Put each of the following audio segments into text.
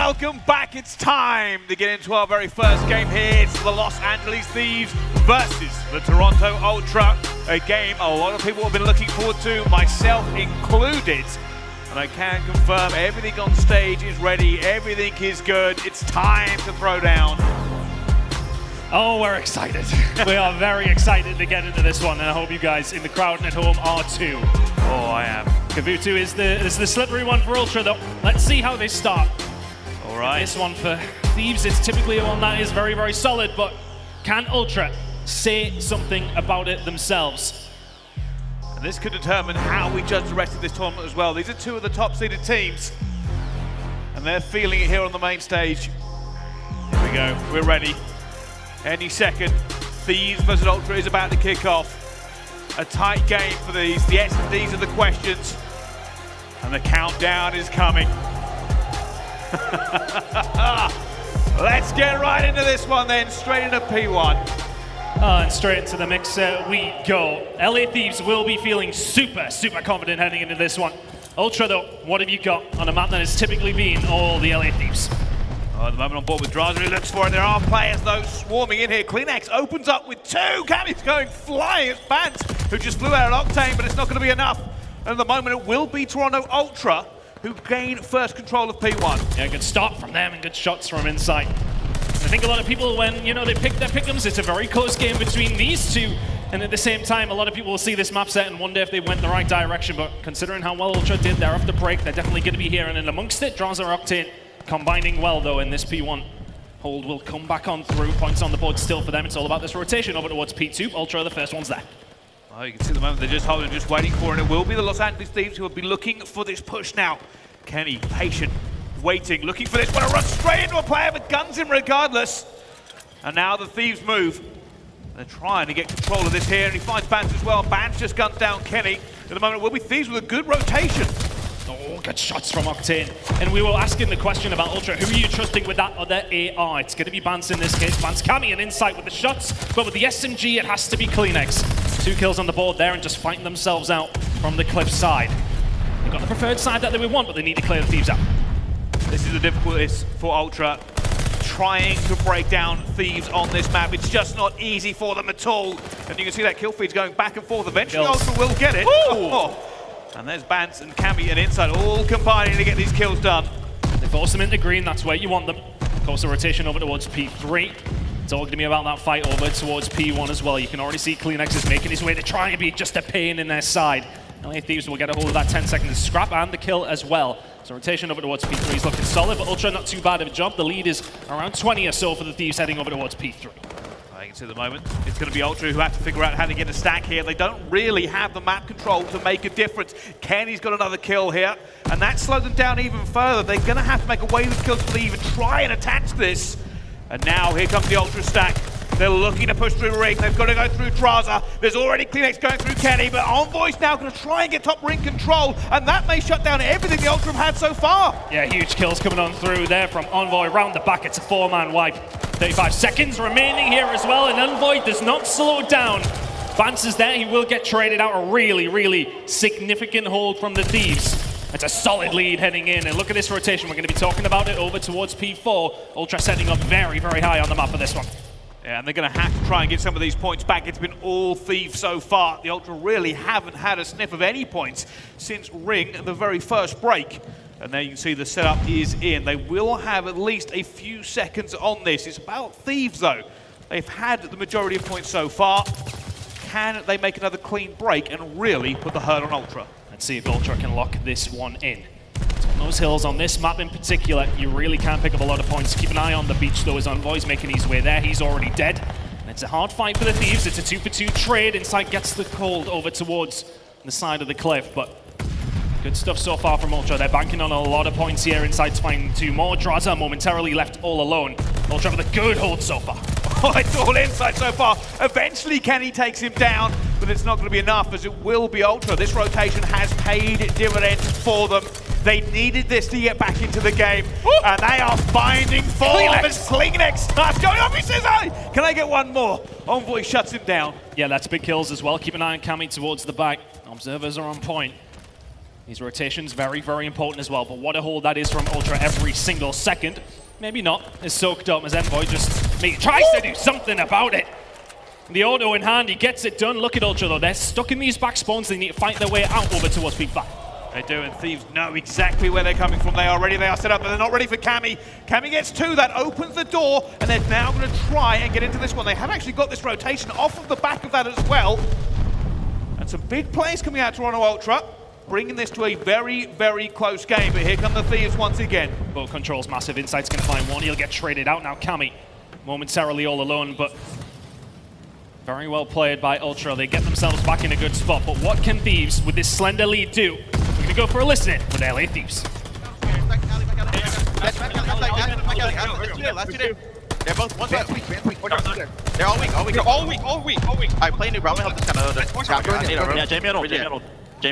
welcome back. It's time to get into our very first game here. It's the Los Angeles Thieves versus the Toronto Ultra. A game a lot of people have been looking forward to, myself included. And I can confirm everything on stage is ready, everything is good. It's time to throw down. Oh, we're excited. We are very excited to get into this one, and I hope you guys in the crowd and at home are too. Oh, I am. Kavutu is the slippery one for Ultra, though. Let's see how they start. All right. This one for Thieves, it's typically one that is very, very solid, but can Ultra say something about it themselves? And this could determine how we judge the rest of this tournament as well. These are two of the top-seeded teams, and they're feeling it here on the main stage. Here we go. We're ready. Any second, Thieves versus Ultra is about to kick off. A tight game for these. The S&Ds are the questions, and the countdown is coming. Let's get right into this one then, straight into P1. And straight into the mix we go. LA Thieves will be feeling super, super confident heading into this one. Ultra though, what have you got on a map that has typically been all the LA Thieves? At the moment on board with Drazah, he looks for it. There are players though swarming in here. CleanX opens up with two. Cammy's going flying. It's Bance, who just flew out at Octane, but it's not going to be enough. And at the moment it will be Toronto Ultra who gain first control of P1. Yeah, good start from them and good shots from inside. I think a lot of people, when they pick their pick'ems, it's a very close game between these two. And at the same time, a lot of people will see this map set and wonder if they went the right direction. But considering how well Ultra did there after break, they're definitely going to be here. And in amongst it, Drazah Octane combining well though in this P1. Hold will come back on through. Points on the board still for them. It's all about this rotation over towards P2. Ultra are the first ones there. Oh, you can see at the moment they're just holding, just waiting for it. It will be the Los Angeles Thieves who will be looking for this push now. Kenny, patient, waiting, looking for this. Want to run straight into a player, but guns him regardless. And now the Thieves move. They're trying to get control of this here, and he finds Bance as well. Bance just guns down Kenny. At the moment it will be Thieves with a good rotation. Oh, good shots from Octane. And we were asking the question about Ultra, who are you trusting with that other AR? It's going to be Bance in this case. Bance Cammy and Insight with the shots, but with the SMG it has to be CleanX. 2 kills on the board there and just fighting themselves out from the cliff side. They've got the preferred side that they would want, but they need to clear the Thieves out. This is the difficulties for Ultra, trying to break down Thieves on this map. It's just not easy for them at all. And you can see that kill feed's going back and forth. Eventually Ultra will get it. And there's Bance and Cammy and Inside all combining to get these kills done. They force them into green, that's where you want them. Of course, the rotation over towards P3. It's all going to be about that fight over towards P1 as well. You can already see CleanX is making his way to try and be just a pain in their side. LA Thieves will get a hold of that 10-second scrap and the kill as well. So rotation over towards P3 is looking solid, but Ultra not too bad of a job. The lead is around 20 or so for the Thieves heading over towards P3. You can see at the moment, it's going to be Ultra who have to figure out how to get a stack here. They don't really have the map control to make a difference. Kenny's got another kill here, and that slowed them down even further. They're going to have to make away with kills to even try and attach this. And now here comes the Ultra stack. They're looking to push through ring. They've got to go through Drazah. There's already CleanX going through Kenny, but Envoy's now going to try and get top ring control, and that may shut down everything the Ultra have had so far. Yeah, huge kills coming on through there from Envoy. Round the back, it's a 4-man wipe. 35 seconds remaining here as well, and Envoy does not slow down. Bance is there, he will get traded out. A really, really significant hold from the Thieves. It's a solid lead heading in, and look at this rotation. We're going to be talking about it over towards P4. Ultra setting up very, very high on the map for this one. Yeah, and they're going to have to try and get some of these points back. It's been all Thieves so far. The Ultra really haven't had a sniff of any points since ring, the very first break. And there you can see the setup is in. They will have at least a few seconds on this. It's about Thieves though. They've had the majority of points so far. Can they make another clean break and really put the hurt on Ultra? Let's see if Ultra can lock this one in. On those hills on this map in particular, you really can't pick up a lot of points. Keep an eye on the beach though, as Envoy's making his way there. He's already dead. And it's a hard fight for the Thieves. It's a 2-for-2 trade. Inside gets the hold over towards the side of the cliff, but good stuff so far from Ultra. They're banking on a lot of points here. Inside's finding 2 more. Drazah momentarily left all alone. Ultra with a good hold so far. Oh, it's all Inside so far. Eventually Kenny takes him down, but it's not going to be enough as it will be Ultra. This rotation has paid dividends for them. They needed this to get back into the game, and they are finding form as CleanX starts going off. He says, hey, can I get one more? Envoy shuts him down. Yeah, that's big kills as well. Keep an eye on Cammy towards the back. Observers are on point. These rotations, very, very important as well, but what a hold that is from Ultra every single second. Maybe not as soaked up as Envoy just tries to do something about it. The auto in hand, he gets it done. Look at Ultra though, they're stuck in these back spawns. They need to fight their way out over towards P5. They do, and Thieves know exactly where they're coming from. They are ready, they are set up, but they're not ready for Cammy. Cammy gets 2, that opens the door, and they're now going to try and get into this one. They have actually got this rotation off of the back of that as well. And some big plays coming out to Toronto Ultra, bringing this to a very, very close game. But here come the Thieves once again. Boat controls massive, Insight's going to find one. He'll get traded out now. Cammy momentarily all alone, but very well played by Ultra. They get themselves back in a good spot. But what can Thieves with this slender lead do? We're going to go for a listen with LA Thieves. They're both one. They're all weak. Alright, play new, bro. I'm gonna help this guy. Yeah, Jamie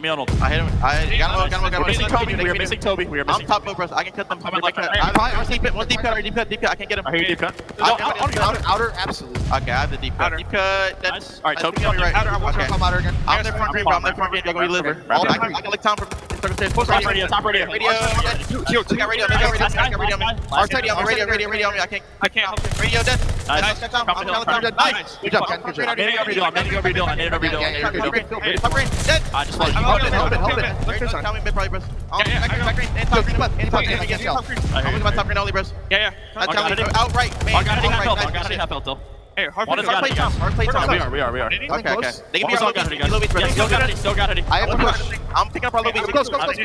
Arnold. I hit him. I got him. We are missing Toby. I'm top move, bro. I can cut them. One deep cut. I can get him. I hear you deep cut. Outer, absolutely. Okay, I have the deep cut. Deep cut. That's alright, Toby. Right. Outer, outer again. I'm there front green, bro. I'm there front green. Go deliver. I can lick town from Top radio. Top radio. Radio. Radio. I can't. Radio dead. Nice. Good job, Ken. Good job. Top green. Dead. I just like Help it. Tell me mid probably, bros. Top green only, bros. Yeah. Outright. I got it half health though. Hey, hard play Tom. We are. Okay. They can be Still got it. I have to push. I'm picking up our low beats. Close. Nice,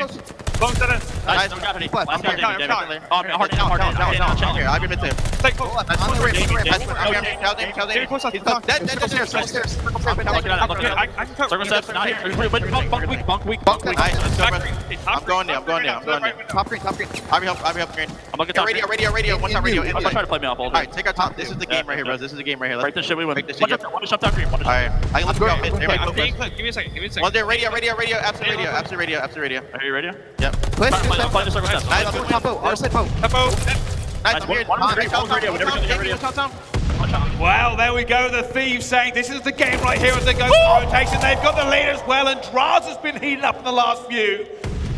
still got it. Last guy, hard. Here, I have your mid too. Take full left. On the ring. Circle steps, not here. Bunk weak. I'm going there. Top green. I help green. I'm gonna get Radio. One time radio. I'm gonna try to play me off all day. Alright, take our top. This is the game right here, bros. This is the game right here. Break this shit, we win. Break this shit. One shot top green. Alright, let's go mid. Give me a second. One there, radio. Absolute radio. Are you ready? Yep. Play the circle steps. Nice, top boat. Nice, I'm here. Well, there we go. The Thieves saying this is the game right here as they go for rotation. They've got the lead as well, and Drazah's been heating up in the last few.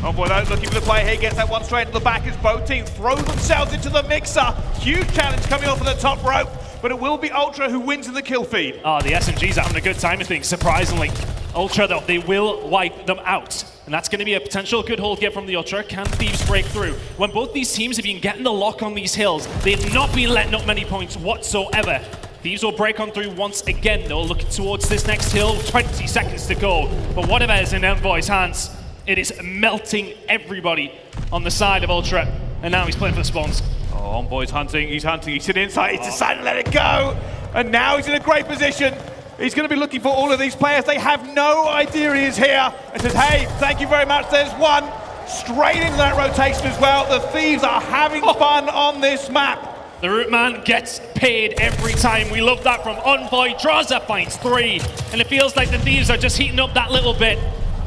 Envoy though, looking for the play here, gets that one straight to the back as both teams throw themselves into the mixer. Huge challenge coming off of the top rope, but it will be Ultra who wins in the kill feed. Oh, the SMGs are having a good time of things, surprisingly. Ultra though, they will wipe them out. And that's going to be a potential good hold here from the Ultra. Can Thieves break through? When both these teams have been getting the lock on these hills, they've not been letting up many points whatsoever. Thieves will break on through once again. They'll look towards this next hill, 20 seconds to go. But whatever is in Envoy's hands, it is melting everybody on the side of Ultra. And now he's playing for the spawns. Oh, Envoy's hunting, he's sitting inside, he's decided to let it go. And now he's in a great position. He's going to be looking for all of these players. They have no idea he is here. And says, hey, thank you very much. There's one. Straight into that rotation as well. The Thieves are having fun on this map. The root man gets paid every time. We love that from Envoy. Drazah finds 3. And it feels like the Thieves are just heating up that little bit.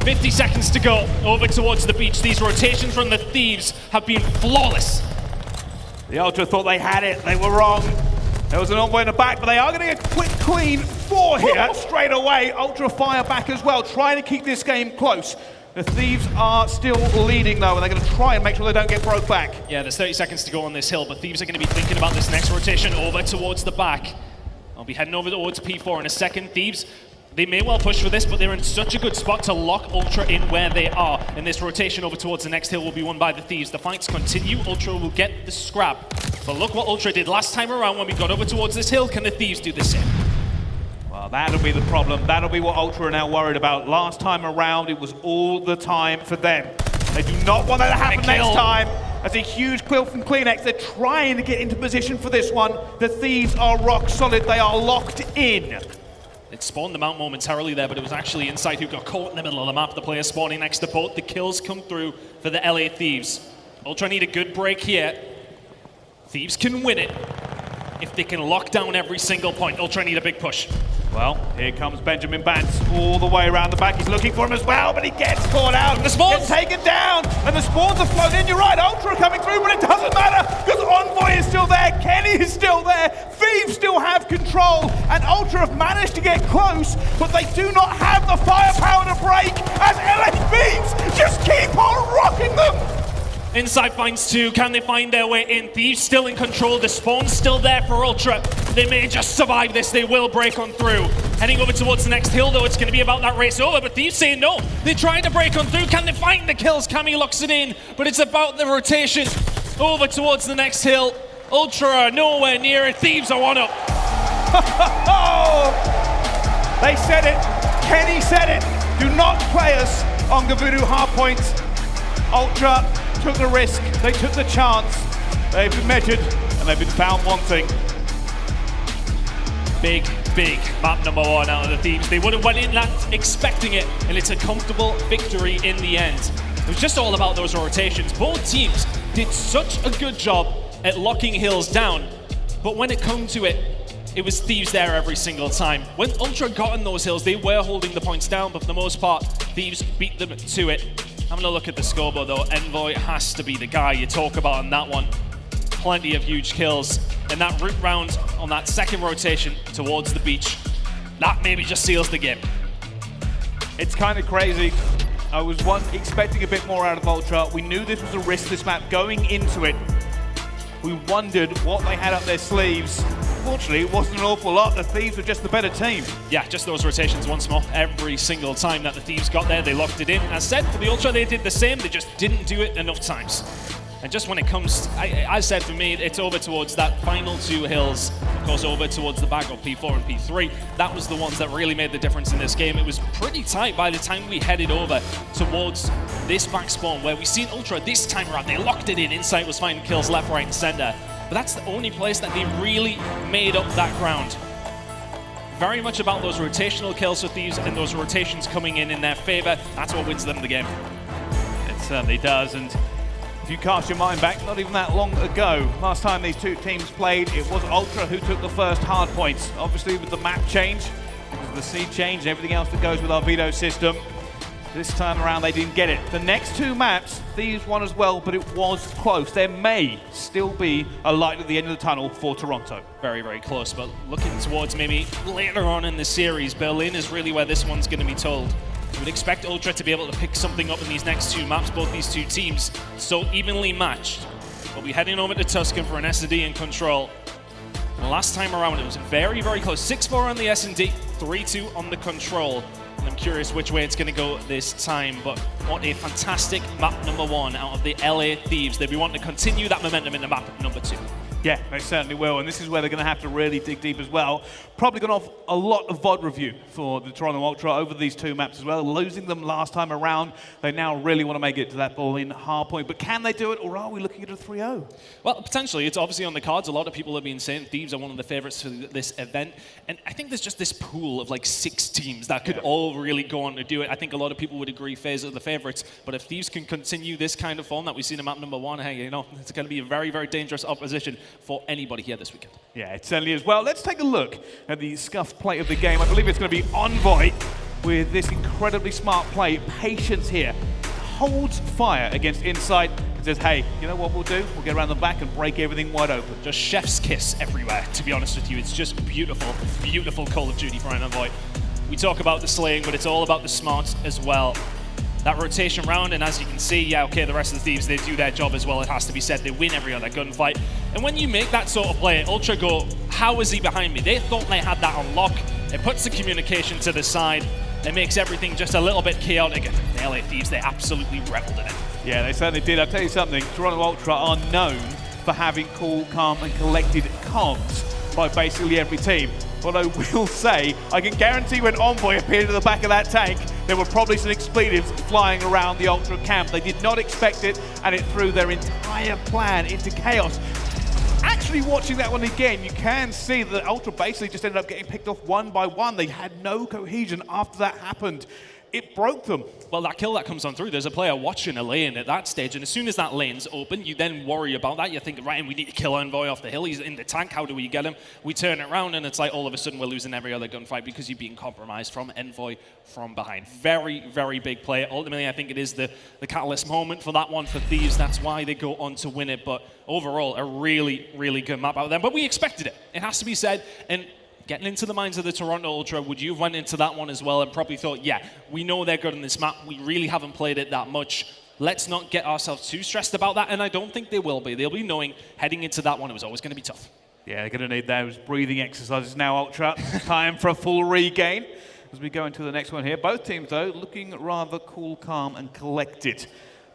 50 seconds to go over towards the beach. These rotations from the Thieves have been flawless. The Ultra thought they had it. They were wrong. There was an Envoy in the back, but they are going to get a quick clean 4 here straight away. Ultra fire back as well, trying to keep this game close. The Thieves are still leading though, and they're going to try and make sure they don't get broke back. Yeah, there's 30 seconds to go on this hill, but Thieves are going to be thinking about this next rotation over towards the back. I'll be heading over towards P4 in a second. Thieves, they may well push for this, but they're in such a good spot to lock Ultra in where they are. And this rotation over towards the next hill will be won by the Thieves. The fights continue. Ultra will get the scrap. But look what Ultra did last time around when we got over towards this hill. Can the Thieves do the same? Well, that'll be the problem. That'll be what Ultra are now worried about. Last time around, it was all the time for them. They do not want that to happen next time. That's a huge kill from CleanX. They're trying to get into position for this one. The Thieves are rock solid. They are locked in. It spawned them out momentarily there, but it was actually Insight who got caught in the middle of the map. The player spawning next to both. The kills come through for the LA Thieves. Ultra need a good break here. Thieves can win it if they can lock down every single point. Ultra need a big push. Well, here comes Benjamin Bance all the way around the back. He's looking for him as well, but he gets caught out. The spawns gets taken down, and the spawns are flown in. You're right, Ultra coming through, but it doesn't matter because Envoy is still there, Kenny is still there, Thieves still have control, and Ultra have managed to get close, but they do not have the firepower to break as LABeZy just keep on rocking them. Inside finds two. Can they find their way in? Thieves still in control. The spawn's still there for Ultra. They may just survive this. They will break on through. Heading over towards the next hill, though. It's going to be about that race over, but Thieves saying no. They're trying to break on through. Can they find the kills? Cammy locks it in, but it's about the rotation over towards the next hill. Ultra are nowhere near it. Thieves are one up. They said it. Kenny said it. Do not play us on Gavudu hardpoints. Ultra took the risk. They took the chance. They've been measured and they've been found wanting. Big map number one out of the Thieves. They would have went in that expecting it, and it's a comfortable victory in the end. It was just all about those rotations. Both teams did such a good job at locking hills down, but when it come to it, it was Thieves there every single time. When Ultra got in those hills, they were holding the points down, but for the most part, Thieves beat them to it. Having a look at the scoreboard though, Envoy has to be the guy you talk about on that one. Plenty of huge kills, and that route round on that second rotation towards the beach, that maybe just seals the game. It's kind of crazy. I was expecting a bit more out of Ultra. We knew this was a risk, this map, going into it. We wondered what they had up their sleeves. Fortunately, it wasn't an awful lot. The Thieves were just the better team. Yeah, just those rotations once more. Every single time that the Thieves got there, they locked it in. As said, for the Ultra, they did the same. They just didn't do it enough times. And just when it comes, I said for me, it's over towards that final two hills. Of course, over towards the back of P4 and P3. That was the ones that really made the difference in this game. It was pretty tight by the time we headed over towards this back spawn, where we seen Ultra this time around. They locked it in. Insight was finding kills left, right, and center. But that's the only place that they really made up that ground. Very much about those rotational kills for Thieves and those rotations coming in their favor. That's what wins them the game. It certainly does. And if you cast your mind back, not even that long ago, last time these two teams played, it was Ultra who took the first hard points. Obviously with the map change, because of the seed change, and everything else that goes with our veto system. This time around they didn't get it. The next two maps, Thieves won as well, but it was close. There may still be a light at the end of the tunnel for Toronto. Very, very close, but looking towards maybe later on in the series, Berlin is really where this one's going to be told. You would expect Ultra to be able to pick something up in these next two maps, both these two teams so evenly matched. We'll be heading over to Tuscan for an S&D in control. And the last time around, it was very, very close. 6-4 on the S&D, 3-2 on the control. And I'm curious which way it's going to go this time, but what a fantastic map number one out of the LA Thieves. They'll be wanting to continue that momentum in the map number two. Yeah, they certainly will, and this is where they're going to have to really dig deep as well. Probably going to have a lot of VOD review for the Toronto Ultra over these two maps as well. Losing them last time around, they now really want to make it to that Berlin hardpoint. But can they do it, or are we looking at a 3-0? Well, potentially. It's obviously on the cards. A lot of people have been saying Thieves are one of the favorites for this event. And I think there's just this pool of like 6 teams that could all really go on to do it. I think a lot of people would agree FaZe are the favorites. But if Thieves can continue this kind of form that we've seen in map number one, hey, you know, it's going to be a very, very dangerous opposition for anybody here this weekend. Yeah, it certainly is. Well, let's take a look at the scuffed play of the game. I believe it's going to be Envoy with this incredibly smart play. Patience here. Holds fire against Insight and says, hey, you know what we'll do? We'll get around the back and break everything wide open. Just chef's kiss everywhere, to be honest with you. It's just beautiful, beautiful Call of Duty for an Envoy. We talk about the slaying, but it's all about the smarts as well. That rotation round, and as you can see, yeah, okay, the rest of the Thieves, they do their job as well, it has to be said. They win every other gunfight. And when you make that sort of play, Ultra go, how is he behind me? They thought they had that on lock. It puts the communication to the side. It makes everything just a little bit chaotic. And the LA Thieves, they absolutely reveled in it. Yeah, they certainly did. I'll tell you something, Toronto Ultra are known for having cool, calm, and collected comms by basically every team. But I will say, I can guarantee when Envoy appeared at the back of that tank, there were probably some expletives flying around the Ultra camp. They did not expect it, and it threw their entire plan into chaos. Actually watching that one again, you can see that Ultra basically just ended up getting picked off one by one. They had no cohesion after that happened. it broke them. Well, that kill that comes on through, there's a player watching a lane at that stage, and as soon as that lane's open, you then worry about that. You think, right, we need to kill Envoy off the hill. He's in the tank. How do we get him? We turn it around, and it's like all of a sudden we're losing every other gunfight because you're being compromised from Envoy from behind. Very, very big play. Ultimately, I think it is the catalyst moment for that one for Thieves. That's why they go on to win it. But overall, a really, really good map out there. But we expected it. It has to be said. And getting into the minds of the Toronto Ultra, would you have went into that one as well and probably thought, yeah, we know they're good on this map. We really haven't played it that much. Let's not get ourselves too stressed about that. And I don't think they will be. They'll be knowing heading into that one, it was always going to be tough. Yeah, they're going to need those breathing exercises now, Ultra. Time for a full regain as we go into the next one here. Both teams, though, looking rather cool, calm, and collected.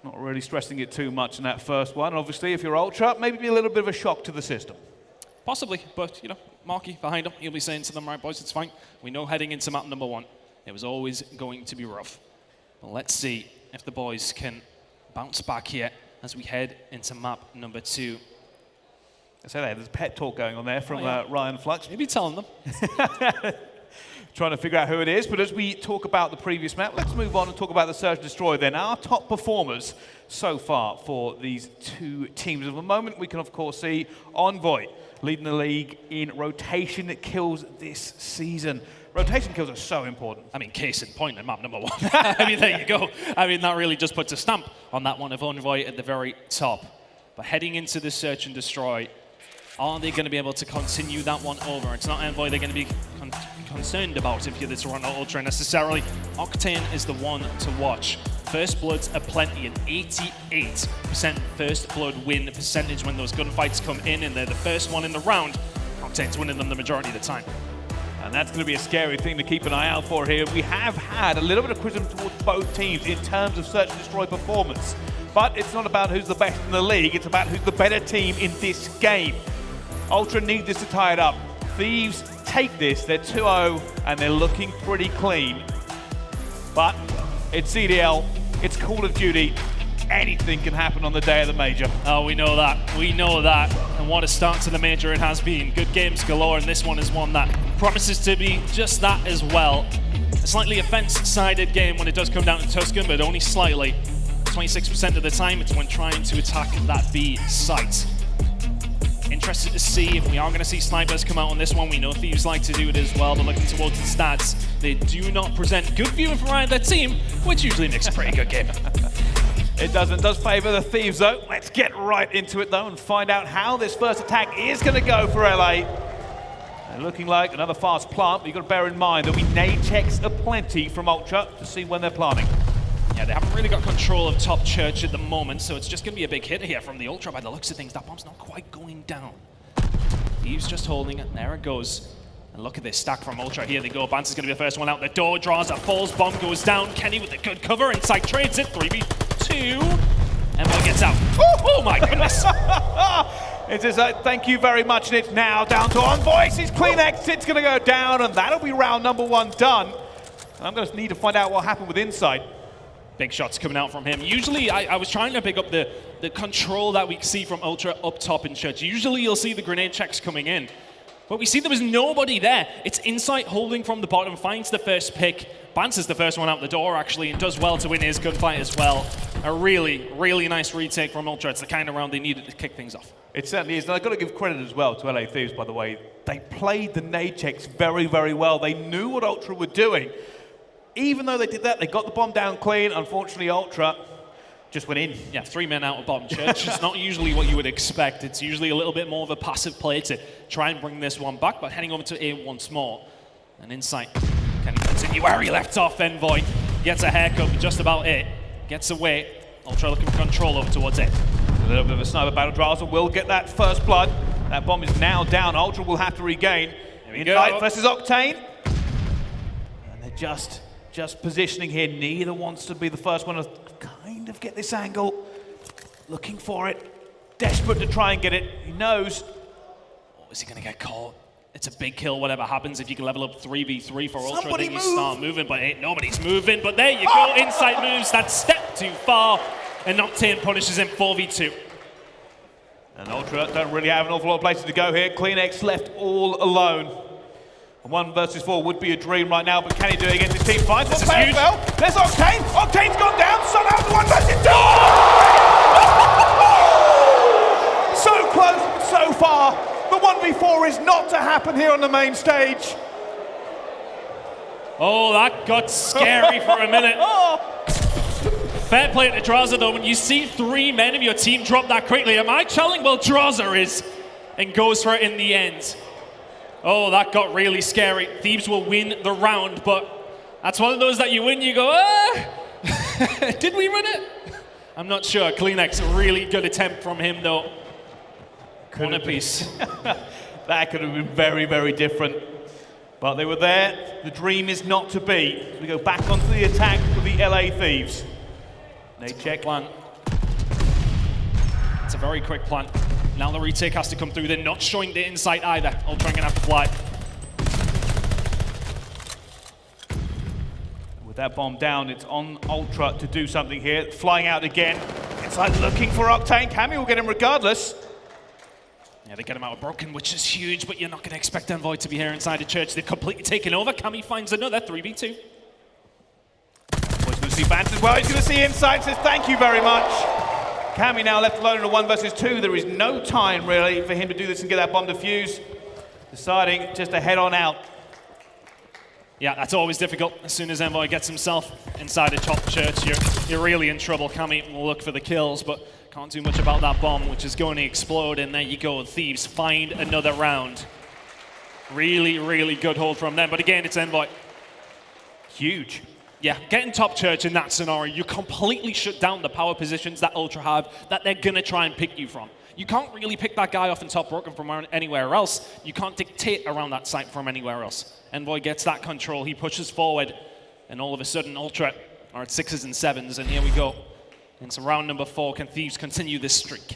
Not really stressing it too much in that first one. Obviously, if you're Ultra, maybe be a little bit of a shock to the system. Possibly, but, you know, Marky behind him, he'll be saying to them, right, boys, it's fine. We know heading into map number 1, it was always going to be rough. But let's see if the boys can bounce back here as we head into map number 2. I say that, there's pet talk going on there from Ryan Flux. Maybe telling them. Trying to figure out who it is, but as we talk about the previous map, let's move on and talk about the Search and Destroy then. Our top performers so far for these two teams. At the moment, we can of course see Envoy leading the league in rotation kills this season. Rotation kills are so important. I mean, case in point in map number 1. I mean, there you go. I mean, that really just puts a stamp on that one of Envoy at the very top. But heading into the Search and Destroy, are they going to be able to continue that one over? It's not Envoy they're going to be concerned about if you're the Toronto Ultra necessarily. Octane is the one to watch. First bloods are plenty, an 88% first blood win percentage when those gunfights come in, and they're the first one in the round. Octane's winning them the majority of the time. And that's going to be a scary thing to keep an eye out for here. We have had a little bit of criticism towards both teams in terms of Search and Destroy performance. But it's not about who's the best in the league, it's about who's the better team in this game. Ultra need this to tie it up. Thieves take this, they're 2-0, and they're looking pretty clean. But it's CDL, it's Call of Duty. Anything can happen on the day of the major. Oh, we know that. We know that. And what a start to the major it has been. Good games galore, and this one is one that promises to be just that as well. A slightly offense-sided game when it does come down to Tuscan, but only slightly. 26% of the time, it's when trying to attack that B site. Interested to see if we are going to see snipers come out on this one. We know Thieves like to do it as well, but looking towards the stats, they do not present good viewing from around their team, which usually makes a pretty good game. It does favour the Thieves though. Let's get right into it though and find out how this first attack is going to go for LA. They're looking like another fast plant, but you've got to bear in mind there'll be nade checks aplenty from Ultra to see when they're planting. Yeah, they haven't really got control of top church at the moment, so it's just going to be a big hit here from the Ultra by the looks of things. That bomb's not quite going down. Thieves just holding it. There it goes. And look at this stack from Ultra. Here they go. Bance is going to be the first one out the door. Drazah falls. Bomb goes down. Kenny with a good cover. Inside trades it. 3v2. Envoy gets out. Oh my goodness. It is thank you very much, and it's now down to Envoy. His CleanX, it's going to go down, and that'll be round number 1 done. And I'm going to need to find out what happened with Inside. Big shots coming out from him. Usually, I was trying to pick up the control that we see from Ultra up top in church. Usually, you'll see the grenade checks coming in. But we see there was nobody there. It's Insight holding from the bottom, finds the first pick. Bance is the first one out the door, actually, and does well to win his gunfight as well. A really, really nice retake from Ultra. It's the kind of round they needed to kick things off. It certainly is. And I've got to give credit as well to LA Thieves, by the way. They played the nade checks very, very well. They knew what Ultra were doing. Even though they did that, they got the bomb down clean. Unfortunately, Ultra just went in. Yeah, 3 men out of bottom church. It's not usually what you would expect. It's usually a little bit more of a passive play to try and bring this one back, but heading over to A once more. And Insight can continue where he left off. Envoy gets a haircut, but just about it. Gets away. Ultra looking for control over towards it. A little bit of a sniper battle. Drazah will get that first blood. That bomb is now down. Ultra will have to regain. Insight versus Octane. And they're just positioning here. Neither wants to be the first one to kind of get this angle. Looking for it. Desperate to try and get it. He knows. Oh, is he going to get caught? It's a big kill, whatever happens. If you can level up 3v3 for Ultra, Somebody I think move. you start moving, but ain't nobody's moving. But there you go. Insight moves that step too far, and Octane punishes him 4v2. And Ultra don't really have an awful lot of places to go here. CleanX left all alone. A 1 versus 4 would be a dream right now, but can he do it against his team? Finds one player huge. well. There's Octane. Octane's gone down. Somehow the 1 versus 2. So close, but so far. The 1v4 is not to happen here on the main stage. Oh, that got scary for a minute. Fair play to Drazah though, when you see 3 men of your team drop that quickly, am I challenging? Well, Drazah is, and goes for it in the end. Oh, that got really scary. Thieves will win the round, but that's one of those that you win, you go, ah! Did we win it? I'm not sure. CleanX, a really good attempt from him though. One apiece. That could have been very, very different. But they were there. The dream is not to be. We go back onto the attack with the LA Thieves. They check plan. It's a very quick plan. Now the retake has to come through. They're not showing the insight either. Octane gonna have to fly. With that bomb down, it's on Ultra to do something here. Flying out again. It's like looking for Octane. Cammy will get him regardless. Yeah, they get him out of Broken, which is huge, but you're not going to expect Envoy to be here inside the church. They've completely taken over. Cammy finds another 3v2. Boy's going to see Bance as well. He's going to see inside. Says thank you very much. Cammy now left alone in a 1 versus 2. There is no time really for him to do this and get that bomb defused. Deciding just to head on out. Yeah, that's always difficult. As soon as Envoy gets himself inside a top church, you're really in trouble. Cammy will look for the kills, but can't do much about that bomb, which is going to explode, and there you go. Thieves find another round. Really, really good hold from them, but again, it's Envoy. Huge. Yeah, getting top church in that scenario, you completely shut down the power positions that Ultra have that they're going to try and pick you from. You can't really pick that guy off in top Røkkr from anywhere else. You can't dictate around that site from anywhere else. Envoy gets that control, he pushes forward, and all of a sudden Ultra are at 6s and 7s, and here we go. Into round number 4, can Thieves continue this streak?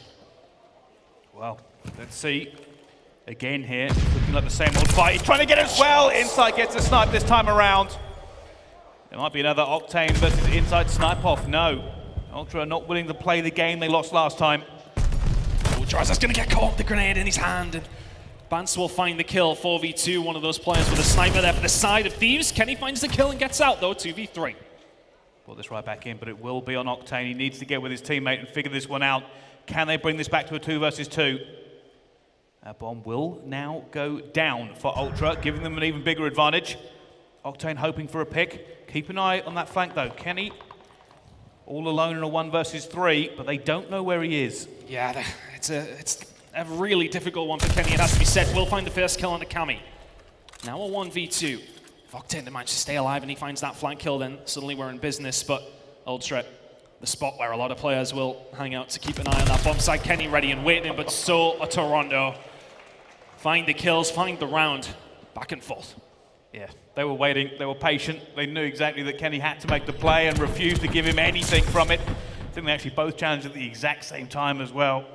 Well, let's see. Again here, looking like the same old fight. He's trying to get as well. Inside gets a snipe this time around. There might be another Octane versus inside snipe off. No. Ultra are not willing to play the game they lost last time. Oh, Drazah's going to get caught, the grenade in his hand. And Bance will find the kill, 4v2. One of those players with a sniper there for the side of Thieves. Kenny finds the kill and gets out, though, 2v3. Put this right back in, but it will be on Octane. He needs to get with his teammate and figure this one out. Can they bring this back to a 2 versus 2? That bomb will now go down for Ultra, giving them an even bigger advantage. Octane hoping for a pick. Keep an eye on that flank, though. Kenny all alone in a 1 versus 3, but they don't know where he is. Yeah, it's a really difficult one for Kenny, it has to be said. We'll find the first kill on the Cammy. Now a 1v2. If Octane managed to stay alive and he finds that flank kill, then suddenly we're in business. But Ultra, the spot where a lot of players will hang out to keep an eye on that bomb site. Kenny ready and waiting, but so are Toronto. Find the kills, find the round. Back and forth. Yeah, they were waiting, they were patient. They knew exactly that Kenny had to make the play and refused to give him anything from it. I think they actually both challenged at the exact same time as well.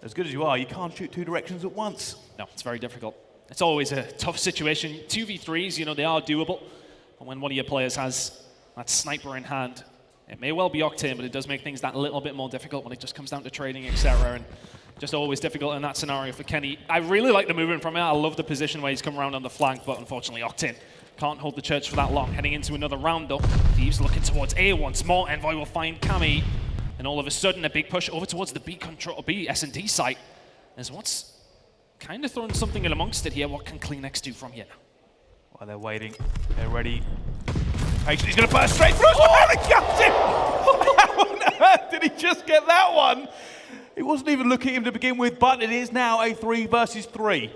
As good as you are, you can't shoot 2 directions at once. No, it's very difficult. It's always a tough situation. 2v3s, you know, they are doable. And when one of your players has that sniper in hand, it may well be Octane, but it does make things that little bit more difficult when it just comes down to trading, etc. And just always difficult in that scenario for Kenny. I really like the movement from it. I love the position where he's come around on the flank, but unfortunately Octane can't hold the church for that long. Heading into another round though. Thieves looking towards A once more. Envoy will find Cammy. And all of a sudden a big push over towards the B S&D site. There's what's kind of throwing something in amongst it here. What can CleanX do from here? Well, they're waiting. They're ready. Patient. He's going to burst straight through. Oh, he got him! How on earth did he just get that one? It wasn't even looking at him to begin with, but it is now a 3 versus 3.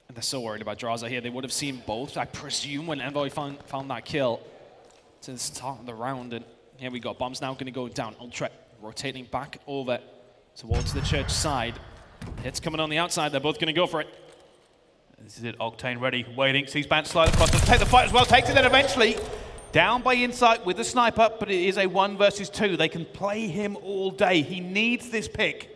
And they're so worried about Drazah here. They would have seen both, I presume, when Envoy found that kill to the start of the round. And here we go. Bomb's now going to go down. Ultra rotating back over towards the church side. Hits coming on the outside. They're both going to go for it. This is it. Octane ready, waiting. Sees Bance slide across. Doesn't take the fight as well. Takes it then eventually. Down by insight with the sniper, but it is a 1 versus 2. They can play him all day. He needs this pick.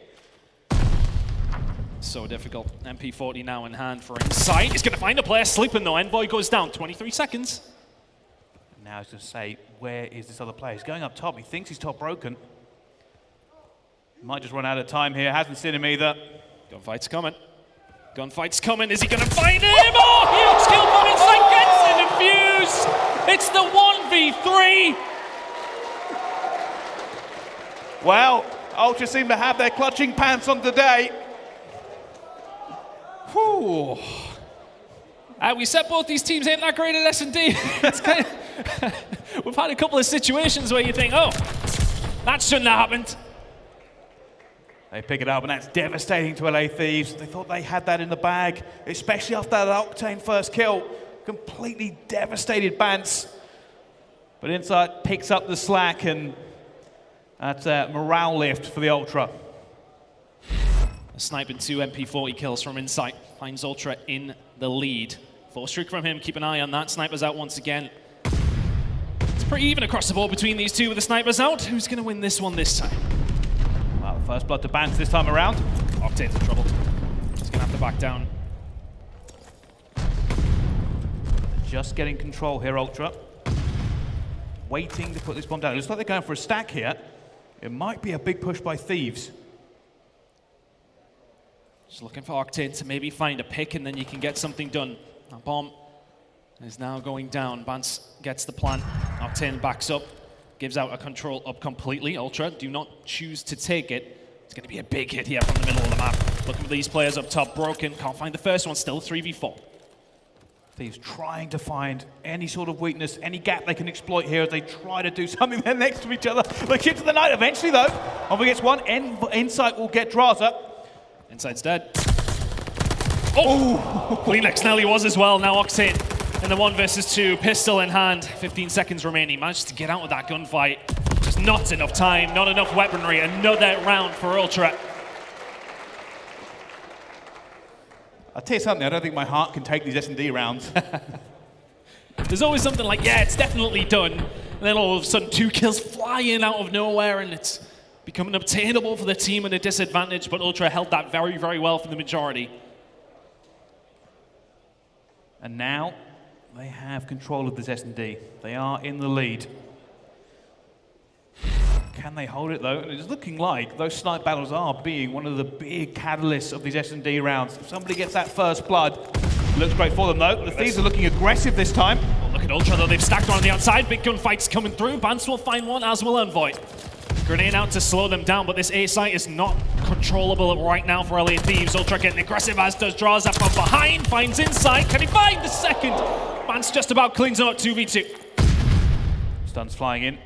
So difficult. MP40 now in hand for insight. He's going to find a player sleeping though. Envoy goes down. 23 seconds. Now he's going to say, where is this other player? He's going up top. He thinks he's top broken. Might just run out of time here. Hasn't seen him either. Gunfight's coming. Gunfight's coming. Is he going to find him? Oh, huge kill from inside. Gets it infused. It's the 1v3. Well, Ultra seem to have their clutching pants on today. Whew. We said both these teams ain't that great at S&D. It's kind of we've had a couple of situations where you think, oh, that shouldn't have happened. They pick it up, and that's devastating to LA Thieves. They thought they had that in the bag, especially after that Octane first kill. Completely devastated Bance. But Insight picks up the slack, and that's a morale lift for the Ultra. A sniping 2 MP40 kills from Insight. Finds Ultra in the lead. 4 streak from him. Keep an eye on that. Sniper's out once again. It's pretty even across the board between these two with the snipers out. Who's going to win this one this time? Well, first blood to Bance this time around. Octane's in trouble. He's going to have to back down. Just getting control here, Ultra. Waiting to put this bomb down. It looks like they're going for a stack here. It might be a big push by Thieves. Just looking for Octane to maybe find a pick, and then you can get something done. That bomb is now going down. Bance gets the plant. Octane backs up, gives out a control up completely. Ultra do not choose to take it. It's going to be a big hit here from the middle of the map. Looking for these players up top. Broken. Can't find the first one. Still 3v4. Thieves trying to find any sort of weakness, any gap they can exploit here as they try to do something. They're next to each other. They get to the night eventually, though. Envoy gets one. Insight will get Drazah. Insight's dead. Oh! CleanX nearly was as well. Now Octane in the 1 versus 2. Pistol in hand. 15 seconds remaining. Managed to get out of that gunfight. Just not enough time. Not enough weaponry. Another round for Ultra. I'll tell you something. I don't think my heart can take these S&D rounds. There's always something like, yeah, it's definitely done. And then all of a sudden 2 kills fly in out of nowhere, and it's becoming obtainable for the team at a disadvantage, but Ultra held that very, very well for the majority. And now they have control of this S&D. They are in the lead. Can they hold it, though? And it's looking like those snipe battles are being one of the big catalysts of these S&D rounds. If somebody gets that first blood, looks great for them, though. The Thieves are looking aggressive this time. Oh, look at Ultra, though. They've stacked one on the outside. Big gunfights coming through. Bance will find one, as will Envoy. Grenade out to slow them down, but this A site is not controllable right now for LA Thieves. Ultra getting aggressive, as does Drazah from behind. Finds Insight. Can he find the second? Bance just about cleans up 2v2. Stuns flying in,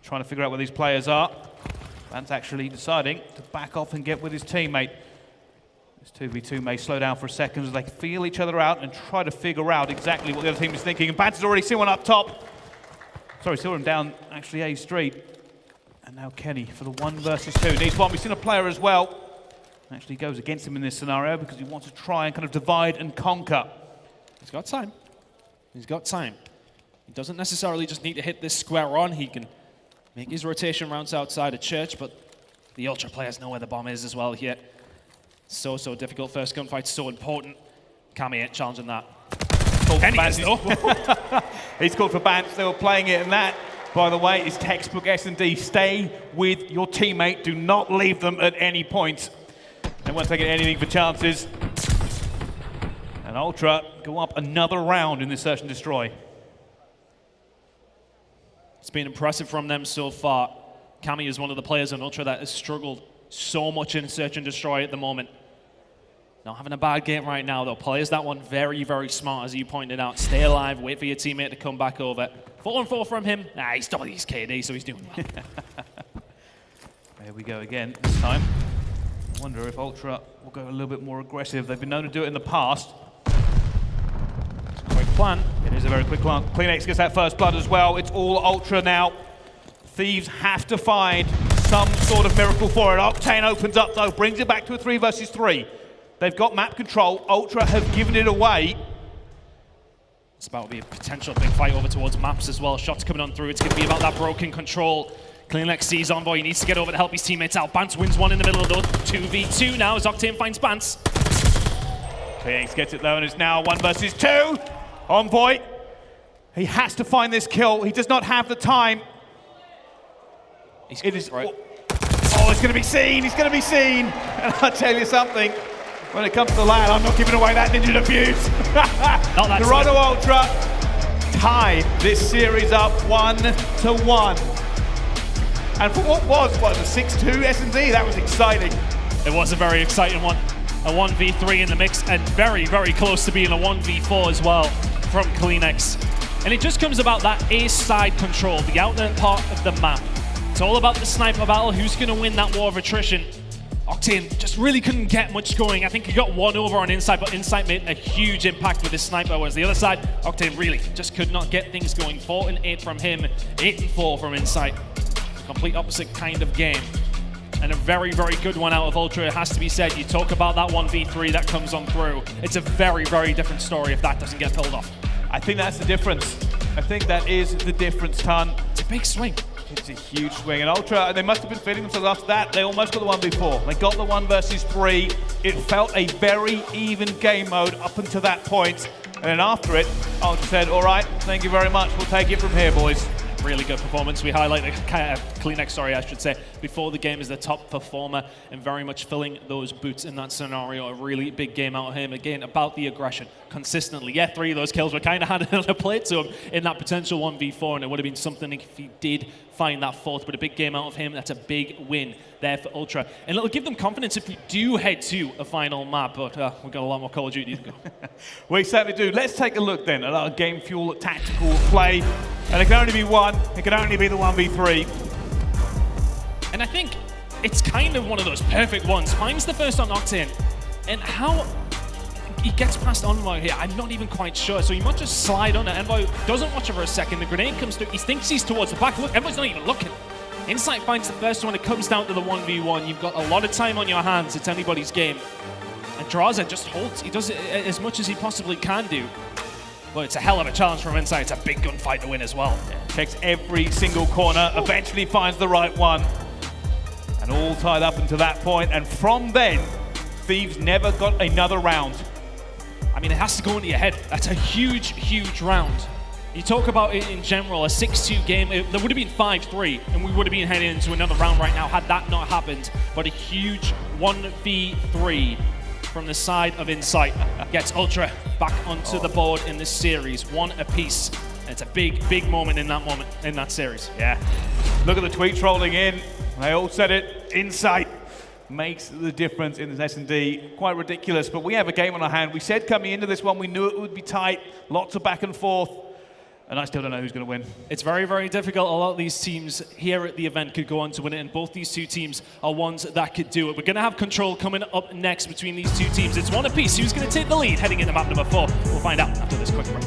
trying to figure out where these players are. Bance actually deciding to back off and get with his teammate. This 2v2 may slow down for a second as they feel each other out and try to figure out exactly what the other team is thinking. And Bance has already seen one up top. Sorry, saw him down actually A Street. And now Kenny for the 1 versus 2. Needs one. We've seen a player as well. Actually goes against him in this scenario because he wants to try and kind of divide and conquer. He's got time. He's got time. He doesn't necessarily just need to hit this square on. He can make his rotation rounds outside of church, but the Ultra players know where the bomb is as well here. So difficult. First gunfight, so important. Cammy ain't challenging that. He's called for Bance. They were playing it, and that, by the way, is textbook S&D. Stay with your teammate. Do not leave them at any point. They weren't taking anything for chances. And Ultra go up another round in this search and destroy. It's been impressive from them so far. Cammy is one of the players on Ultra that has struggled so much in search and destroy at the moment. Not having a bad game right now, though. Plays that one very, very smart, as you pointed out. Stay alive, wait for your teammate to come back over. 4-on-4 from him. Nah, he's double his KD, so he's doing well. There we go again this time. I wonder if Ultra will go a little bit more aggressive. They've been known to do it in the past. It's a quick plan. It is a very quick plan. CleanX gets that first blood as well. It's all Ultra now. Thieves have to find some sort of miracle for it. Octane opens up, though, brings it back to a 3 versus 3. They've got map control. Ultra have given it away. It's about to be a potential big fight over towards maps as well. Shots coming on through. It's going to be about that broken control. CleanX sees Envoy. He needs to get over to help his teammates out. Bance wins one in the middle of those. 2v2 now as Octane finds Bance. CleanX gets it, though, and it's now 1 versus 2. Envoy, he has to find this kill. He does not have the time. It is right. Oh, it's going to be seen. He's going to be seen. And I'll tell you something. When it comes to the LAN, I'm not giving away that ninja defuse. Not that Toronto Ultra tie this series up 1-1. And for what was a 6-2 S&D, that was exciting. It was a very exciting one. A 1v3 in the mix, and very, very close to being a 1v4 as well from CleanX. And it just comes about that A side control, the outlet part of the map. It's all about the sniper battle, who's going to win that war of attrition. Octane just really couldn't get much going. I think he got one over on Insight, but Insight made a huge impact with his sniper, whereas the other side, Octane really just could not get things going. 4 and 8 from him, 8 and 4 from Insight. A complete opposite kind of game. And a very, very good one out of Ultra, it has to be said. You talk about that 1v3 that comes on through. It's a very, very different story if that doesn't get pulled off. I think that's the difference. I think that is the difference, Ton. It's a big swing. It's a huge swing. And Ultra, they must have been feeling themselves after that. They almost got the 1v4. They got the 1 versus 3. It felt a very even game mode up until that point. And then after it, Ultra said, all right, thank you very much. We'll take it from here, boys. Really good performance. We highlighted CleanX, sorry, I should say, before the game as the top performer and very much filling those boots in that scenario. A really big game out of him. Again, about the aggression consistently. Yeah, 3 of those kills were kind of handed on a plate to him in that potential 1v4, and it would have been something if he did find that 4th, but a big game out of him. That's a big win there for Ultra. And it'll give them confidence if we do head to a final map, but we've got a lot more Call of Duty to go. We certainly do. Let's take a look then at our game fuel tactical play. And it can only be one. It can only be the 1v3. And I think it's kind of one of those perfect ones. Finds the first on Octane. And how he gets past Envoy here, I'm not even quite sure. So he might just slide on it. Envoy doesn't watch it for a second. The grenade comes through. He thinks he's towards the back. Look, Envoy's not even looking. Insight finds the first one. It comes down to the 1v1. You've got a lot of time on your hands. It's anybody's game. And Drazah just holds. He does it as much as he possibly can do. But it's a hell of a challenge from Insight. It's a big gunfight to win as well. Checks every single corner, eventually finds the right one. And all tied up until that point. And from then, Thieves never got another round. I mean, it has to go into your head. That's a huge, huge round. You talk about it in general, a 6-2 game. There would have been 5-3, and we would have been heading into another round right now had that not happened. But a huge 1v3 from the side of Insight gets Ultra back onto the board in this series. 1 apiece. And it's a big, big moment in that series. Yeah. Look at the tweets rolling in. They all said it. Insight makes the difference in this S&D. Quite ridiculous, but we have a game on our hand. We said coming into this one, we knew it would be tight. Lots of back and forth. And I still don't know who's going to win. It's very, very difficult. A lot of these teams here at the event could go on to win it, and both these 2 teams are ones that could do it. We're going to have control coming up next between these 2 teams. It's 1 apiece. Who's going to take the lead heading into map number 4? We'll find out after this quick break.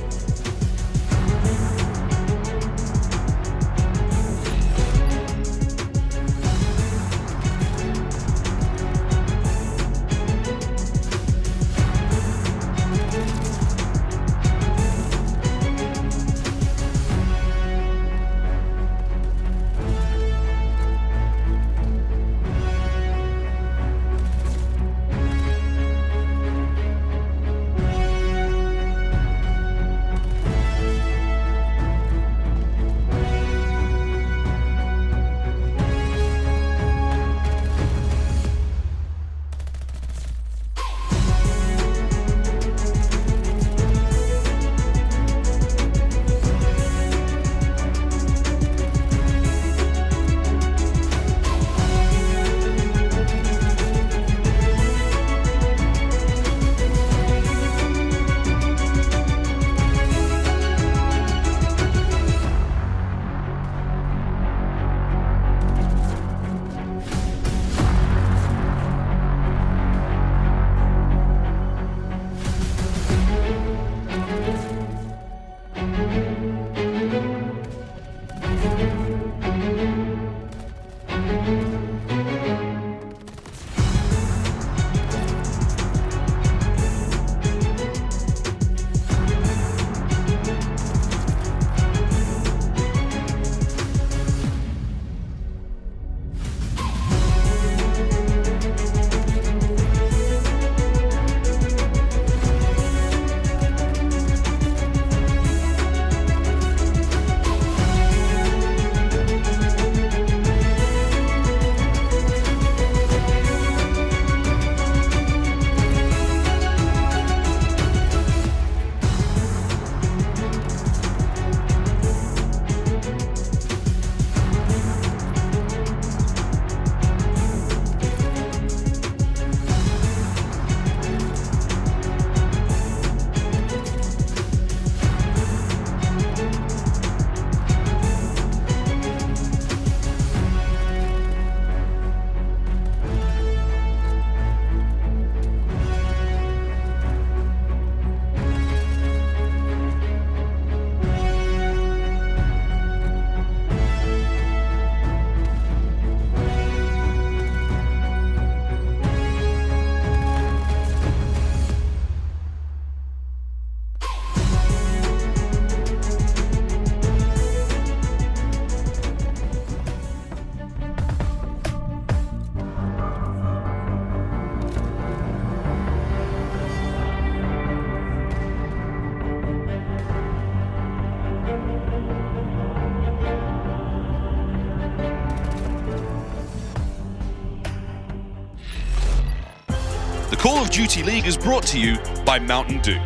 The Call of Duty League is brought to you by Mountain Dew.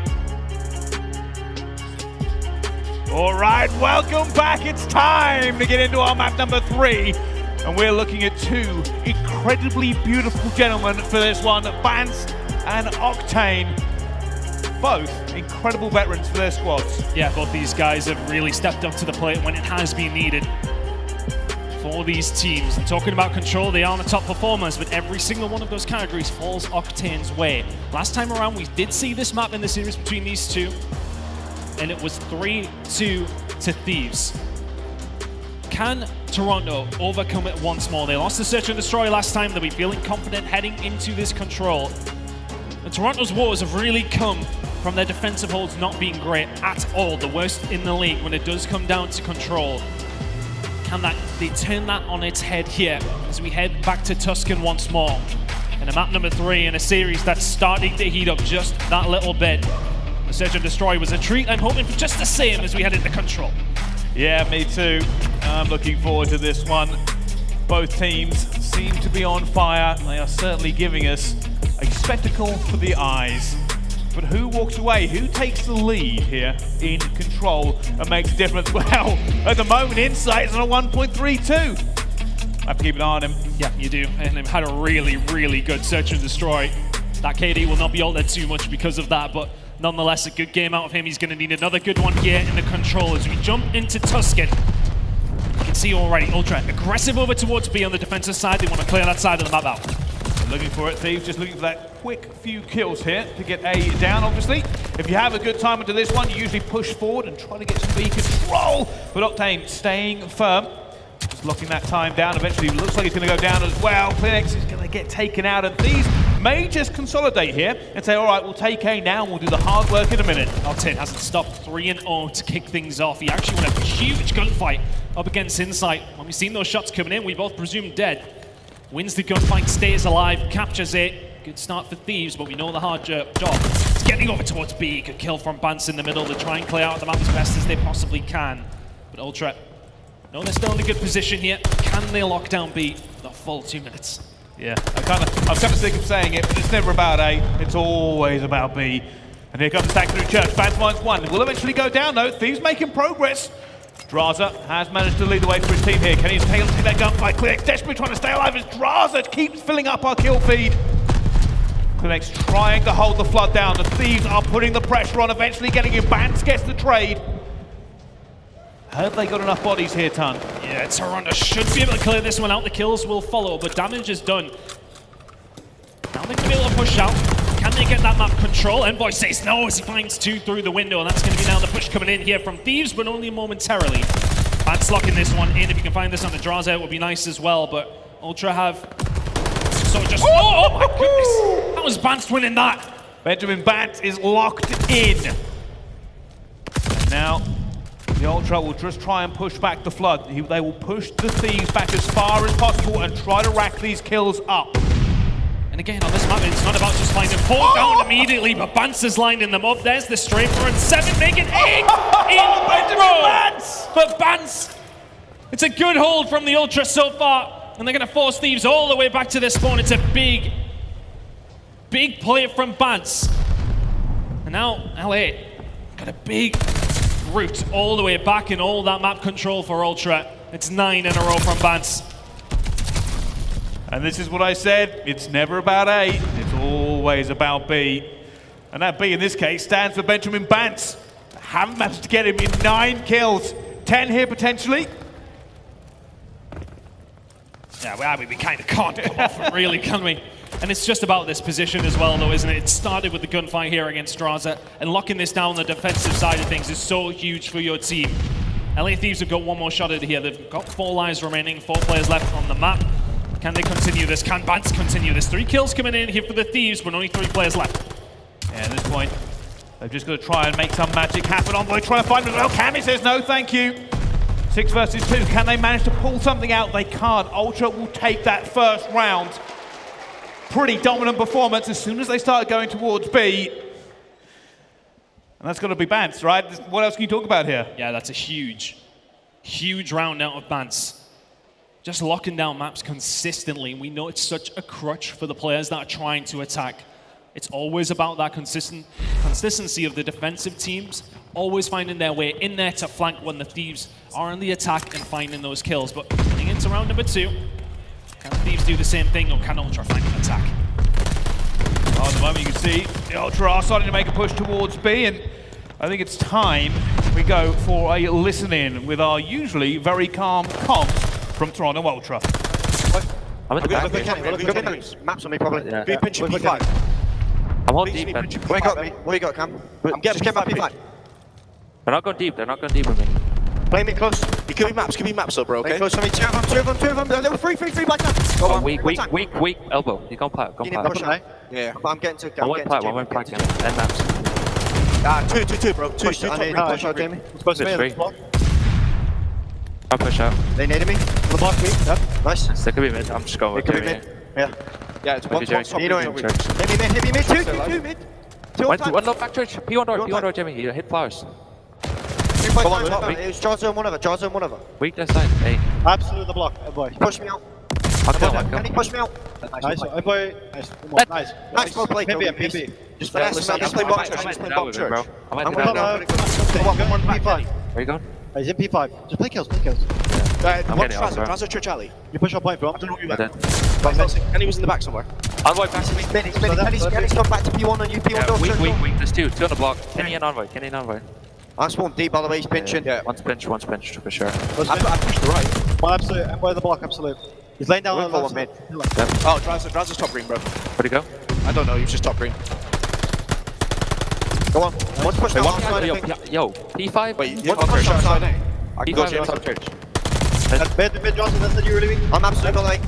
All right, welcome back. It's time to get into our map number 3. And we're looking at 2 incredibly beautiful gentlemen for this one, Bance and Octane. Both incredible veterans for their squads. Yeah, both these guys have really stepped up to the plate when it has been needed for these teams. And talking about control, they are the top performers, but every single one of those categories falls Octane's way. Last time around, we did see this map in the series between these two, and it was 3-2 to Thieves. Can Toronto overcome it once more? They lost the Search and Destroy last time. They'll be feeling confident heading into this control. And Toronto's woes have really come from their defensive holds not being great at all. The worst in the league when it does come down to control. Can they turn that on its head here as we head back to Tuscan once more? And a map number 3 in a series that's starting to heat up just that little bit. The Search and Destroy was a treat. I'm hoping for just the same as we head into control. Yeah, me too. I'm looking forward to this one. Both teams seem to be on fire. They are certainly giving us a spectacle for the eyes. But who walks away? Who takes the lead here in control and makes a difference? Well, at the moment, Insight is on a 1.32. I have to keep an eye on him. Yeah, you do. And they've had a really, really good Search and Destroy. That KD will not be altered too much because of that, but nonetheless, a good game out of him. He's going to need another good one here in the control as we jump into Tuscan. You can see already, Ultra aggressive over towards B on the defensive side. They want to clear that side of the map out. Looking for it, Thieves, just looking for that quick few kills here to get A down, obviously. If you have a good time into this one, you usually push forward and try to get some B control. But Octane staying firm, just locking that time down. Eventually, looks like he's going to go down as well. CleanX is going to get taken out, and Thieves may just consolidate here and say, all right, we'll take A now and we'll do the hard work in a minute. Octane hasn't stopped 3-0 to kick things off. He actually went a huge gunfight up against Insight. When we've seen those shots coming in, we both presumed dead. Wins the gunfight, stays alive, captures it. Good start for Thieves, but we know the hard job. It's getting over towards B. Good kill from Bance in the middle to try and clear out the map as best as they possibly can. But Ultra, no, they're still in a good position here. Can they lock down B for the full 2 minutes? Yeah, I'm kind of sick of saying it, but it's never about A. It's always about B. And here comes the stack through Church. Bance finds one. It will eventually go down, though. Thieves making progress. Drazah has managed to lead the way for his team here. Can he take that gunfight? CleanX desperately trying to stay alive as Drazah keeps filling up our kill feed. CleanX trying to hold the flood down. The Thieves are putting the pressure on, eventually getting in. Bance gets the trade. Have they got enough bodies here, Ton? Yeah, Toronto should be able to clear this one out. The kills will follow, but damage is done. Now they're going to be able to push out. Can they get that map control? Envoy says no as he finds 2 through the window, and that's going to be now the push coming in here from Thieves, but only momentarily. Bance locking this one in. If you can find this on the Drazah, it would be nice as well, but Ultra have... So just... Oh my goodness! How was Bance winning that? Benjamin Bance is locked in. And now, the Ultra will just try and push back the flood. They will push the Thieves back as far as possible and try to rack these kills up. And again, on this map, it's not about just finding 4 down immediately, but Bance is lining them up. There's the strafer, and 7 making 8 in a row for Bance. It's a good hold from the Ultra so far, and they're going to force Thieves all the way back to their spawn. It's a big, big play from Bance. And now, iLLeY got a big route all the way back and all that map control for Ultra. It's 9 in a row from Bance. And this is what I said, it's never about A, it's always about B. And that B in this case stands for Benjamin Bance. Haven't managed to get him in 9 kills. 10 here potentially. Yeah, we kind of can't come off it really, can we? And it's just about this position as well, though, isn't it? It started with the gunfight here against Drazah, and locking this down on the defensive side of things is so huge for your team. iLLeY Thieves have got one more shot at it here. They've got 4 lives remaining, 4 players left on the map. Can they continue this? Can Bance continue this? 3 kills coming in here for the Thieves, but only 3 players left. Yeah, at this point, they've just got to try and make some magic happen. Envoy trying to find him as well. Cammy says no, thank you. 6 versus 2. Can they manage to pull something out? They can't. Ultra will take that first round. Pretty dominant performance as soon as they start going towards B. And that's got to be Bance, right? What else can you talk about here? Yeah, that's a huge, huge round out of Bance. Just locking down maps consistently. We know it's such a crutch for the players that are trying to attack. It's always about that consistency of the defensive teams, always finding their way in there to flank when the Thieves are on the attack and finding those kills. But getting into round number 2, can the Thieves do the same thing, or can Ultra find an attack? Well, at the moment you can see the Ultra are starting to make a push towards B, and I think it's time we go for a listen-in with our usually very calm comms from Toronto Ultra. I'm at the back. Maps on me probably. Yeah. Be pinching P5. I'm on deep. Man. What you got me? What you got, Cam? I'm getting back P5. They're not going deep. They're not going deep with me. Play me close. You give me maps up, bro, okay? Close for me. Two of them. They're free, black down. Go on. Weak. Elbow. You can't pat. You need to push it. Yeah. I'm getting to. One plat. End maps. Two, bro. Two. I need to push out, Jamie. It's free. I'll push out. They needed me. On the block, me. Yep. Nice. They could be mid. I'm just going with mid. Yeah. Yeah, it's one top. Hit me mid. Two mid. One low back church. P1 door, Jimmy. You hit flowers. It was Drazah one of it. Weak left side. Hey. Absolute the block, Envoy. Push me out. Can he push me out? Nice, Envoy. Nice. Nice, well played. PP. Just play box church. Just play box church. I'm One P5. Where you going? He's in P5. Just play kills. One Drazah church alley. You push your point, bro. And he was in the back somewhere. Envoy back to me. Kenny's come back to P1 and you P1 door. Weak. There's two on the block. Kenny and Envoy. I spawned deep, by the way, he's pinching. Yeah. One's pinch for sure. I pushed the right. One absolute, Envoy the block, absolute. He's laying down on one mid. Yeah. Oh, Drazah's top green, bro. Where'd he go? I don't know, he was just top green. Go on. One's pushed the outside, I think. Yo, P5? Wait, one's pushed outside, eh? I can go P5 James top church. Mid, Johnson, that's the you really weak. I'm absolute, by the way.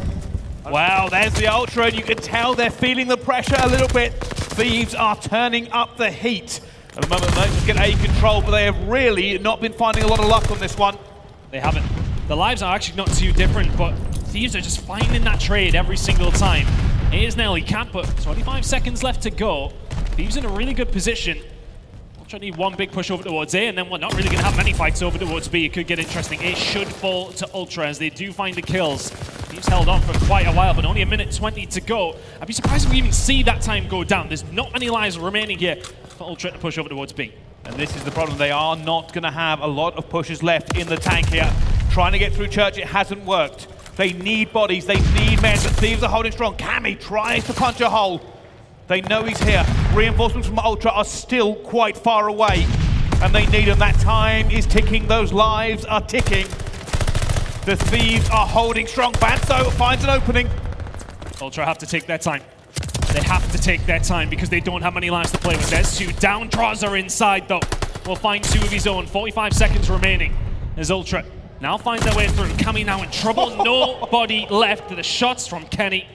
Wow, there's the Ultra, and you can tell they're feeling the pressure a little bit. Thieves are turning up the heat. At the moment, they just get A control, but they have really not been finding a lot of luck on this one. They haven't. The lives are actually not too different, but Thieves are just finding that trade every single time. It is nearly capped, but 25 seconds left to go. Thieves in a really good position. Ultra need one big push over towards A, and then we're not really going to have many fights over towards B. It could get interesting. It should fall to Ultra as they do find the kills. Thieves held on for quite a while, but only 1:20 to go. I'd be surprised if we even see that time go down. There's not many lives remaining here for Ultra to push over towards B. And this is the problem. They are not going to have a lot of pushes left in the tank here. Trying to get through church, it hasn't worked. They need bodies, they need men, but Thieves are holding strong. Cammy tries to punch a hole. They know he's here. Reinforcements from Ultra are still quite far away, and they need him. That time is ticking, those lives are ticking. The Thieves are holding strong. Bance, though, finds an opening. Ultra have to take their time. They have to take their time because they don't have many lives to play with. There's two down. Drazah inside, though. Will find two of his own. 45 seconds remaining as Ultra now finds their way through. Cammy now in trouble. Nobody left. The shots from Kenny.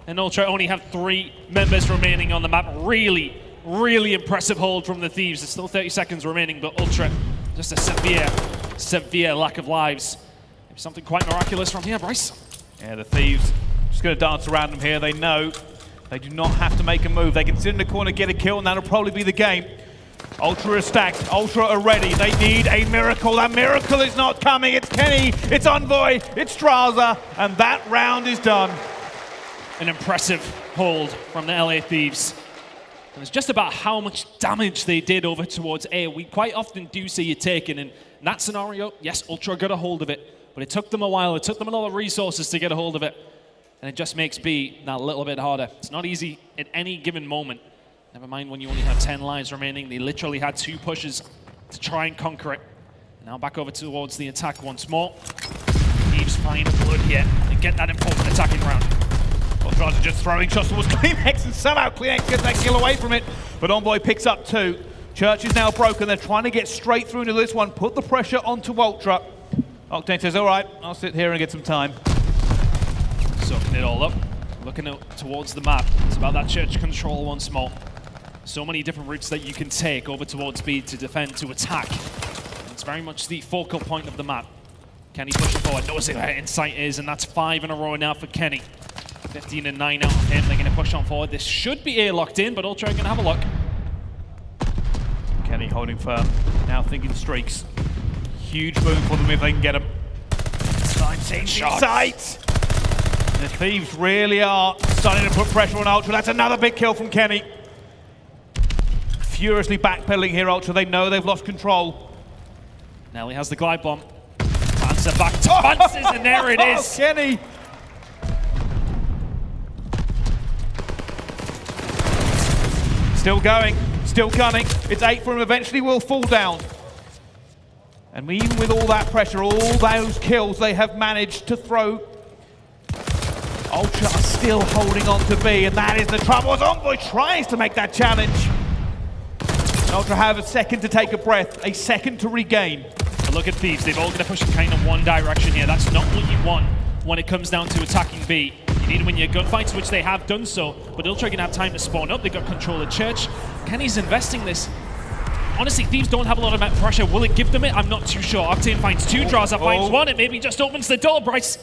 And Ultra only have 3 members remaining on the map. Really, really impressive hold from the Thieves. There's still 30 seconds remaining, but Ultra, just a severe lack of lives. Maybe something quite miraculous from here, Bryce. Yeah, the Thieves just going to dance around them here. They know they do not have to make a move. They can sit in the corner, get a kill, and that'll probably be the game. Ultra are stacked. Ultra are ready. They need a miracle. That miracle is not coming. It's Kenny, it's Envoy, it's Drazah, and that round is done. An impressive hold from the LA Thieves. And it's just about how much damage they did over towards A. We quite often do see it taken. In that scenario, yes, Ultra got a hold of it, but it took them a while. It took them a lot of resources to get a hold of it. And it just makes B that little bit harder. It's not easy at any given moment. Never mind when you only have 10 lives remaining. They literally had 2 pushes to try and conquer it. And now back over towards the attack once more. Thieves find blood here and get that important attacking round. Drazah just throwing shots towards CleanX, and somehow CleanX gets that kill away from it. But Envoy picks up 2. Church is now broken. They're trying to get straight through into this one, put the pressure onto Ultra. Octane says, all right, I'll sit here and get some time. Soaking it all up, looking towards the map. It's about that church control once more. So many different routes that you can take over towards B to defend, to attack. It's very much the focal point of the map. Kenny pushing forward, knows where Insight is, and that's 5 in a row now for Kenny. 15 and 9 out of him. They're going to push on forward. This should be A locked in, but Ultra are going to have a look. Kenny holding firm, now thinking streaks. Huge boom for them if they can get them. Sight! The Thieves really are starting to put pressure on Ultra. That's another big kill from Kenny. furiously backpedaling here, Ultra. They know they've lost control. Nelly has the glide bomb. Bance back to Bances, and there it is. Kenny. Still going, still gunning. It's 8 for him, eventually will fall down. And even with all that pressure, all those kills they have managed to throw, Ultra are still holding on to B, and that is the trouble as Envoy tries to make that challenge. Ultra have a second to take a breath, a second to regain. But look at Thieves, they've all got to push in kind of one direction here. That's not what you want when it comes down to attacking B. You need to win your gunfights, which they have done so, but Ultra are going to have time to spawn up. They've got control of Church. Kenny's investing this. Honestly, Thieves don't have a lot of map pressure. Will it give them it? I'm not too sure. Octane finds 2, Drazah finds 1. It maybe just opens the door, Bryce.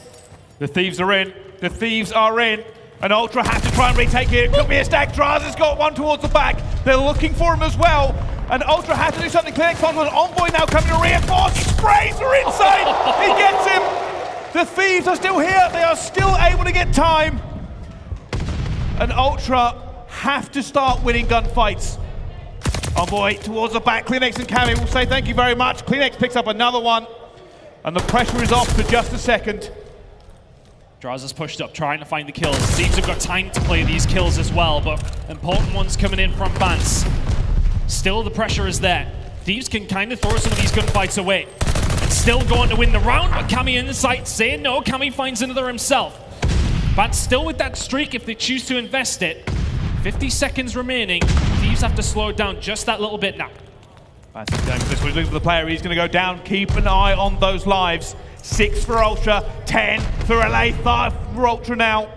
The Thieves are in. The Thieves are in. And Ultra have to try and retake it. It could be a stack. Drazah's got one towards the back. They're looking for him as well. And Ultra has to do something. CleanX finds one. Envoy now coming to reinforce. Sprays are inside. He gets him. The Thieves are still here. They are still able to get time. And Ultra have to start winning gunfights. Envoy towards the back. CleanX and Cammy will say thank you very much. CleanX picks up another one. And the pressure is off for just a second. Drazah's pushed up, trying to find the kills. Thieves have got time to play these kills as well, but important ones coming in from Bance. Still, the pressure is there. Thieves can kind of throw some of these gunfights away. And still going to win the round, but Cammy in sight saying no. Cammy finds another himself. Bance still with that streak if they choose to invest it. 50 seconds remaining. Thieves have to slow it down just that little bit now. Bance is going for this. He's looking for the player. He's going to go down. Keep an eye on those lives. 6 for Ultra, 10 for LA, 5 for Ultra now.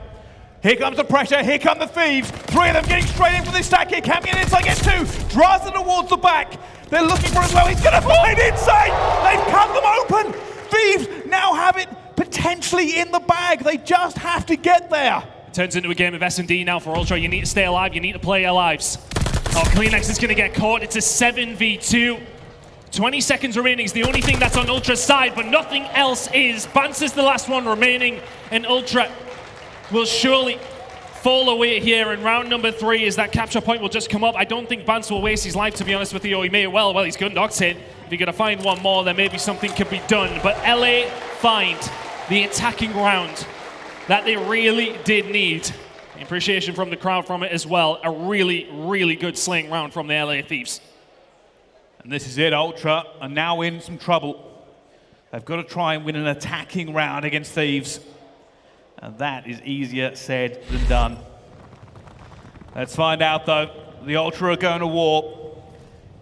Here comes the pressure, here come the Thieves. 3 of them getting straight in for this stack here. Cammy and Inside gets 2. Drazah towards the back. They're looking for as well. He's going to find Inside. They've cut them open. Thieves now have it potentially in the bag. They just have to get there. It turns into a game of S&D now for Ultra. You need to stay alive, you need to play your lives. Oh, CleanX is going to get caught. It's a 7v2. 20 seconds remaining is the only thing that's on Ultra's side, but nothing else is. Bance is the last one remaining, and Ultra will surely fall away here in round number 3 as that capture point will just come up. I don't think Bance will waste his life, to be honest with you. He may well, he's good Octane. If you're going to find one more, then maybe something could be done. But LA find the attacking round that they really did need. Appreciation from the crowd from it as well. A really, really good slaying round from the LA Thieves. And this is it, Ultra are now in some trouble. They've got to try and win an attacking round against Thieves. And that is easier said than done. Let's find out though. The Ultra are going to war.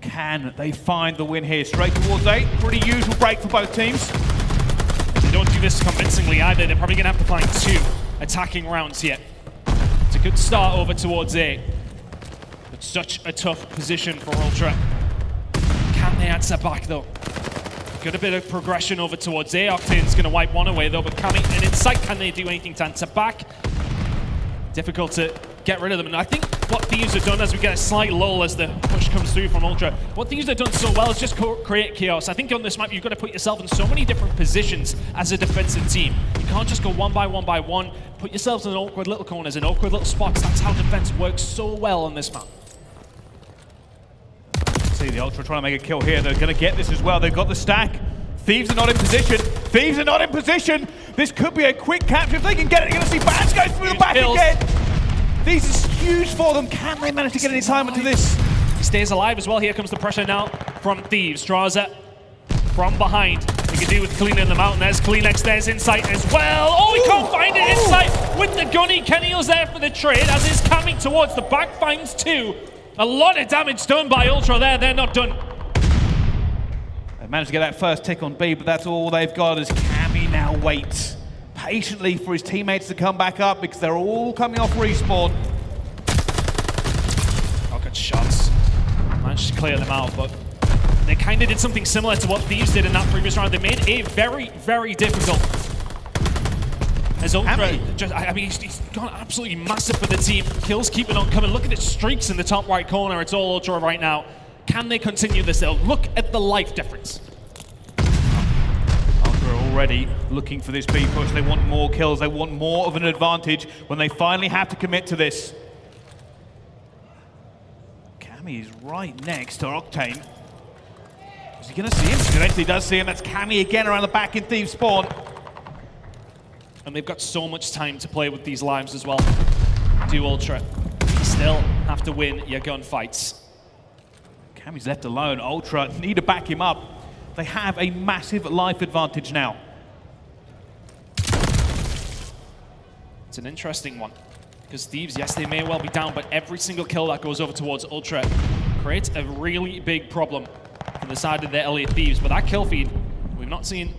Can they find the win here? Straight towards 8. Pretty usual break for both teams. If they don't do this convincingly either, they're probably going to have to find 2 attacking rounds here. It's a good start over towards A. But such a tough position for Ultra. Can they answer back though? Got a bit of progression over towards A. Octane's going to wipe one away though, but Cammy and Insight, can they do anything to answer back? Difficult to get rid of them. And I think what Thieves have done as we get a slight lull as the push comes through from Ultra, what Thieves have done so well is just create chaos. I think on this map you've got to put yourself in so many different positions as a defensive team. You can't just go one by one. Put yourselves in awkward little corners, in awkward little spots. That's how defense works so well on this map. See the Ultra trying to make a kill here. They're going to get this as well. They've got the stack. Thieves are not in position. Thieves are not in position. This could be a quick capture if they can get it. You're going to see Bance go through the back again. These is huge for them. Can they manage to get any time into this? He stays alive as well. Here comes the pressure now from Thieves. Drazah from behind. He can do with cleaning them out. And there's CleanX. There's Insight as well. Oh, he can't find it. Insight with the gunny. Kenny's there for the trade as is coming towards the back. Finds 2. A lot of damage done by Ultra there. They're not done. They managed to get that first tick on B, but that's all they've got as Cammy now waits patiently for his teammates to come back up because they're all coming off respawn. Oh, good shots. Managed to clear them out, but they kind of did something similar to what Thieves did in that previous round. They made A very, very difficult. As Ultra, he's gone absolutely massive for the team. Kills keeping on coming. Look at the streaks in the top right corner. It's all Ultra right now. Can they continue this? Look at the life difference. Ultra are already looking for this B push. They want more kills. They want more of an advantage when they finally have to commit to this. Cammy is right next to Octane. Is he going to see him? He eventually does see him. That's Cammy again around the back in Thieves spawn. And they've got so much time to play with these lives as well. Do Ultra. You still have to win your gunfights. Cammy's left alone. Ultra need to back him up. They have a massive life advantage now. It's an interesting one. Because Thieves, yes, they may well be down, but every single kill that goes over towards Ultra creates a really big problem from the side of the LA Thieves. But that kill feed, we've not seen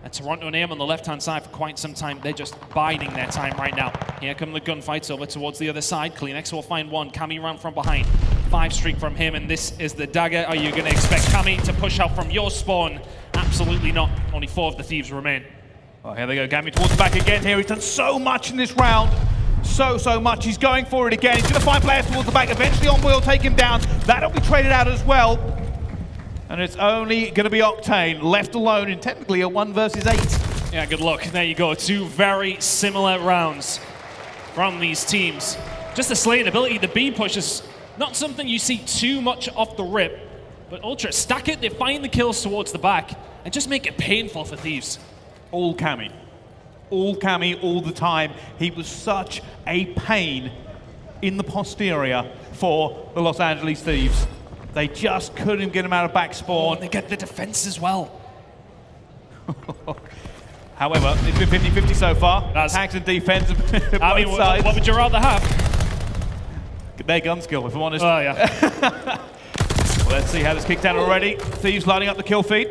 a Toronto name on the left-hand side for quite some time. They're just biding their time right now. Here come the gunfights over towards the other side. CleanX will find one. Cammy round from behind. 5 streak from him, and this is the dagger. Are you going to expect Cammy to push out from your spawn? Absolutely not. Only 4 of the Thieves remain. Oh, here they go. Cammy towards the back again here. He's done so much in this round. So much. He's going for it again. He's going to find players towards the back. Eventually, Envoy will take him down. That'll be traded out as well. And it's only going to be Octane left alone in technically a 1 versus 8. Yeah, good luck. There you go. 2 very similar rounds from these teams. Just the slaying ability, the B push is not something you see too much off the rip. But Ultra stack it, they find the kills towards the back, and just make it painful for Thieves. All Cammy. All Cammy all the time. He was such a pain in the posterior for the Los Angeles Thieves. They just couldn't get him out of back spawn. Oh, they get the defense as well. However, it's been 50-50 so far. Tanks and defense. I mean, what would you rather have? Their gun skill, if I'm honest. Oh, yeah. Well, let's see how this kicked out already. Thieves lining up the kill feed.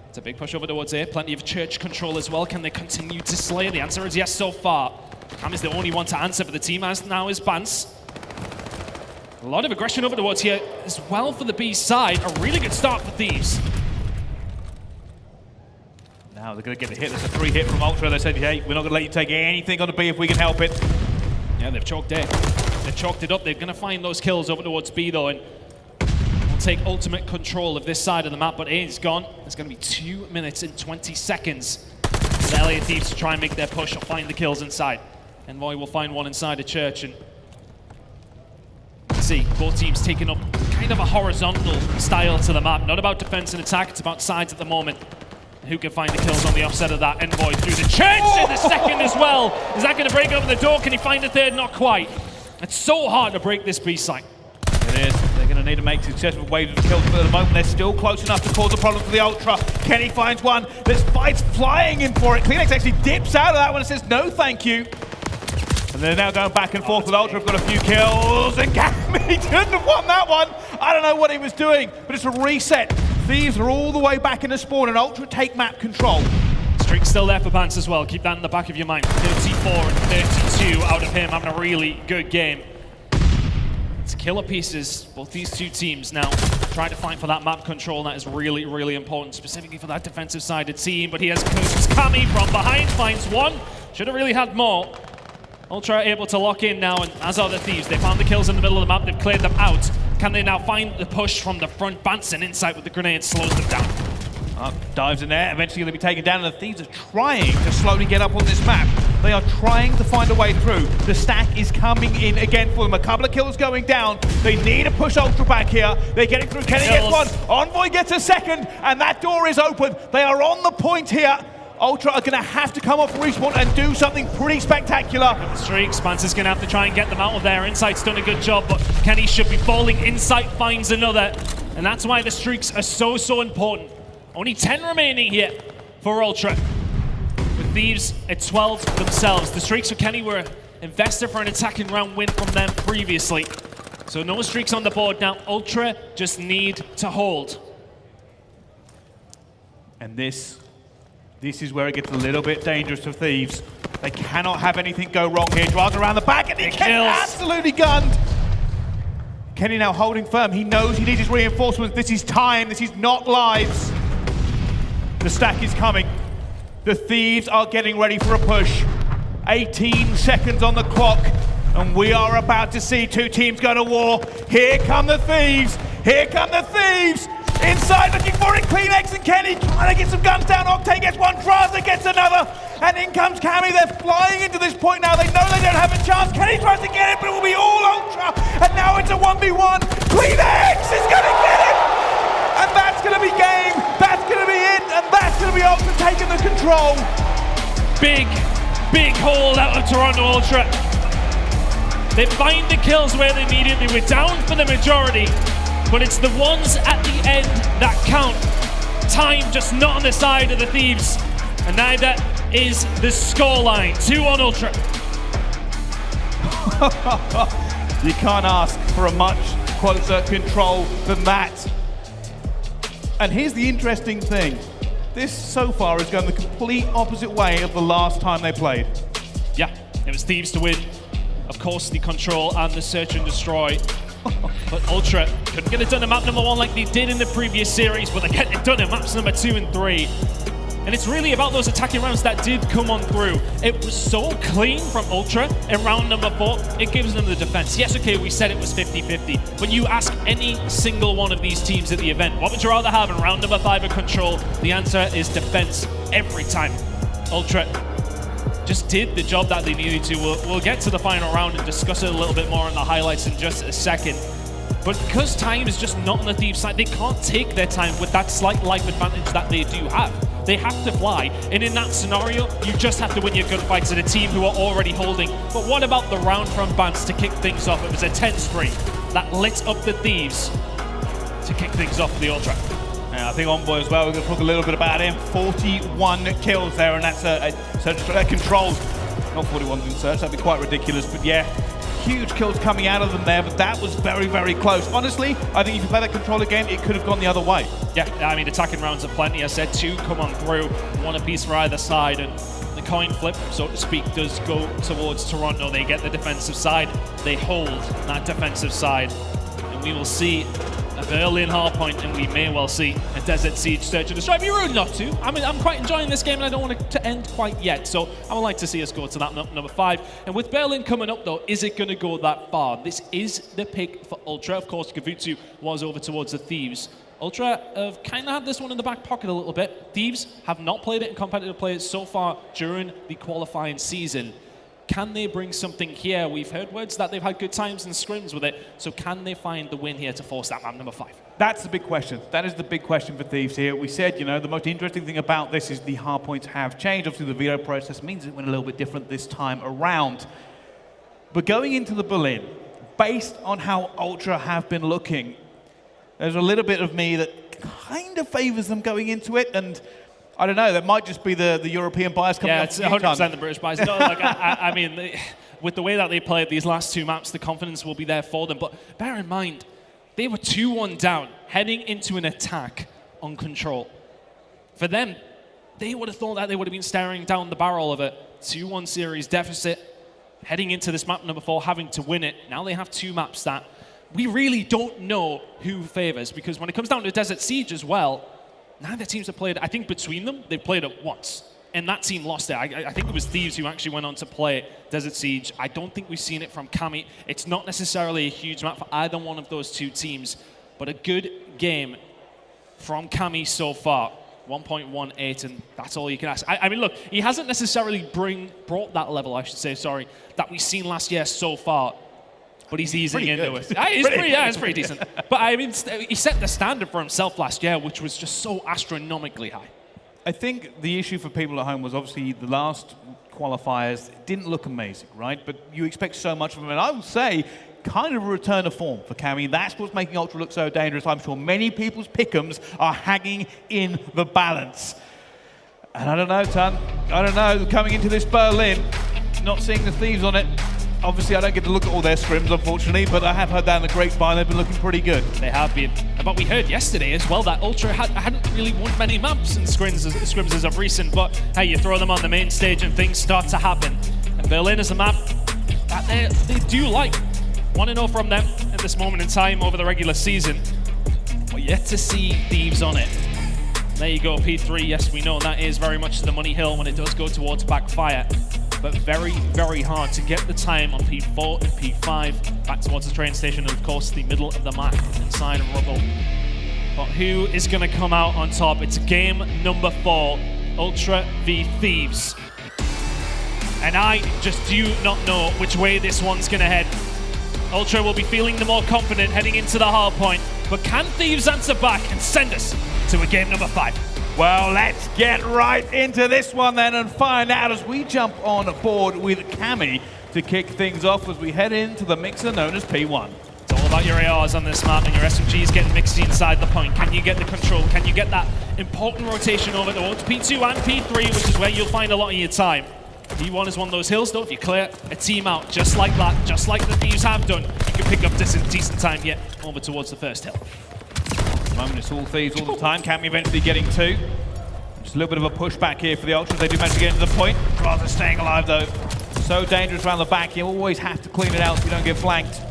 It's a big push over towards here. Plenty of church control as well. Can they continue to slay? The answer is yes so far. Cam is the only one to answer for the team, as now is Bance. A lot of aggression over towards here as well for the B side. A really good start for Thieves. Now they're going to get a hit. There's a 3 hit from Ultra. They said, hey, we're not going to let you take anything on the B if we can help it. Yeah, they've choked it. They've chalked it up. They're going to find those kills over towards B though, and will take ultimate control of this side of the map, but A is gone. It's going to be 2 minutes and 20 seconds for the LA Thieves to try and make their push or find the kills inside. Envoy will find one inside a church, and see both teams taking up kind of a horizontal style to the map. Not about defense and attack, it's about sides at the moment. Who can find the kills on the offset of that? Envoy through the church in the second as well. Is that going to break open the door? Can he find a third? Not quite. It's so hard to break this B site. It is. They're going to need to make successful waves of kills, but at the moment they're still close enough to cause a problem for the Ultra. Kenny finds one. There's fights flying in for it. CleanX actually dips out of that one and says no thank you. And they're now going back and forth with Ultra. Have got a few kills, and Cammy couldn't have won that one. I don't know what he was doing, but it's a reset. Thieves are all the way back in the spawn, and Ultra take map control. Streak's still there for Bance as well. Keep that in the back of your mind. 34 and 32 out of him, having a really good game. It's killer pieces, both these two teams now trying to fight for that map control. That is really, really important, specifically for that defensive-sided team. But he has Cammy from behind, finds one. Should have really had more. Ultra able to lock in now, and as are the Thieves. They found the kills in the middle of the map, they've cleared them out. Can they now find the push from the front? Bance and insight with the grenade slows them down. Dives in there, eventually going to be taken down, and the Thieves are trying to slowly get up on this map. They are trying to find a way through. The stack is coming in again for them. A couple of kills going down. They need to push Ultra back here. They're getting through. Kenny gets one. Envoy gets a second, and that door is open. They are on the point here. Ultra are going to have to come off respawn and do something pretty spectacular. Streaks, Bance is going to have to try and get them out of there. Insight's done a good job, but Kenny should be falling. Insight finds another, and that's why the streaks are so important. Only 10 remaining here for Ultra. With Thieves at 12 themselves. The streaks for Kenny were invested for an attacking round win from them previously. So no streaks on the board now. Ultra just need to hold. And this is where it gets a little bit dangerous for Thieves. They cannot have anything go wrong here. Drazah around the back, and he gets absolutely gunned. Kenny now holding firm. He knows he needs his reinforcements. This is time. This is not lives. The stack is coming. The Thieves are getting ready for a push. 18 seconds on the clock, and we are about to see two teams go to war. Here come the Thieves. Here come the Thieves. Inside looking for it, CleanX and Kenny trying to get some guns down. Octane gets one, Drazah gets another, and in comes Cammy. They're flying into this point now. They know they don't have a chance. Kenny tries to get it, but it will be all Ultra. And now it's a 1v1. CleanX is going to get it. And that's going to be game. That's going to be it. And that's going to be Ultra taking the control. Big hold out of Toronto Ultra. They find the kills where they need it. They were down for the majority, but it's the ones at the end that count. Time just not on the side of the Thieves, and neither is the scoreline. 2-1 Ultra. You can't ask for a much closer control than that. And here's the interesting thing. This so far has gone the complete opposite way of the last time they played. Yeah, it was Thieves to win. Of course, the control and the search and destroy. But Ultra couldn't get it done in map number 1 like they did in the previous series, but they get it done in maps number 2 and 3. And it's really about those attacking rounds that did come on through. It was so clean from Ultra in round number 4, it gives them the defense. Yes, okay, we said it was 50-50, but you ask any single one of these teams at the event, what would you rather have in round number 5 of control? The answer is defense every time. Ultra just did the job that they needed to. We'll get to the final round and discuss it a little bit more in the highlights in just a second. But because time is just not on the Thieves' side, they can't take their time with that slight life advantage that they do have. They have to fly, and in that scenario, you just have to win your gunfights at a team who are already holding. But what about the round from Bance to kick things off? It was a 10-3 that lit up the Thieves to kick things off for the Ultra. Yeah, I think Envoy as well, we're going to talk a little bit about him. 41 kills there, and that's a control. Not 41 in search, that'd be quite ridiculous, but yeah, huge kills coming out of them there, but that was very, very close. Honestly, I think if you play that control again, it could have gone the other way. Yeah, I mean, attacking rounds are plenty. I said 2 come on through, 1 apiece for either side, and the coin flip, so to speak, does go towards Toronto. They get the defensive side, they hold that defensive side, and we will see a Berlin hardpoint, and we may well see a Desert Siege search and destroy. It'd be rude not to. I mean, I'm quite enjoying this game, and I don't want it to end quite yet, so I would like to see us go to that number 5. And with Berlin coming up, though, is it going to go that far? This is the pick for Ultra. Of course, Kavutsu was over towards the Thieves. Ultra have kind of had this one in the back pocket a little bit. Thieves have not played it in competitive players so far during the qualifying season. Can they bring something here? We've heard words that they've had good times and scrims with it, so can they find the win here to force that map number 5? That's the big question. That is the big question for Thieves here. We said, you know, the most interesting thing about this is the hardpoints have changed. Obviously, the veto process means it went a little bit different this time around. But going into the Berlin, based on how Ultra have been looking, there's a little bit of me that kind of favors them going into it, and I don't know, that might just be the European bias coming off. Yeah, it's 100% the British bias. No, like, I mean, with the way that they played these last 2 maps, the confidence will be there for them. But bear in mind, they were 2-1 down, heading into an attack on control. For them, they would have thought that they would have been staring down the barrel of a 2-1 series deficit, heading into this map number 4, having to win it. Now they have 2 maps that we really don't know who favors, because when it comes down to Desert Siege as well, neither teams have played, I think between them, they've played it once. And that team lost it. I think it was Thieves who actually went on to play Desert Siege. I don't think we've seen it from Cammy. It's not necessarily a huge map for either one of those 2 teams, but a good game from Cammy so far. 1.18, and that's all you can ask. I mean, look, he hasn't necessarily brought that level, I should say, sorry, that we've seen last year so far. But he's easing into it. It's pretty decent. But I mean, he set the standard for himself last year, which was just so astronomically high. I think the issue for people at home was obviously the last qualifiers didn't look amazing, right? But you expect so much from him. And I would say, kind of a return of form for Cammy. That's what's making Ultra look so dangerous. I'm sure many people's pick'ems are hanging in the balance. And I don't know, Tan. I don't know. Coming into this Berlin, not seeing the Thieves on it. Obviously, I don't get to look at all their scrims, unfortunately, but I have heard down the grapevine they've been looking pretty good. They have been. But we heard yesterday as well that Ultra hadn't really won many maps in scrims as of recent, but hey, you throw them on the main stage and things start to happen. And Berlin is a map that they do like. 1-0 from them at this moment in time over the regular season. But yet to see Thieves on it. There you go, P3. Yes, we know that is very much the money hill when it does go towards backfire. But very, very hard to get the time on P4 and P5 back towards the train station, and of course the middle of the map inside of Røkkr. But who is going to come out on top? It's game number 4, Ultra v Thieves. And I just do not know which way this one's going to head. Ultra will be feeling the more confident heading into the hard point. But can Thieves answer back and send us to a game number 5? Well, let's get right into this one then and find out as we jump on board with Cammy to kick things off as we head into the mixer known as P1. It's all about your ARs on this map and your SMGs getting mixed inside the point. Can you get the control? Can you get that important rotation over towards P2 and P3, which is where you'll find a lot of your time. P1 is one of those hills, though. If you clear a team out just like that, just like the Thieves have done, you can pick up decent time here over towards the first hill. At the moment, it's all Thieves all the time. Cammy eventually getting 2. Just a little bit of a pushback here for the Ultras. They do manage to get into the point. Drazah staying alive, though. So dangerous around the back. You always have to clean it out so you don't get flanked.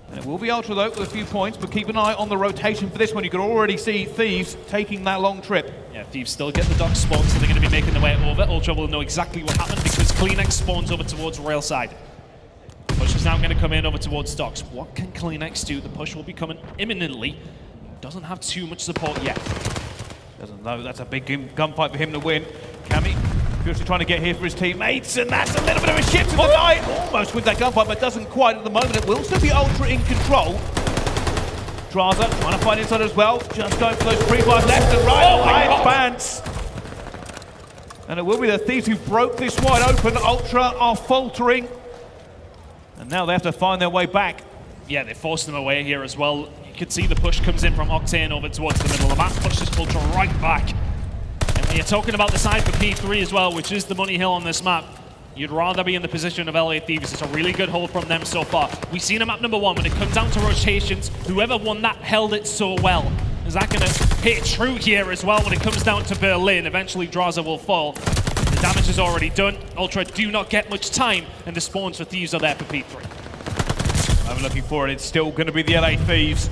And it will be Ultra, though, with a few points, but keep an eye on the rotation for this one. You can already see Thieves taking that long trip. Yeah, Thieves still get the dock spawn, so they're going to be making their way over. Ultra will know exactly what happened because CleanX spawns over towards rail side. Push is now going to come in over towards docks. What can CleanX do? The push will be coming imminently. Doesn't have too much support yet. Doesn't know. That's a big gunfight for him to win. Cammy furiously trying to get here for his teammates, and that's a little bit of a shift to the night. Almost with that gunfight, but doesn't quite at the moment. It will still be Ultra in control. Drazah trying to find inside as well. Just going for those free fires left and right. Oh, Bance. And it will be the Thieves who broke this wide open. Ultra are faltering. And now they have to find their way back. Yeah, they forced them away here as well. You can see the push comes in from Octane over towards the middle of the map. Pushes Ultra right back. And when you're talking about the side for P3 as well, which is the money hill on this map, you'd rather be in the position of LA Thieves. It's a really good hold from them so far. We've seen them at number 1. When it comes down to rotations, whoever won that held it so well. Is that going to hit true here as well when it comes down to Berlin? Eventually, Drazah will fall. The damage is already done. Ultra do not get much time, and the spawns for Thieves are there for P3. I'm looking for it. It's still going to be the LA Thieves.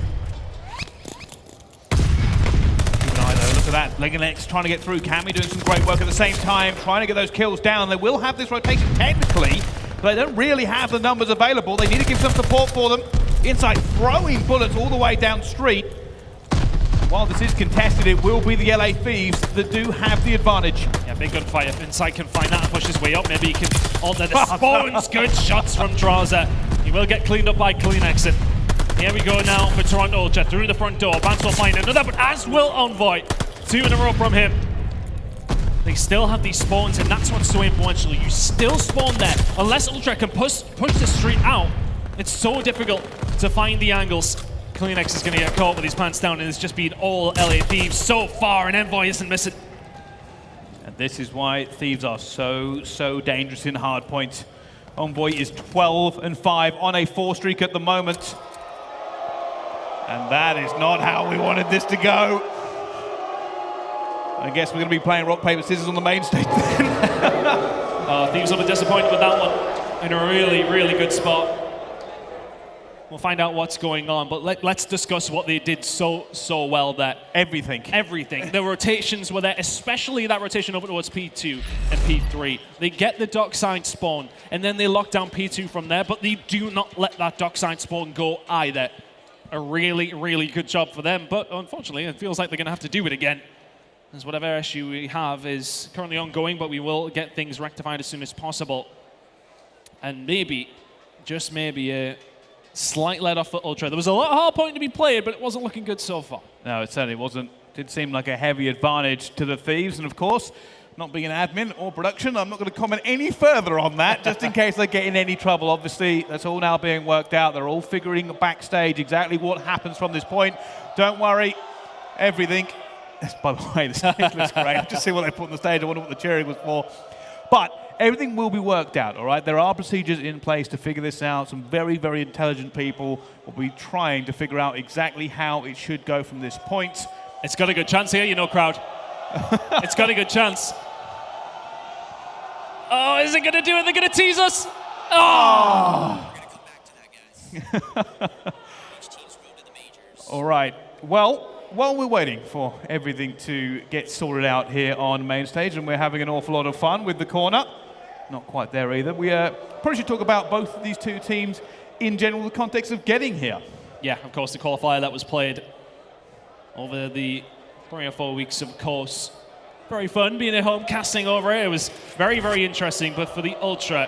Look at that. CleanX trying to get through. Cammy doing some great work at the same time, trying to get those kills down. They will have this rotation technically, but they don't really have the numbers available. They need to give some support for them. Inside, throwing bullets all the way down street. While this is contested, it will be the LA Thieves that do have the advantage. Yeah, big gunfight. If Inside can find that and push his way up, maybe he can alter the spawns. Good shots from Drazah. He will get cleaned up by CleanX. Here we go now for Toronto Ultra through the front door. Bance will find another, but as will Envoy. 2 in a row from him. They still have these spawns, and that's what's so influential. You still spawn there. Unless Ultra can push the street out, it's so difficult to find the angles. CleanX is going to get caught with his pants down, and it's just been all LA Thieves so far, and Envoy isn't missing. And this is why Thieves are so dangerous in hard points. Envoy is 12-5 on a 4 streak at the moment. And that is not how we wanted this to go. I guess we're going to be playing rock, paper, scissors on the main stage then. Thieves will be disappointed with that one. In a really good spot. We'll find out what's going on, but let's discuss what they did so well there. Everything. The rotations were there, especially that rotation over towards P2 and P3. They get the dockside spawn, and then they lock down P2 from there, but they do not let that dockside spawn go either. A really good job for them, but unfortunately, it feels like they're going to have to do it again. As whatever issue we have is currently ongoing, but we will get things rectified as soon as possible. And maybe, just maybe, a slight let off for Ultra. There was a lot of hard point to be played, but it wasn't looking good so far. No, it certainly wasn't. Did seem like a heavy advantage to the Thieves, and of course, not being an admin or production, I'm not going to comment any further on that, just in case they get in any trouble. Obviously, that's all now being worked out. They're all figuring backstage exactly what happens from this point. Don't worry, everything. By the way, the stage looks great. Just see what they put on the stage. I wonder what the cheering was for. But everything will be worked out, all right? There are procedures in place to figure this out. Some very intelligent people will be trying to figure out exactly how it should go from this point. It's got a good chance here, you know, crowd. It's got a good chance. Oh, is it going to do it? They're going to tease us. Oh! All right. Well, while we're waiting for everything to get sorted out here on main stage, and we're having an awful lot of fun with the corner, not quite there either, we probably should talk about both of these two teams in general, the context of getting here. Yeah, of course, the qualifier that was played over the 3 or 4 weeks, of course. very fun being at home, casting over it. It was very, very interesting. But for the Ultra,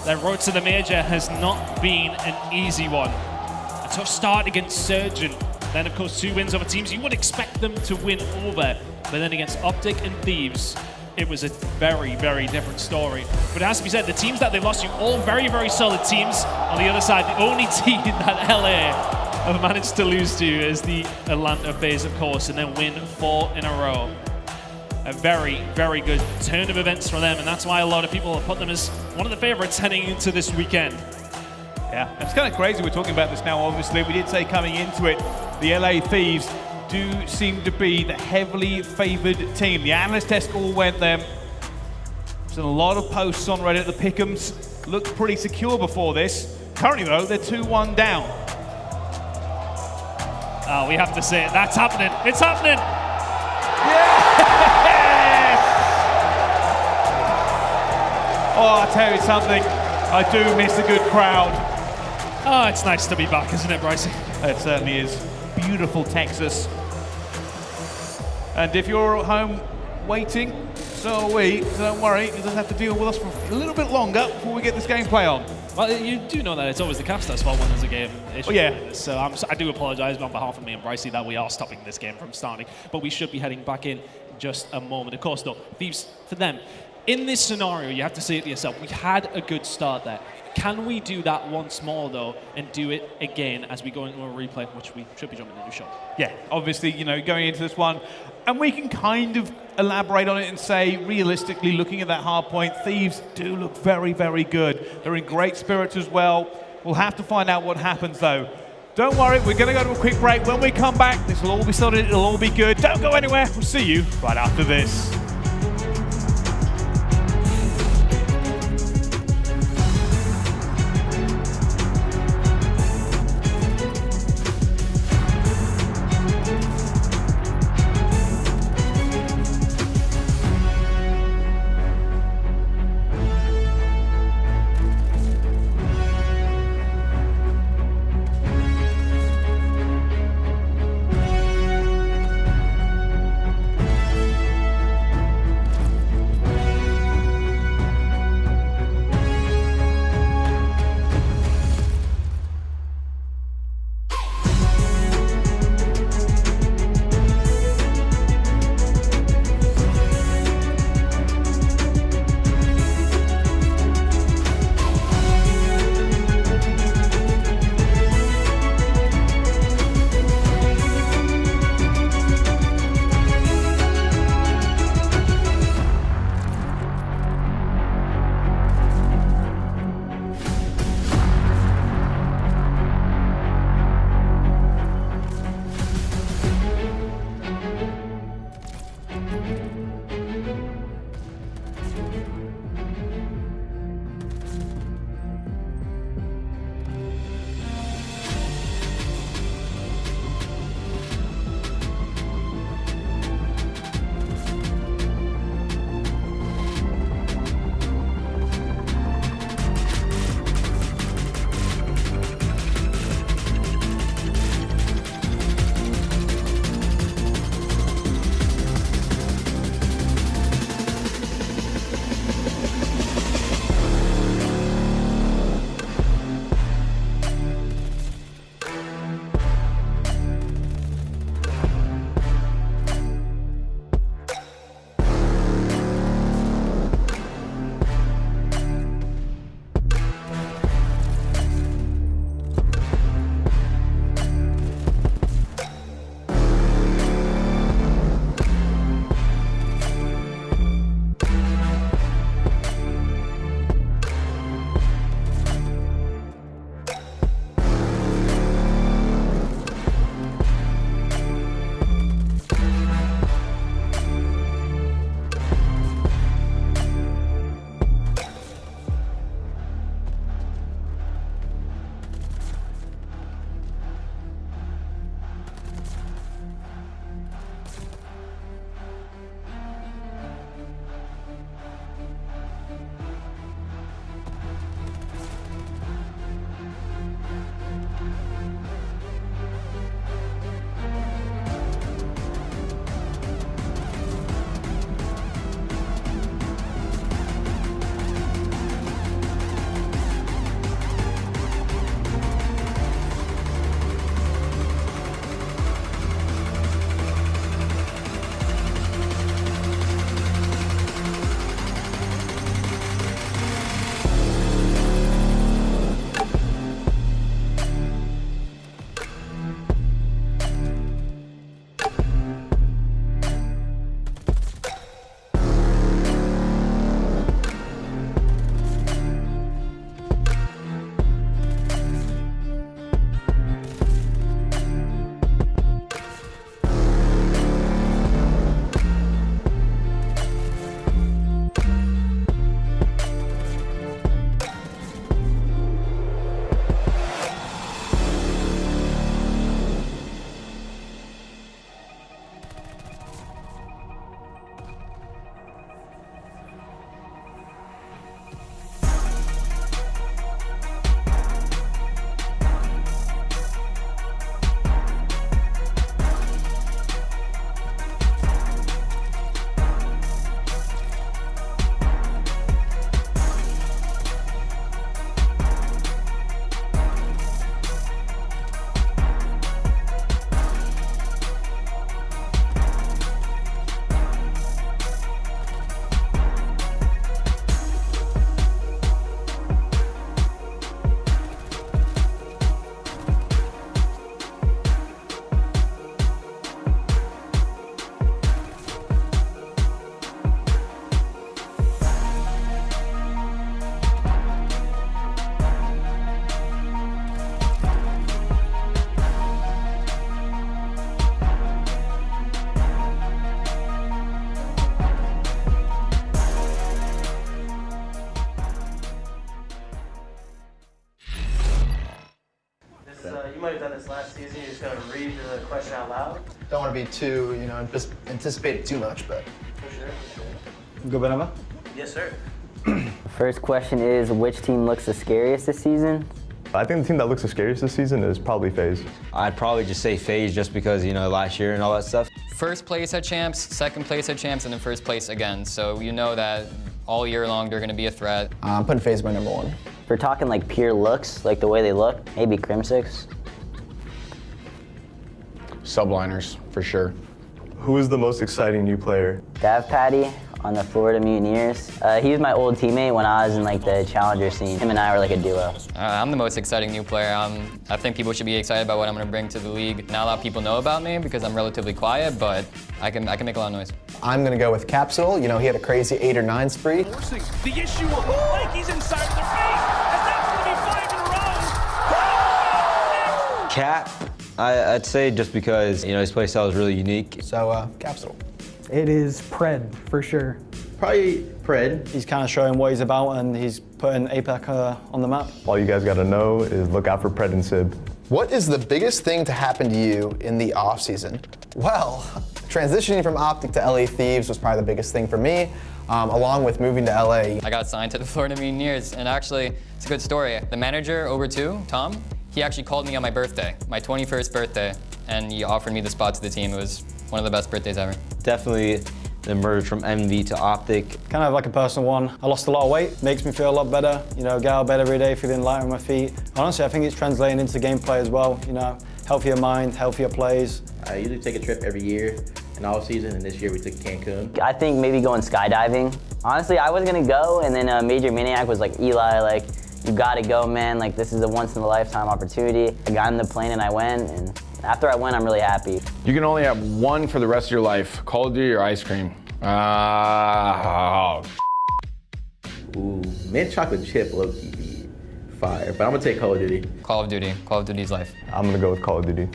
their road to the major has not been an easy one. A tough start against Surgeon. Then, of course, 2 wins over teams you would expect them to win over. But then against OpTic and Thieves, it was a very, very different story. But it has to be said, the teams that they lost to, all very, very solid teams. On the other side, the only team that LA have managed to lose to is the Atlanta FaZe, of course, and then win 4 in a row. A very, very good turn of events for them, and that's why a lot of people have put them as one of the favorites heading into this weekend. Yeah, it's kind of crazy we're talking about this now, obviously. We did say coming into it, the LA Thieves do seem to be the heavily favored team. The analyst test all went them. There's a lot of posts on Reddit. The pick'ems looked pretty secure before this. Currently, though, they're 2-1 down. We have to say it. That's happening. It's happening. Yes! Oh, I'll tell you something. I do miss a good crowd. Oh, it's nice to be back, isn't it, Brycey? It certainly is. Beautiful Texas. And if you're at home waiting, so are we. So don't worry, you just have to deal with us for a little bit longer before we get this gameplay on. Well, you do know that it's always the Capsidal's fault when there's a game issue. Oh, yeah. So I do apologise on behalf of me and Brycey that we are stopping this game from starting, but we should be heading back in just a moment. Of course, though, Thieves, for them, in this scenario, you have to say it to yourself, we had a good start there. Can we do that once more, though, and do it again as we go into a replay, which we should be jumping into shot? Yeah, obviously, you know, going into this one, and we can kind of elaborate on it and say, realistically, looking at that hard point, Thieves do look very, very good. They're in great spirits as well. We'll have to find out what happens, though. Don't worry, we're going to go to a quick break. When we come back, this will all be sorted, it'll all be good. Don't go anywhere. We'll see you right after this. season, you're just gonna read the question out loud? Don't want to be too, you know, anticipate it too much, but. For sure. Go Benova. Yes, sir. First question is, which team looks the scariest this season? I think the team that looks the scariest this season is probably FaZe. I'd probably just say FaZe just because, you know, last year and all that stuff. First place at champs, second place at champs, and then first place again. So you know that all year long they're going to be a threat. I'm putting FaZe by number 1. If we're talking like pure looks, like the way they look, maybe Crim6. Subliners, for sure. Who is the most exciting new player? Patty on the Florida Mutineers. He was my old teammate when I was in like the challenger scene. Him and I were like a duo. I'm the most exciting new player. I think people should be excited about what I'm going to bring to the league. Not a lot of people know about me because I'm relatively quiet, but I can make a lot of noise. I'm going to go with Capsidal. You know, he had a crazy 8 or 9 spree. The issue of Mikey's inside of their face, and that's going to be 5 in a row. Cap, I'd say just because, you know, his play style is really unique. So, Capsidal. It is Pred, for sure. Probably Pred. He's kind of showing what he's about, and he's putting APAC on the map. All you guys got to know is look out for Pred and Sib. What is the biggest thing to happen to you in the off-season? Well, transitioning from OpTic to LA Thieves was probably the biggest thing for me, along with moving to LA. I got signed to the Florida Mutineers, and actually, it's a good story. The manager over 2, Tom, he actually called me on my birthday, my 21st birthday, and he offered me the spot to the team. It was one of the best birthdays ever. Definitely the merge from MV to OpTic. Kind of like a personal one. I lost a lot of weight, makes me feel a lot better. You know, get out of bed every day, feeling lighter on my feet. Honestly, I think it's translating into gameplay as well. You know, healthier mind, healthier plays. I usually take a trip every year in all season, and this year we took Cancun. I think maybe going skydiving. Honestly, I was gonna go, and then MajorManiak was like, eLLeY, like, you gotta go, man. Like, this is a once-in-a-lifetime opportunity. I got in the plane and I went, and after I went, I'm really happy. You can only have one for the rest of your life. Call of Duty or ice cream? Ooh, mint chocolate chip low-key be fire, but I'm gonna take Call of Duty. Call of Duty. Call of Duty's life. I'm gonna go with Call of Duty.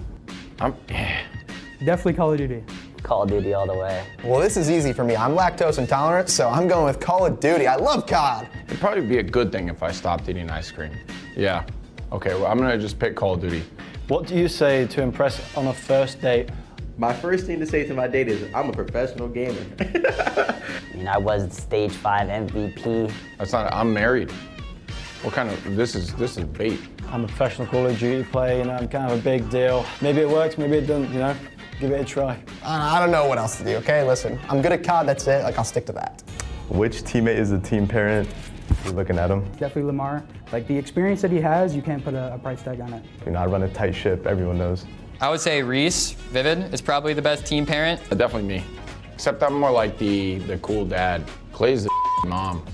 Definitely Call of Duty. Call of Duty all the way. Well, this is easy for me. I'm lactose intolerant, so I'm going with Call of Duty. I love COD. It'd probably be a good thing if I stopped eating ice cream. Yeah. Okay, well, I'm gonna just pick Call of Duty. What do you say to impress on a first date? My first thing to say to my date is, I'm a professional gamer. I mean, I was stage 5 MVP. That's not, I'm married. What kind of, this is bait. I'm a professional Call of Duty player, you know, I'm kind of a big deal. Maybe it works, maybe it doesn't, you know, give it a try. I don't know what else to do, okay? Listen, I'm good at COD, that's it, like I'll stick to that. Which teammate is the team parent? You're looking at him. Definitely Lamar. Like, the experience that he has, you can't put a price tag on it. You know, I run a tight ship, everyone knows. I would say Reese, Vivid, is probably the best team parent. Definitely me. Except I'm more like the cool dad. Clay's the mom.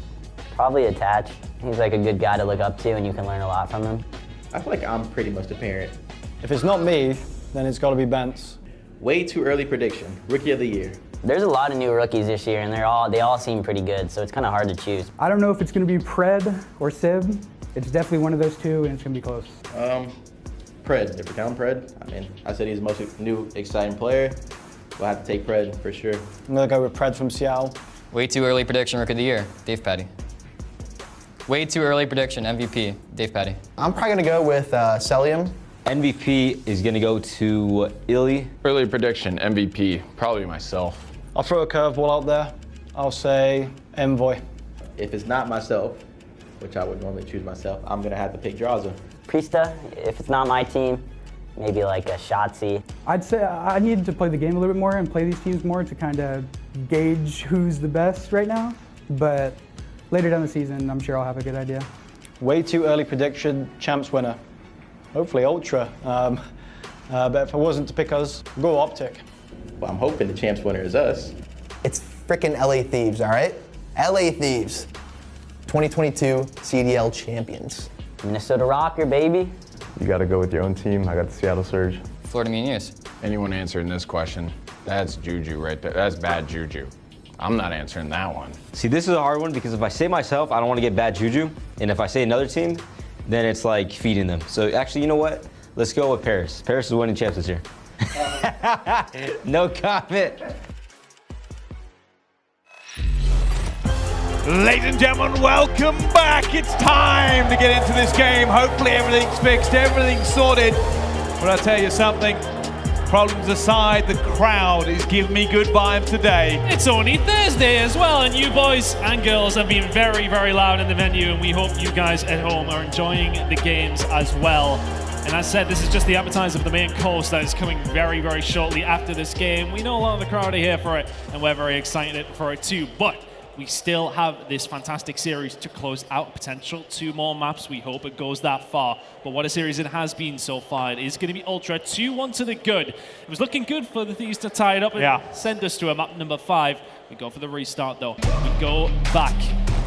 Probably Attach. He's like a good guy to look up to, and you can learn a lot from him. I feel like I'm pretty much the parent. If it's not me, then it's got to be Bance. Way too early prediction. Rookie of the year. There's a lot of new rookies this year, and they all seem pretty good, so it's kind of hard to choose. I don't know if it's going to be Pred or Sib. It's definitely one of those two, and it's going to be close. Pred, if we're counting Pred, I mean, I said he's the most new, exciting player. We'll have to take Pred for sure. I'm gonna go with Pred from Seattle. Way too early prediction, Rookie of the Year, Dave Patty. Way too early prediction, MVP, Dave Patty. I'm probably gonna go with Cellium. MVP is gonna go to iLLeY. Early prediction, MVP, probably myself. I'll throw a curveball out there. I'll say Envoy. If it's not myself, which I would normally choose myself, I'm gonna have to pick Drazah. Priestahh, if it's not my team, maybe like a Shotzzy. I'd say I need to play the game a little bit more and play these teams more to kind of gauge who's the best right now. But later down the season, I'm sure I'll have a good idea. Way too early prediction, champs winner. Hopefully Ultra. But if it wasn't to pick us, go OpTic. Well, I'm hoping the champs winner is us. It's frickin' LA Thieves, all right? LA Thieves, 2022 CDL champions. Minnesota Røkkr, baby. You got to go with your own team. I got the Seattle Surge. Florida Mutineers. Anyone answering this question, that's juju right there. That's bad juju. I'm not answering that one. See, this is a hard one because if I say myself, I don't want to get bad juju. And if I say another team, then it's like feeding them. So actually, you know what? Let's go with Paris. Paris is winning champs this year. No comment. Ladies and gentlemen, welcome back. It's time to get into this game. Hopefully everything's fixed, everything's sorted. But I'll tell you something, problems aside, the crowd is giving me good vibes today. It's only Thursday as well, and you boys and girls have been very, very loud in the venue, and we hope you guys at home are enjoying the games as well. And as said, this is just the appetizer of the main course that is coming very, very shortly after this game. We know a lot of the crowd are here for it, and we're very excited for it too, but we still have this fantastic series to close out. Potential 2 more maps. We hope it goes that far. But what a series it has been so far. It is going to be Ultra 2-1 to the good. It was looking good for the Thieves to tie it up and send us to a map number 5. We go for the restart though. We go back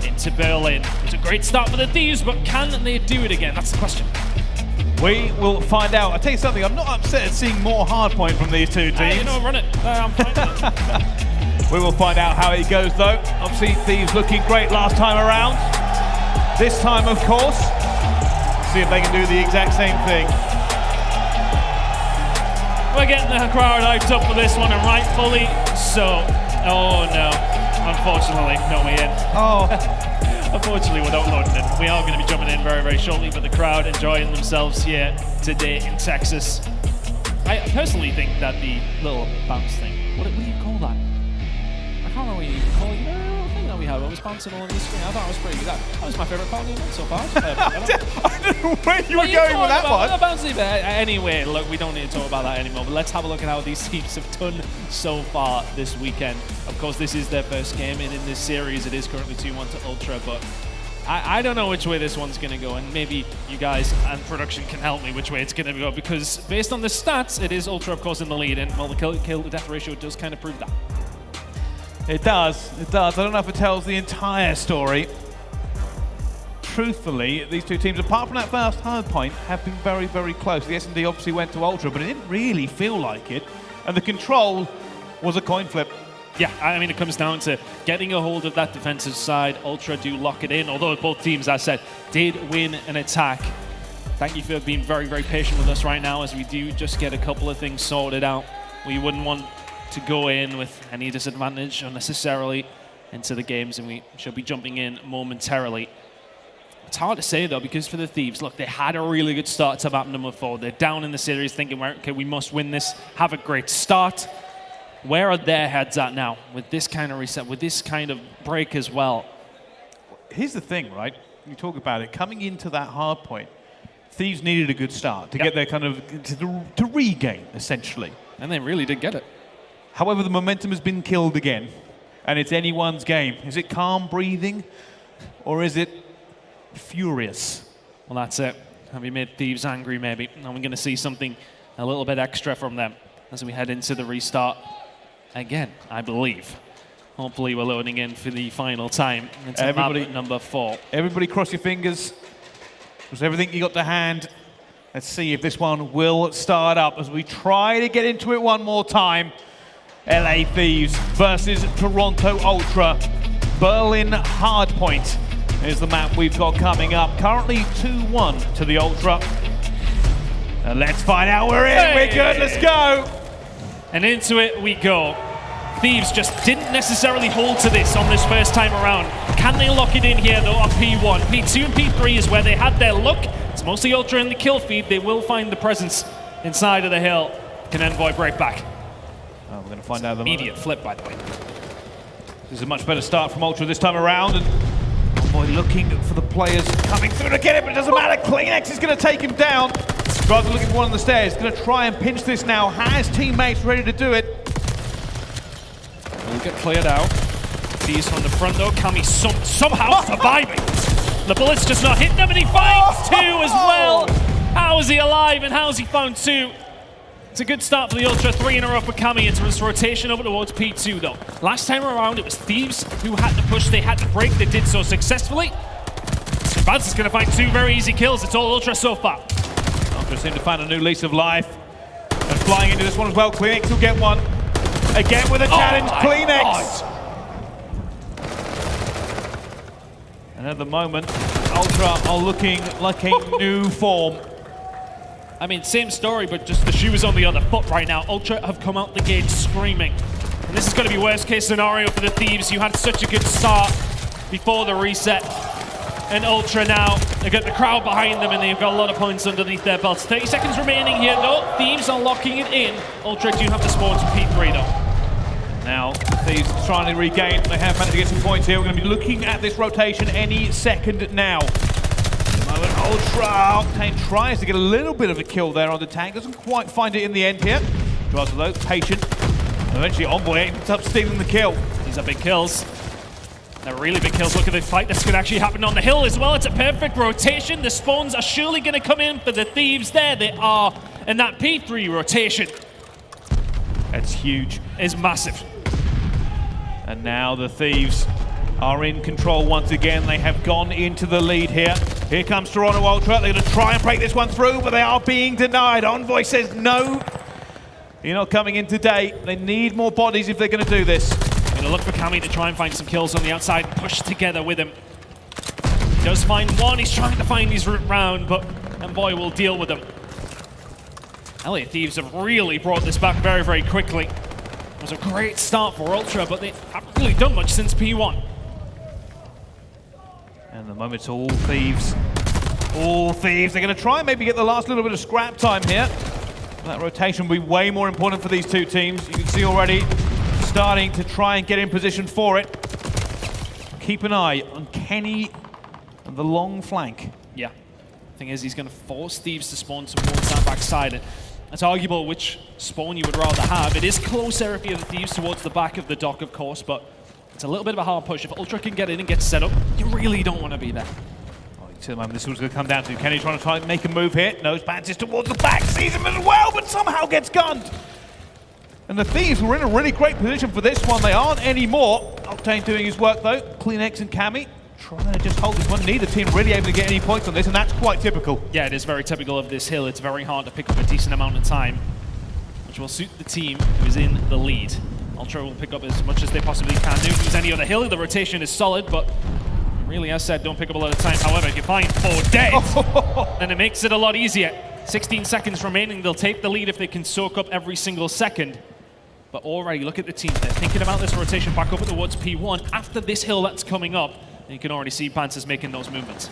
into Berlin. It's a great start for the Thieves, but can they do it again? That's the question. We will find out. I'll tell you something, I'm not upset at seeing more hardpoint from these two teams. You know, run it. I'm fine. We will find out how it goes though. Obviously Thieves looking great last time around. This time of course, see if they can do the exact same thing. We're getting the crowd hyped up for this one, and rightfully so. Oh no, unfortunately, no way in. Oh. Unfortunately, we're not loading in. We are going to be jumping in very, very shortly, but the crowd enjoying themselves here today in Texas. I personally think that the little bounce thing, what do you call that? I can't remember what you call it. The thing that we have, it was bouncing all on the screen. I thought it was pretty good. That was my favourite part of the event so far. I don't know where you were going with that one. Bouncing, anyway, look, we don't need to talk about that anymore, but let's have a look at how these teams have done so far this weekend. Of course, this is their first game, and in this series, it is currently 2-1 to Ultra, but I don't know which way this one's going to go, and maybe you guys and production can help me which way it's going to go, because based on the stats, it is Ultra, of course, in the lead, and well, the kill-to-death ratio does kind of prove that. It does, it does. I don't know if it tells the entire story. Truthfully, these two teams, apart from that first hard point, have been very, very close. The S&D obviously went to Ultra, but it didn't really feel like it, and the control was a coin flip. Yeah, I mean, it comes down to getting a hold of that defensive side. Ultra do lock it in, although both teams, as I said, did win an attack. Thank you for being very, very patient with us right now as we do just get a couple of things sorted out. We wouldn't want to go in with any disadvantage unnecessarily into the games, and we should be jumping in momentarily. It's hard to say, though, because for the Thieves, look, they had a really good start to map number 4. They're down in the series thinking, okay, we must win this, have a great start. Where are their heads at now with this kind of reset, with this kind of break as well? Here's the thing, right? You talk about it. Coming into that hard point, Thieves needed a good start to get their kind of, to regain, essentially. And they really did get it. However, the momentum has been killed again, and it's anyone's game. Is it calm breathing, or is it furious? Well, that's it. Have you made Thieves angry, maybe? And we're going to see something a little bit extra from them as we head into the restart. Again, I believe. Hopefully we're loading in for the final time. It's map number 4. Everybody cross your fingers. It was everything you got to hand. Let's see if this one will start up as we try to get into it one more time. LA Thieves versus Toronto Ultra. Berlin Hardpoint is the map we've got coming up. Currently 2-1 to the Ultra. And let's find out we're in. Hey. We're good, let's go. And into it we go. Thieves just didn't necessarily hold to this on this first time around. Can they lock it in here though on P1? P2 and P3 is where they had their look. It's mostly Ultra in the kill feed. They will find the presence inside of the hill. Can Envoy break back? Oh, we're going to find out the immediate flip, by the way. This is a much better start from Ultra this time around. And Envoy looking for the players coming through to get it, but it doesn't matter. CleanX is going to take him down. Drazah looking for one on the stairs. Going to try and pinch this now. Has teammates ready to do it. Will get cleared out. Thieves from the front though. Cammy somehow surviving. The bullet's just not hitting him, and he finds 2 as well. How is he alive, and how's he found 2? It's a good start for the Ultra. 3 in a row for Cammy into his rotation over towards P2 though. Last time around it was Thieves who had to push, they had to break, they did so successfully. Bance is going to find 2 very easy kills. It's all Ultra so far. Ultra seem to find a new lease of life. And flying into this one as well. CleanX will get one. Again with a challenge, CleanX. And at the moment, Ultra are looking like a new form. I mean, same story, but just the shoe is on the other foot right now. Ultra have come out the gate screaming. And this is going to be worst case scenario for the Thieves. You had such a good start before the reset. and Ultra now. They've got the crowd behind them and they've got a lot of points underneath their belts. 30 seconds remaining here though. Thieves are locking it in. Ultra do have the spawns for P3 though. Now, Thieves trying to regain. They have managed to get some points here. We're going to be looking at this rotation any second now. Ultra Octane tries to get a little bit of a kill there on the tank. Doesn't quite find it in the end here. Drazah though, patient. Eventually Envoy ends up stealing the kill. These are big kills. They're really big kills. Look at the fight that's going to actually happen on the hill as well. It's a perfect rotation. The spawns are surely going to come in for the Thieves. There they are. And that P3 rotation. That's huge. Is massive. And now the Thieves are in control once again. They have gone into the lead here. Here comes Toronto Ultra. They're going to try and break this one through, but they are being denied. Envoy says no. You're not coming in today. They need more bodies if they're going to do this. Going to look for Cammy to try and find some kills on the outside, push together with him. He does find one. He's trying to find his route round, but Envoy will deal with him. aBeZy Thieves have really brought this back very, very quickly. It was a great start for Ultra, but they haven't really done much since P1. And the moment it's all Thieves. All Thieves. They're going to try and maybe get the last little bit of scrap time here. That rotation will be way more important for these two teams. You can see already starting to try and get in position for it. Keep an eye on Kenny and the long flank. Yeah. Thing is, he's going to force Thieves to spawn towards that backside. It's arguable which spawn you would rather have. It is closer if you have the Thieves towards the back of the dock, of course, but it's a little bit of a hard push. If Ultra can get in and get set up, you really don't want to be there. To the moment, this is going to come down to Kenny trying to try and make a move here. Knows Bance is towards the back, sees him as well, but somehow gets gunned. And the Thieves were in a really great position for this one. They aren't anymore. Octane doing his work though. CleanX and Cammy trying to just hold this one. Neither team really able to get any points on this, and that's quite typical. Yeah, it is very typical of this hill. It's very hard to pick up a decent amount of time, which will suit the team who is in the lead. Ultra will pick up as much as they possibly can do. If there's any other hill, the rotation is solid, but really, as said, don't pick up a lot of time. However, if you find 4 dead, then it makes it a lot easier. 16 seconds remaining. They'll take the lead if they can soak up every single second. But already, look at the team. They're thinking about this rotation back over towards P1. After this hill that's coming up, you can already see Bance is making those movements.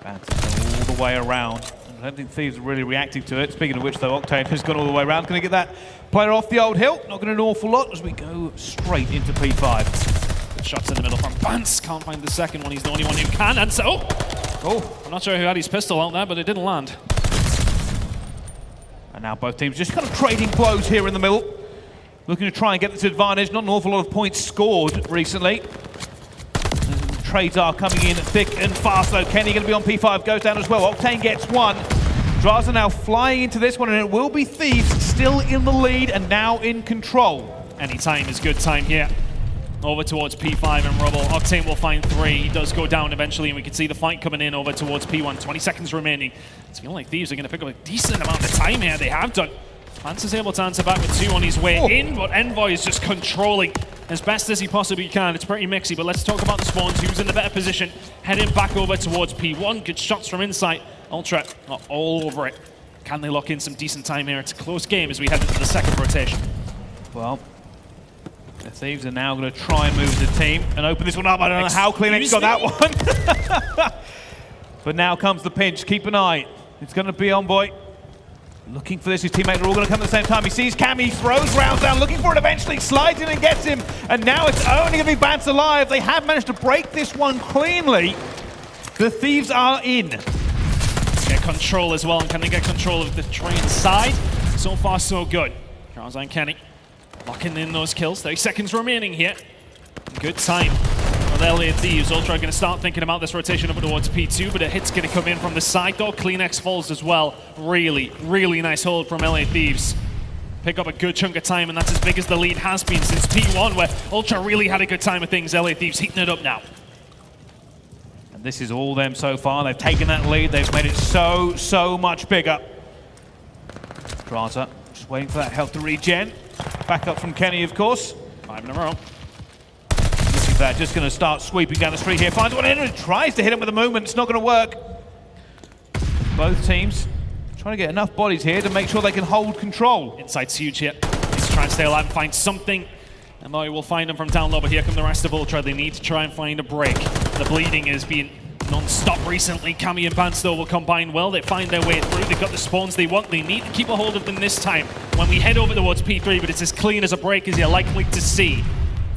Bance is all the way around. I don't think Thieves are really reacting to it. Speaking of which, though, Octane has gone all the way around. Going to get that player off the old hill. Not going to do an awful lot as we go straight into P5. Good shots in the middle from Bance. Can't find the second one. He's the only one who can. And so, I'm not sure who had his pistol out there, but it didn't land. And now both teams just kind of trading blows here in the middle. Looking to try and get this advantage. Not an awful lot of points scored recently. And trades are coming in thick and fast though. Kenny going to be on P5, goes down as well. Octane gets one. Drazah now flying into this one, and it will be Thieves still in the lead and now in control. Any time is good time here. Over towards P5 and Rubble. Octane will find 3. He does go down eventually, and we can see the fight coming in over towards P1. 20 seconds remaining. It's feeling like Thieves are going to pick up a decent amount of time here. They have done. Bance is able to answer back with 2 on his way in, but Envoy is just controlling as best as he possibly can. It's pretty mixy, but let's talk about the spawns. Who's in the better position? Heading back over towards P1. Good shots from inside. Ultra are all over it. Can they lock in some decent time here? It's a close game as we head into the second rotation. Well, the Thieves are now going to try and move the team and open this one up. I don't know how CleanX got that one. But now comes the pinch. Keep an eye. It's going to be Envoy. Looking for this, his teammates are all going to come at the same time. He sees Cammy, throws rounds down, looking for it eventually, slides in and gets him. And now it's only going to be Bance alive. They have managed to break this one cleanly. The Thieves are in. Get control as well, and can they get control of the train side? So far, so good. Drazah and Kenny locking in those kills. 30 seconds remaining here. Good time. aBeZy Thieves. Ultra are going to start thinking about this rotation up towards P2, but a hit's going to come in from the side though. CleanX falls as well. Really, really nice hold from aBeZy Thieves. Pick up a good chunk of time, and that's as big as the lead has been since P1, where Ultra really had a good time with things. aBeZy Thieves heating it up now. And this is all them so far. They've taken that lead. They've made it so much bigger. Drazah just waiting for that health to regen. Back up from Kenny, of course. 5 in a row. That just going to start sweeping down the street here. Finds one in and tries to hit him with a movement. It's not going to work. Both teams trying to get enough bodies here to make sure they can hold control. Inside's huge here. He's trying to stay alive and find something. Envoy will find him from down low, but here come the rest of Ultra. They need to try and find a break. The bleeding is being non-stop recently. Cammy and Bance, though, will combine well. They find their way through. They've got the spawns they want. They need to keep a hold of them this time when we head over towards P3, but it's as clean as a break as you're likely to see.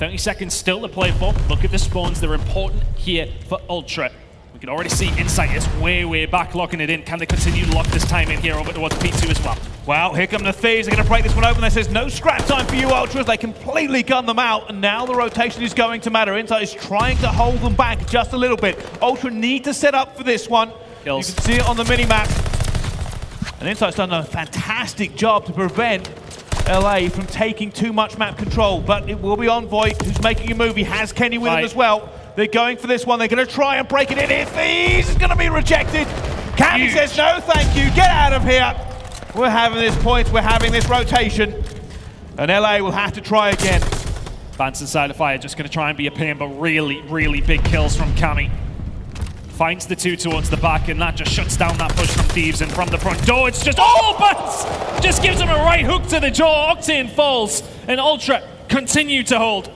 30 seconds still to play for. Look at the spawns. They're important here for Ultra. We can already see Insight is way back, locking it in. Can they continue to lock this time in here over towards P2 as well? Well, here come the Thieves. They're going to break this one open. They says no scrap time for you, Ultras. They completely gun them out, and now the rotation is going to matter. Insight is trying to hold them back just a little bit. Ultra need to set up for this one. Kills. You can see it on the mini-map. And Insight's done a fantastic job to prevent LA from taking too much map control, but it will be Envoy who's making a move. He has Kenny with him as well. They're going for this one. They're going to try and break it in here. Thieves is going to be rejected. Cammy says, no, thank you. Get out of here. We're having this point. We're having this rotation. And LA will have to try again. Bance inside the fire, just going to try and be a pain, but really big kills from Cammy. Finds the 2 towards the back, and that just shuts down that push from Thieves. And from the front door, it's just, oh, Bance just gives him a right hook to the jaw. Octane falls, and Ultra continue to hold.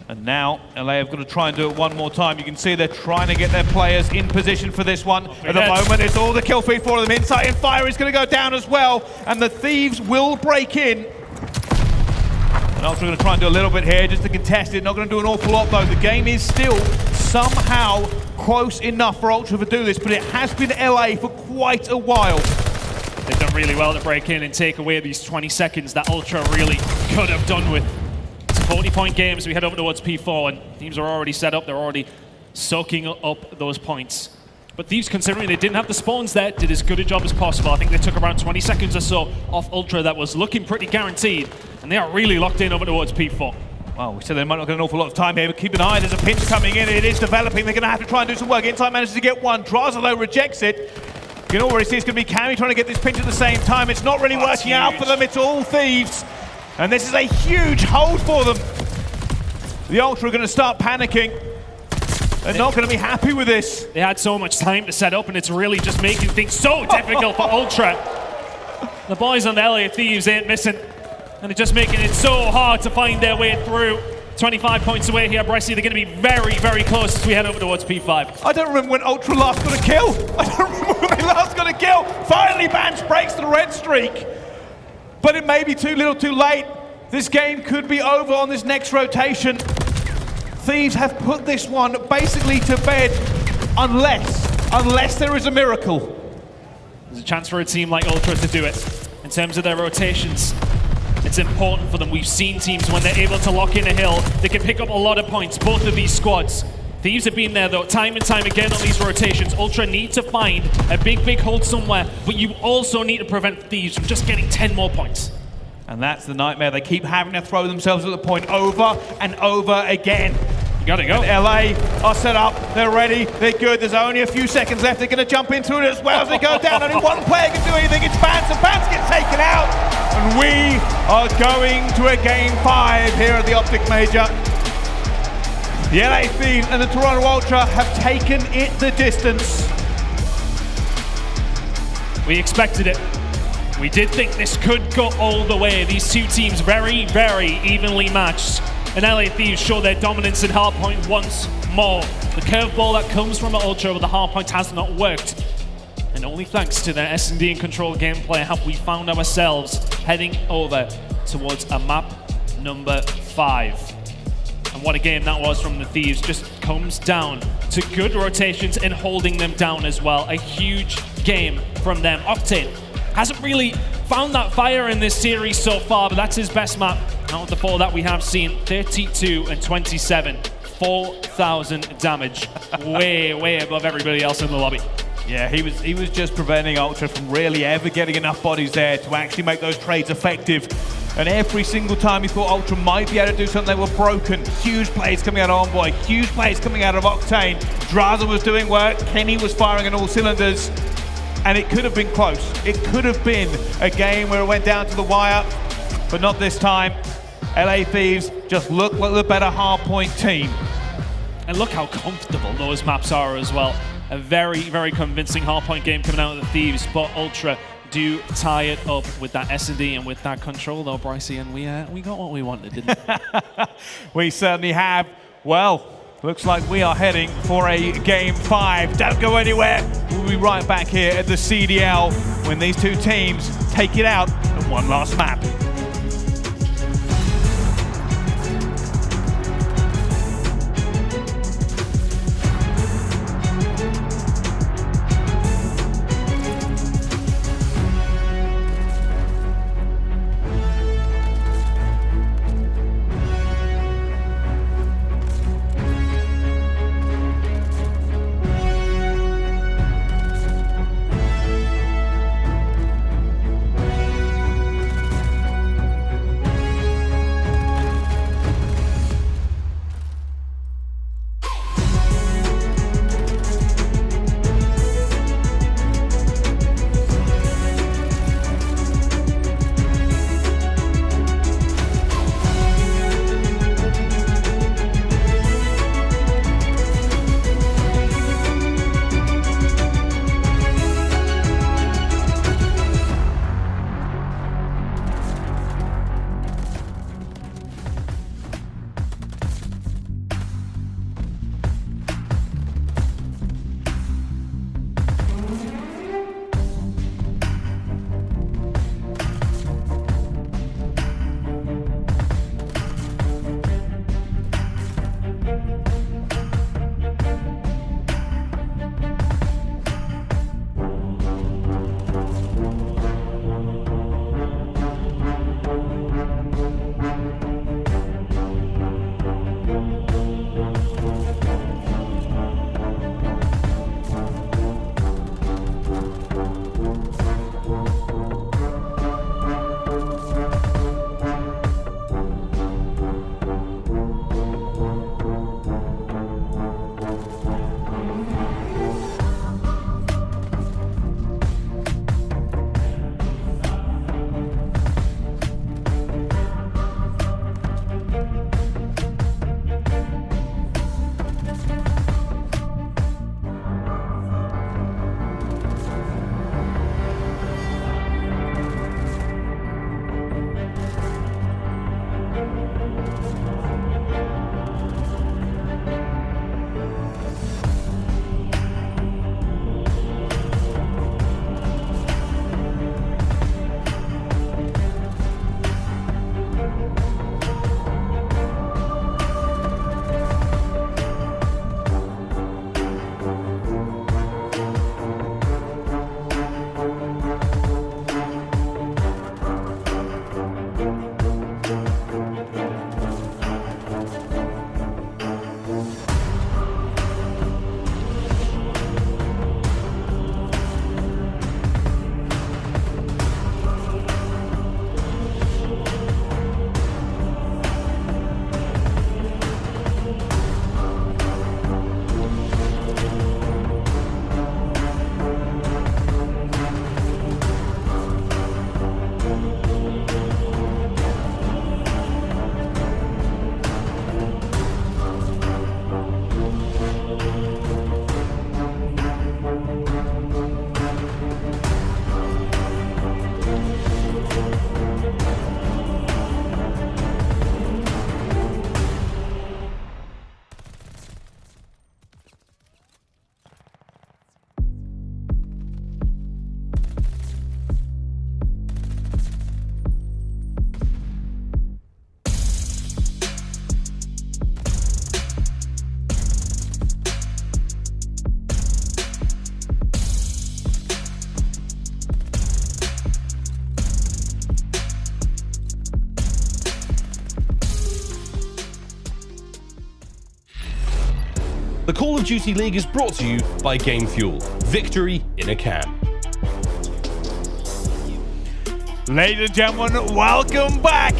And now, LA have got to try and do it one more time. You can see they're trying to get their players in position for this one. At the moment, it's all the kill feed for them. Insight and Fire is going to go down as well, and the Thieves will break in. And Ultra going to try and do a little bit here just to contest it. Not going to do an awful lot, though. The game is still somehow close enough for Ultra to do this, but it has been LA for quite a while. They've done really well to break in and take away these 20 seconds that Ultra really could have done with. 40-point games, we head over towards P4, and teams are already set up. They're already soaking up those points. But Thieves, considering they didn't have the spawns there, did as good a job as possible. I think they took around 20 seconds or so off Ultra that was looking pretty guaranteed, and they are really locked in over towards P4. Well, we said they might not get an awful lot of time here, but keep an eye. There's a pinch coming in. It is developing. They're going to have to try and do some work. Insight manages to get one. Drazah, though, rejects it. You can already see it's going to be Cammy trying to get this pinch at the same time. It's not really working out for them. It's all Thieves. And this is a huge hold for them. The Ultra are going to start panicking. They're not going to be happy with this. They had so much time to set up, and it's really just making things so difficult for Ultra. The boys on the LA Thieves ain't missing, and they're just making it so hard to find their way through. 25 points away here, Prestinni. They're going to be very close as we head over towards P5. I don't remember when Ultra last got a kill. I don't remember when they last got a kill. Finally, Bance breaks the red streak. But it may be too little too late. This game could be over on this next rotation. Thieves have put this one basically to bed unless there is a miracle. There's a chance for a team like Ultra to do it. In terms of their rotations, it's important for them. We've seen teams when they're able to lock in a hill, they can pick up a lot of points, both of these squads. Thieves have been there though, time and time again on these rotations. Ultra need to find a big hold somewhere, but you also need to prevent Thieves from just getting 10 more points. And that's the nightmare. They keep having to throw themselves at the point over and over again. You gotta go. And LA are set up, they're ready, they're good. There's only a few seconds left. They're gonna jump into it as well as they go down. Only one player can do anything, it's Bance, and Bance gets taken out. And we are going to a game 5 here at the OpTic Major. The LA Thieves and the Toronto Ultra have taken it the distance. We expected it. We did think this could go all the way. These two teams very evenly matched. And LA Thieves show their dominance in hardpoint once more. The curveball that comes from Ultra with the hardpoint has not worked. And only thanks to their S&D and control gameplay have we found ourselves heading over towards a map number 5. And what a game that was from the Thieves. Just comes down to good rotations and holding them down as well. A huge game from them. Octane hasn't really found that fire in this series so far, but that's his best map out of the 4 that we have seen. 32 and 27, 4,000 damage. way above everybody else in the lobby. Yeah, he was just preventing Ultra from really ever getting enough bodies there to actually make those trades effective. And every single time he thought Ultra might be able to do something, they were broken. Huge plays coming out of Envoy, huge plays coming out of Octane. Drazah was doing work, Kenny was firing on all cylinders. And it could have been close. It could have been a game where it went down to the wire, but not this time. LA Thieves just look like the better hardpoint team. And look how comfortable those maps are as well. A very convincing hardpoint game coming out of the Thieves, but Ultra do tie it up with that S&D and with that control though, Brycey, and we got what we wanted, didn't we? We certainly have. Well, Looks like we are heading for a Game 5. Don't go anywhere. We'll be right back here at the CDL when these two teams take it out in one last map. The Call of Duty League is brought to you by Game Fuel. Victory in a can. Ladies and gentlemen, welcome back.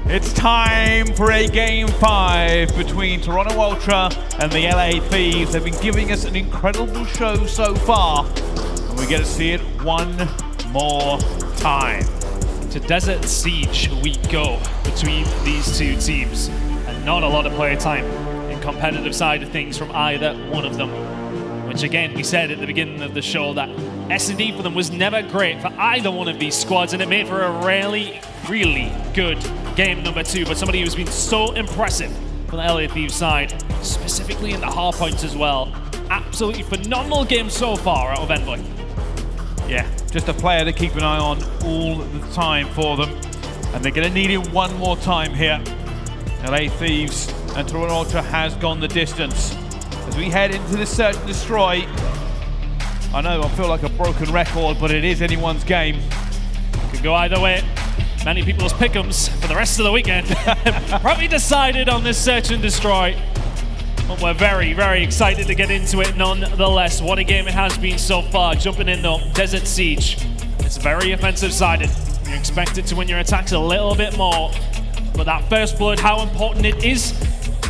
It's time for a Game 5 between Toronto Ultra and the LA Thieves. They've been giving us an incredible show so far, and we get to see it one more time. To Desert Siege we go between these two teams, and not a lot of player time in competitive side of things from either one of them. Which again, we said at the beginning of the show that S&D for them was never great for either one of these squads, and it made for a really, really good game number 2. But somebody who's been so impressive for the aLLeY Thieves side, specifically in the hard points as well. Absolutely phenomenal game so far out of Envoy. Yeah, just a player to keep an eye on all the time for them. And they're going to need it one more time here. aLLeY Thieves and Toronto Ultra has gone the distance. As we head into the search and destroy, I know I feel like a broken record, but it is anyone's game. Could go either way. Many people's pick'ems for the rest of the weekend probably decided on this search and destroy. But we're very, very excited to get into it nonetheless. What a game it has been so far. Jumping in though, Desert Siege. It's very offensive-sided. You expect it to win your attacks a little bit more. But that first blood, how important it is.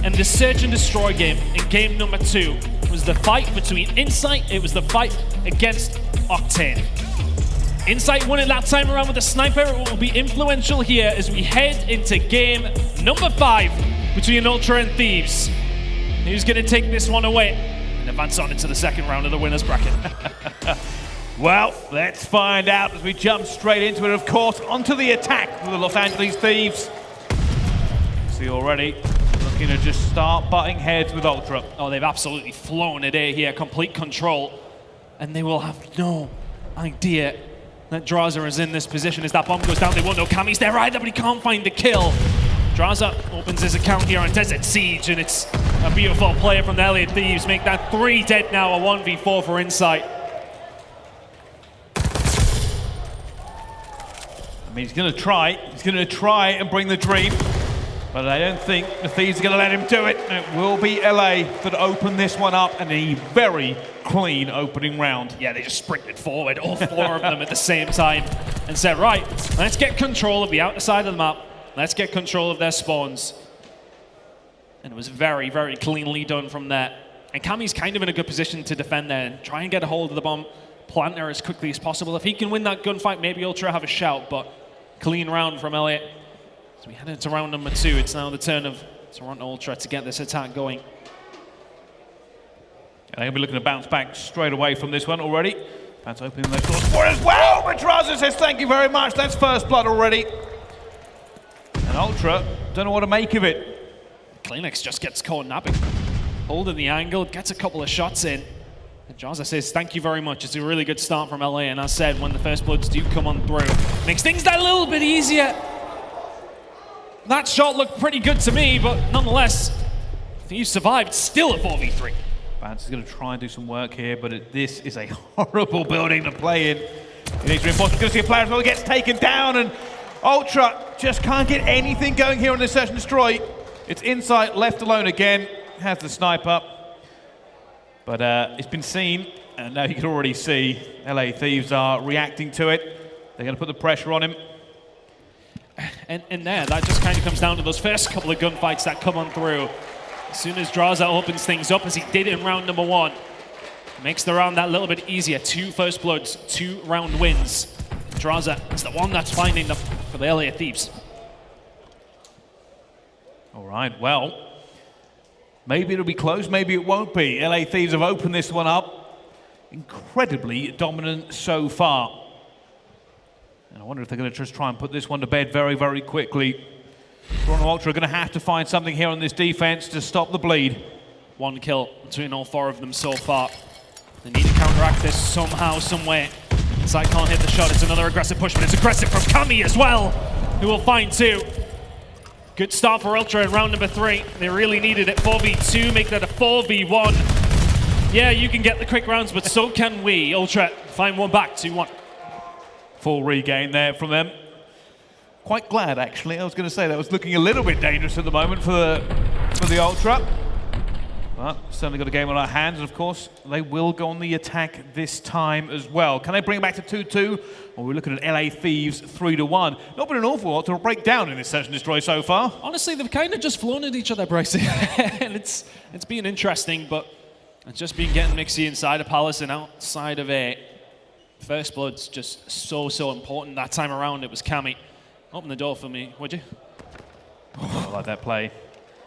And the search and destroy game in game number 2 was the fight between Insight. It was the fight against Octane. Insight won it that time around with the sniper. It will be influential here as we head into game number 5 between Ultra and Thieves. Who's going to take this one away and advance on into the second round of the winner's bracket? Well, let's find out as we jump straight into it, of course, onto the attack for the Los Angeles Thieves. See already, looking to just start butting heads with Ultra. Oh, they've absolutely flown it here, complete control. And they will have no idea that Drazah is in this position. As that bomb goes down, they won't know Cammy's there either, but he can't find the kill. Drazah opens his account here on Desert Siege, and it's a beautiful play from the aLLeY Thieves. Make that 3 dead now, a 1v4 for Insight. I mean, he's going to try. He's going to try and bring the dream. But I don't think the Thieves are going to let him do it. And it will be aLLeY that open this one up in a very clean opening round. Yeah, they just sprinted forward, all 4 of them at the same time, and said, right, let's get control of the outer side of the map. Let's get control of their spawns. And it was very, very cleanly done from there. And Cammy's kind of in a good position to defend there and try and get a hold of the bomb, plant there as quickly as possible. If he can win that gunfight, maybe Ultra have a shout, but clean round from aLLeY. So we head into round number 2. It's now the turn of Toronto Ultra to get this attack going. And they'll be looking to bounce back straight away from this one already. That's opening those doors for as well, but Drazah says thank you very much. That's first blood already. And Ultra don't know what to make of it. CleanX just gets caught napping. Holding the angle, gets a couple of shots in. And Drazah says thank you very much. It's a really good start from aLLeY, and as said, when the first bloods do come on through, makes things that little bit easier. That shot looked pretty good to me, but nonetheless, Thieves survived, still a 4v3. Bance is going to try and do some work here, but this is a horrible building to play in. He needs reinforcements. Going to see a player as well that gets taken down, and Ultra just can't get anything going here on this search and destroy. It's Insight left alone again, has the sniper. But it's been seen, and now you can already see aLLeY Thieves are reacting to it. They're going to put the pressure on him. And there, that just kind of comes down to those first couple of gunfights that come on through. As soon as Drazah opens things up, as he did in round number 1, makes the round that little bit easier. 2 first bloods, 2 round wins. Drazah is the one that's finding them for the aLLeY Thieves. All right, well, maybe it'll be close, maybe it won't be. aLLeY Thieves have opened this one up. Incredibly dominant so far. And I wonder if they're going to just try and put this one to bed very, very quickly. Toronto Ultra are going to have to find something here on this defense to stop the bleed. 1 kill between all 4 of them so far. They need to counteract this somehow, some way. Insight can't hit the shot. It's another aggressive push, but it's aggressive from Cammy as well, who will find 2. Good start for Ultra in round number 3. They really needed it. 4v2, make that a 4v1. Yeah, you can get the quick rounds, but so can we. Ultra find 1 back, 2-1. Full regain there from them. Quite glad, actually. I was going to say that was looking a little bit dangerous at the moment for the Ultra. But certainly got a game on our hands, and of course, they will go on the attack this time as well. Can they bring it back to 2-2? Or we're looking at aLLeY Thieves 3-1. Not been an awful lot to break down in this search and destroy so far. Honestly, they've kind of just flown at each other, Bryce. And it's been interesting, but it's just been getting mixy inside of Palace and outside of a first blood's just so important. That time around, it was Cammy. Open the door for me, would you? Oh, I like that play.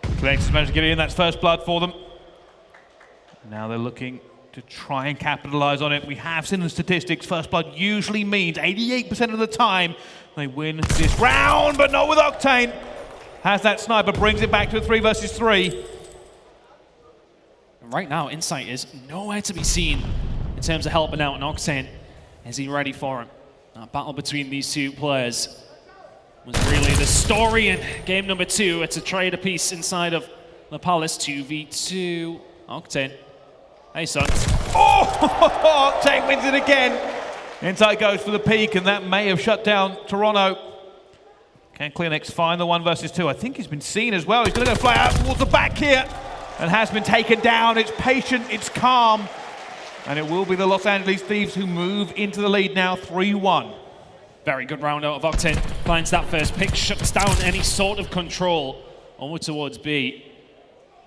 CleanX has managed to get in. That's first blood for them. Now they're looking to try and capitalize on it. We have seen the statistics. First blood usually means 88% of the time they win this round, but not with Octane. has that sniper, brings it back to a 3 versus 3. And right now, Insight is nowhere to be seen in terms of helping out, and Octane, is he ready for him? That battle between these two players was really the story in game number 2. It's a trade apiece inside of the Palace, 2v2. Octane. Hey, son. Oh, Octane wins it again. Insight goes for the peak, and that may have shut down Toronto. Can CleanX find the 1 versus 2? I think he's been seen as well. He's going to go fly out towards the back here, and has been taken down. It's patient, it's calm, and it will be the Los Angeles Thieves who move into the lead now, 3-1. Very good round out of Octane. Finds that first pick, shuts down any sort of control over towards B.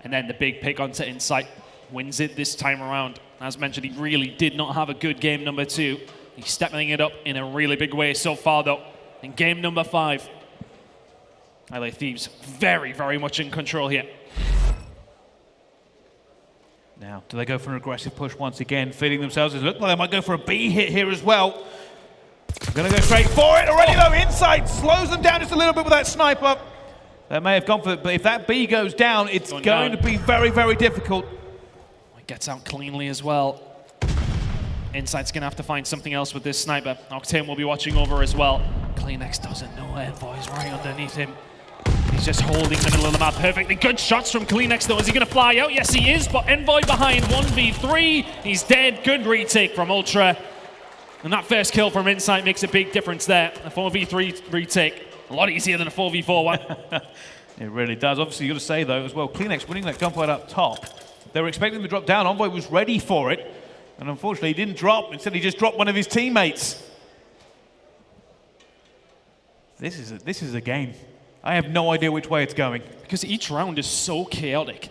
And then the big pick onto Insight. Wins it this time around. As mentioned, he really did not have a good game number 2. He's stepping it up in a really big way so far, though. In game number 5, iLLeY Thieves very, very much in control here. Now, do they go for an aggressive push once again, feeding themselves? It looks like they might go for a B hit here as well. Gonna go straight for it already though. Insight slows them down just a little bit with that sniper. They may have gone for it, but if that B goes down, it's going to be very, very difficult. It gets out cleanly as well. Insight's gonna have to find something else with this sniper. Octane will be watching over as well. CleanX doesn't know Envoy is right underneath him. He's just holding the middle of the map perfectly. Good shots from CleanX though. Is he gonna fly out? Yes, he is, but Envoy behind 1v3. He's dead. Good retake from Ultra. And that first kill from Insight makes a big difference there. A 4v3 retake, a lot easier than a 4v4 one. It really does. Obviously, you got to say, though, as well, CleanX winning that gunfight up top. They were expecting him to drop down. Envoy was ready for it. And unfortunately, he didn't drop. Instead, he just dropped one of his teammates. This is a game. I have no idea which way it's going. Because each round is so chaotic.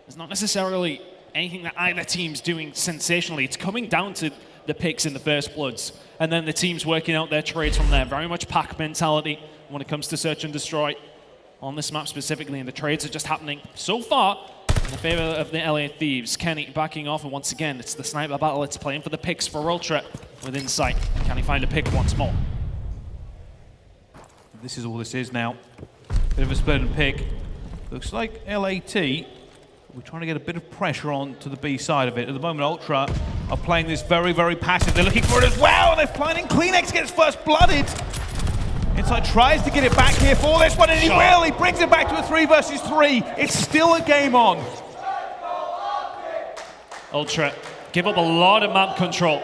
There's not necessarily anything that either team's doing sensationally. It's coming down to the picks in the first bloods, and then the team's working out their trades from there. Very much pack mentality when it comes to search and destroy on this map specifically, and the trades are just happening so far in the favor of the LA Thieves. Kenny backing off, and once again, it's the sniper battle. It's playing for the picks for Røkkr with Insight. Can he find a pick once more? This is all this is now. Bit of a split and pick. Looks like LAT, we're trying to get a bit of pressure on to the B side of it. At the moment, Ultra are playing this very, very passive. They're looking for it as well, and they're finding CleanX gets first blooded. Insight tries to get it back here for this one, and he will. He brings it back to a 3 versus 3. It's still a game on. Ultra give up a lot of map control.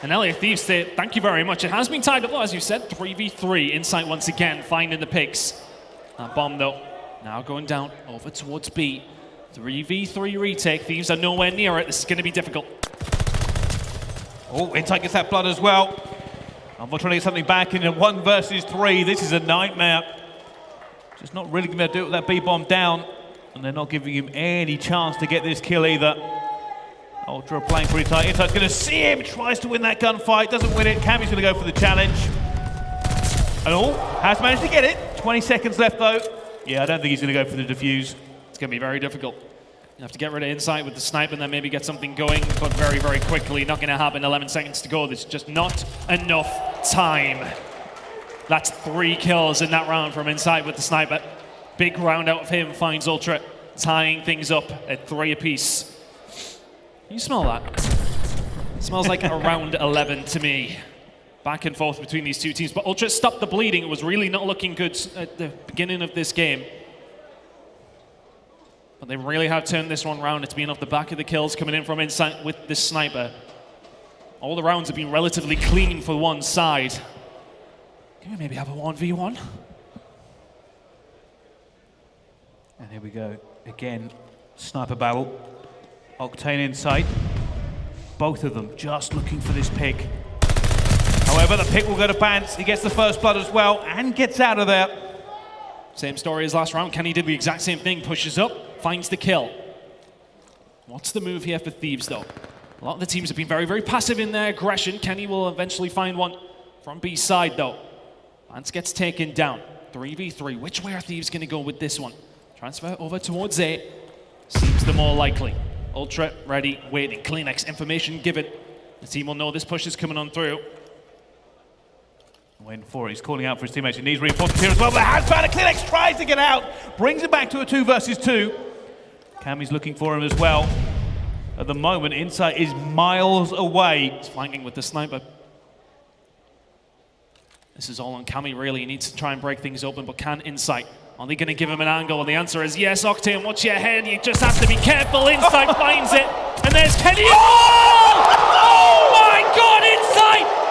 And LA Thieves say, thank you very much. It has been tied up, as you said, 3v3. Insight once again finding the picks. That bomb, though, now going down over towards B. 3v3 retake. Thieves are nowhere near it. This is going to be difficult. Oh, Insight gets that blood as well. Envoy trying to get something back in a 1 versus 3. This is a nightmare. Just not really going to do it with that B-bomb down. And they're not giving him any chance to get this kill either. Ultra playing pretty tight. Insight's going to see him. Tries to win that gunfight. Doesn't win it. Cammy's going to go for the challenge. And has managed to get it. 20 seconds left though. Yeah, I don't think he's going to go for the defuse. It's going to be very difficult. You have to get rid of Insight with the sniper and then maybe get something going, but very, very quickly. Not going to happen. 11 seconds to go. There's just not enough time. That's 3 kills in that round from Insight with the sniper. Big round out of him finds Ultra, tying things up at 3 apiece. Can you smell that? It smells like around 11 to me. Back and forth between these two teams. But Ultra stopped the bleeding. It was really not looking good at the beginning of this game. But they really have turned this one around. It's been off the back of the kills coming in from Insight with this sniper. All the rounds have been relatively clean for one side. Can we maybe have a 1v1? And here we go. Again, sniper battle. Octane Insight. Both of them just looking for this pick. However, the pick will go to Bance. He gets the first blood as well and gets out of there. Same story as last round. Kenny did the exact same thing. Pushes up, finds the kill. What's the move here for Thieves, though? A lot of the teams have been very, very passive in their aggression. Kenny will eventually find one from B side, though. Bance gets taken down. 3v3. Which way are Thieves going to go with this one? Transfer over towards A. Seems the more likely. Ultra ready, waiting. CleanX information given. The team will know this push is coming on through. Went for it. He's calling out for his teammates. He needs reinforcements here as well. But has found a CleanX, tries to get out. Brings it back to a 2 versus 2. Cammy's looking for him as well. At the moment, Insight is miles away. He's flanking with the sniper. This is all on Cammy, really. He needs to try and break things open, but can Insight? Are they going to give him an angle? And the answer is yes, Octane, watch your head. You just have to be careful. Insight finds it. And there's Kenny. Oh my God, Insight!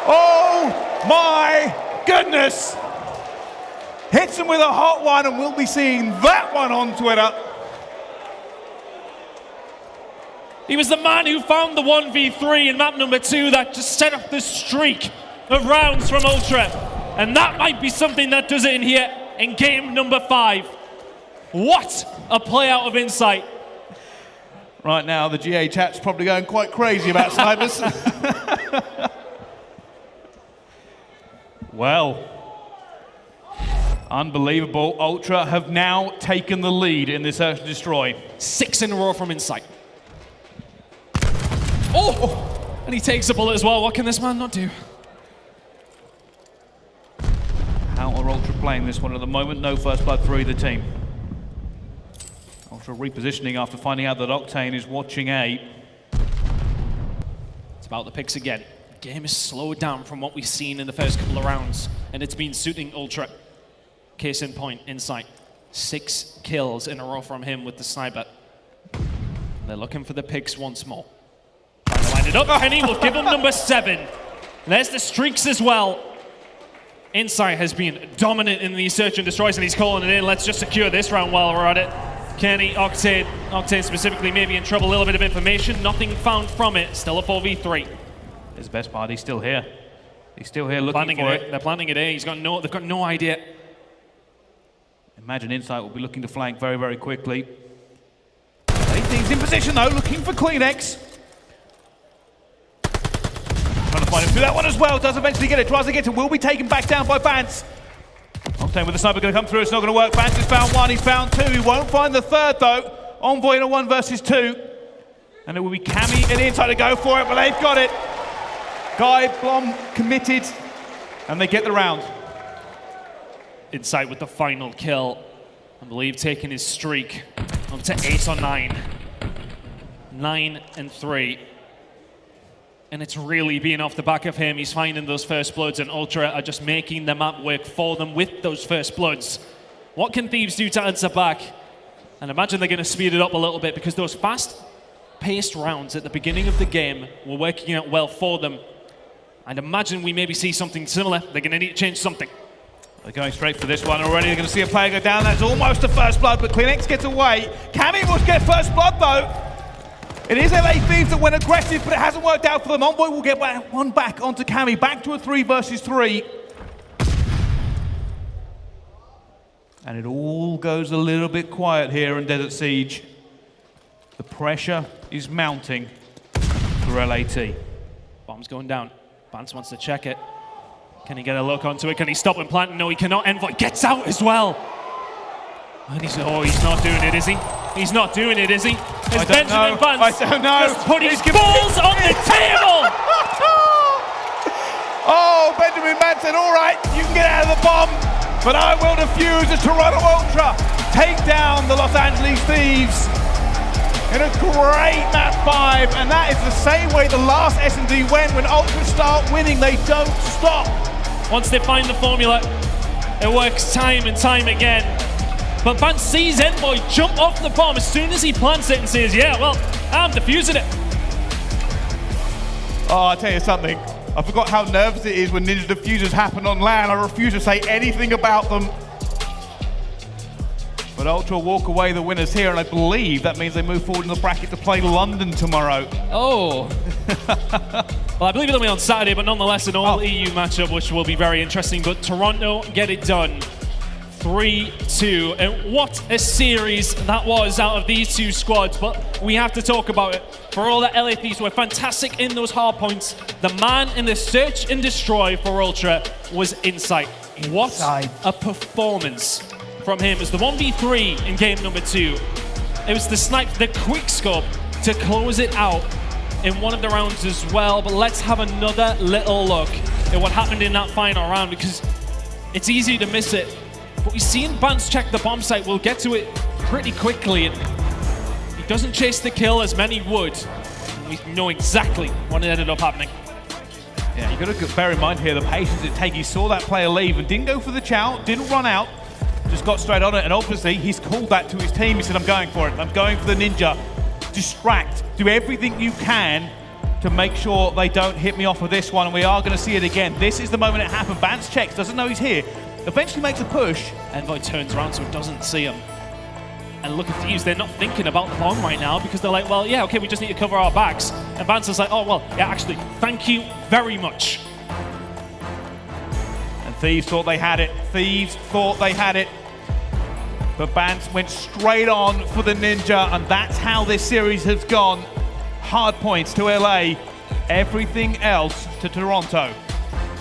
Oh my goodness! Hits him with a hot one, and we'll be seeing that one on Twitter. He was the man who found the 1v3 in map number 2 that just set up the streak of rounds from Ultra. And that might be something that does it in here in game number 5. What a play out of Insight. Right now, the GA chat's probably going quite crazy about snipers. Well, unbelievable. Ultra have now taken the lead in this Search and Destroy. 6 in a row from Insight. Oh! And he takes a bullet as well. What can this man not do? How are Ultra playing this one at the moment? No first blood for either team. Ultra repositioning after finding out that Octane is watching A. It's about the picks again. The game is slowed down from what we've seen in the first couple of rounds, and it's been suiting Ultra. Case in point, Insight. 6 kills in a row from him with the sniper. They're looking for the picks once more. Trying to line it up, and he will give him number 7. And there's the streaks as well. Insight has been dominant in these search and destroys, and he's calling it in. Let's just secure this round while we're at it. Kenny, Octane specifically may be in trouble. A little bit of information, nothing found from it. Still a 4v3. His best part, he's still here. He's still here looking for it. They're planning it. They've got no idea. Imagine Insight will be looking to flank very, very quickly. He's in position though, looking for CleanX. Trying to find him through that one as well. Does eventually get it. Tries to get it. Will be taken back down by Bance. Octane with the sniper going to come through. It's not going to work. Bance has found 1. He's found 2. He won't find the 3rd though. Envoy in a 1 versus 2. And it will be Cammy and Insight to go for it, but they've got it. Guy Blom committed, and they get the round. Insight with the final kill. I believe taking his streak up to 8 or 9. 9 and 3. And it's really being off the back of him. He's finding those first bloods, and Ultra are just making the map work for them with those first bloods. What can Thieves do to answer back? And imagine they're going to speed it up a little bit, because those fast-paced rounds at the beginning of the game were working out well for them. And imagine we maybe see something similar. They're going to need to change something. They're going straight for this one already. They're going to see a player go down. That's almost a first blood, but CleanX gets away. Cammy will get first blood though. It is LA Thieves that went aggressive, but it hasn't worked out for them. Envoy will get one back onto Cammy. Back to a 3 versus 3. And it all goes a little bit quiet here in Desert Siege. The pressure is mounting for LAT. Bomb's going down. Bance wants to check it. Can he get a look onto it? Can he stop and plant? No, he cannot. Envoy gets out as well. And he's not doing it, is he? He's not doing it, is he? It's Benjamin Bance. I don't know. Just put his balls on the table. Oh, Benjamin Bance said, all right, you can get out of the bomb, but I will defuse the Toronto Ultra. Take down the Los Angeles Thieves in a great map 5, and that is the same way the last S&D went. When Ultra start winning, they don't stop. Once they find the formula, it works time and time again. But Bance sees Envoy jump off the bomb as soon as he plants it and says, yeah, well, I'm defusing it. Oh, I'll tell you something. I forgot how nervous it is when ninja defusers happen on LAN. I refuse to say anything about them. But Ultra walk away the winners here, and I believe that means they move forward in the bracket to play London tomorrow. Oh. Well, I believe it'll be on Saturday, but nonetheless an all-EU matchup, which will be very interesting. But Toronto get it done. 3-2, and what a series that was out of these two squads. But we have to talk about it. For all that LA Thieves were fantastic in those hard points, the man in the search and destroy for Ultra was Insight. What a performance from him. It was the 1v3 in game number 2. It was the snipe, the quick scope to close it out in one of the rounds as well, but let's have another little look at what happened in that final round, because it's easy to miss it. But we've seen Bance check the bomb site. We'll get to it pretty quickly. And he doesn't chase the kill as many would. We know exactly what ended up happening. Yeah, you got to bear in mind here the patience it takes. He saw that player leave and didn't go for the chow, didn't run out, just got straight on it. And obviously he's called that to his team. He said, I'm going for it. I'm going for the ninja. Distract. Do everything you can to make sure they don't hit me off of this one. And we are going to see it again. This is the moment it happened. Bance checks, doesn't know he's here. Eventually makes a push. Envoy turns around so it doesn't see him. And look at Thieves, they're not thinking about the bomb right now because they're like, well, yeah, okay, we just need to cover our backs. And Bance is like, oh, well, yeah, actually, thank you very much. And Thieves thought they had it. Thieves thought they had it. But Bance went straight on for the ninja, and that's how this series has gone. Hard points to LA, everything else to Toronto.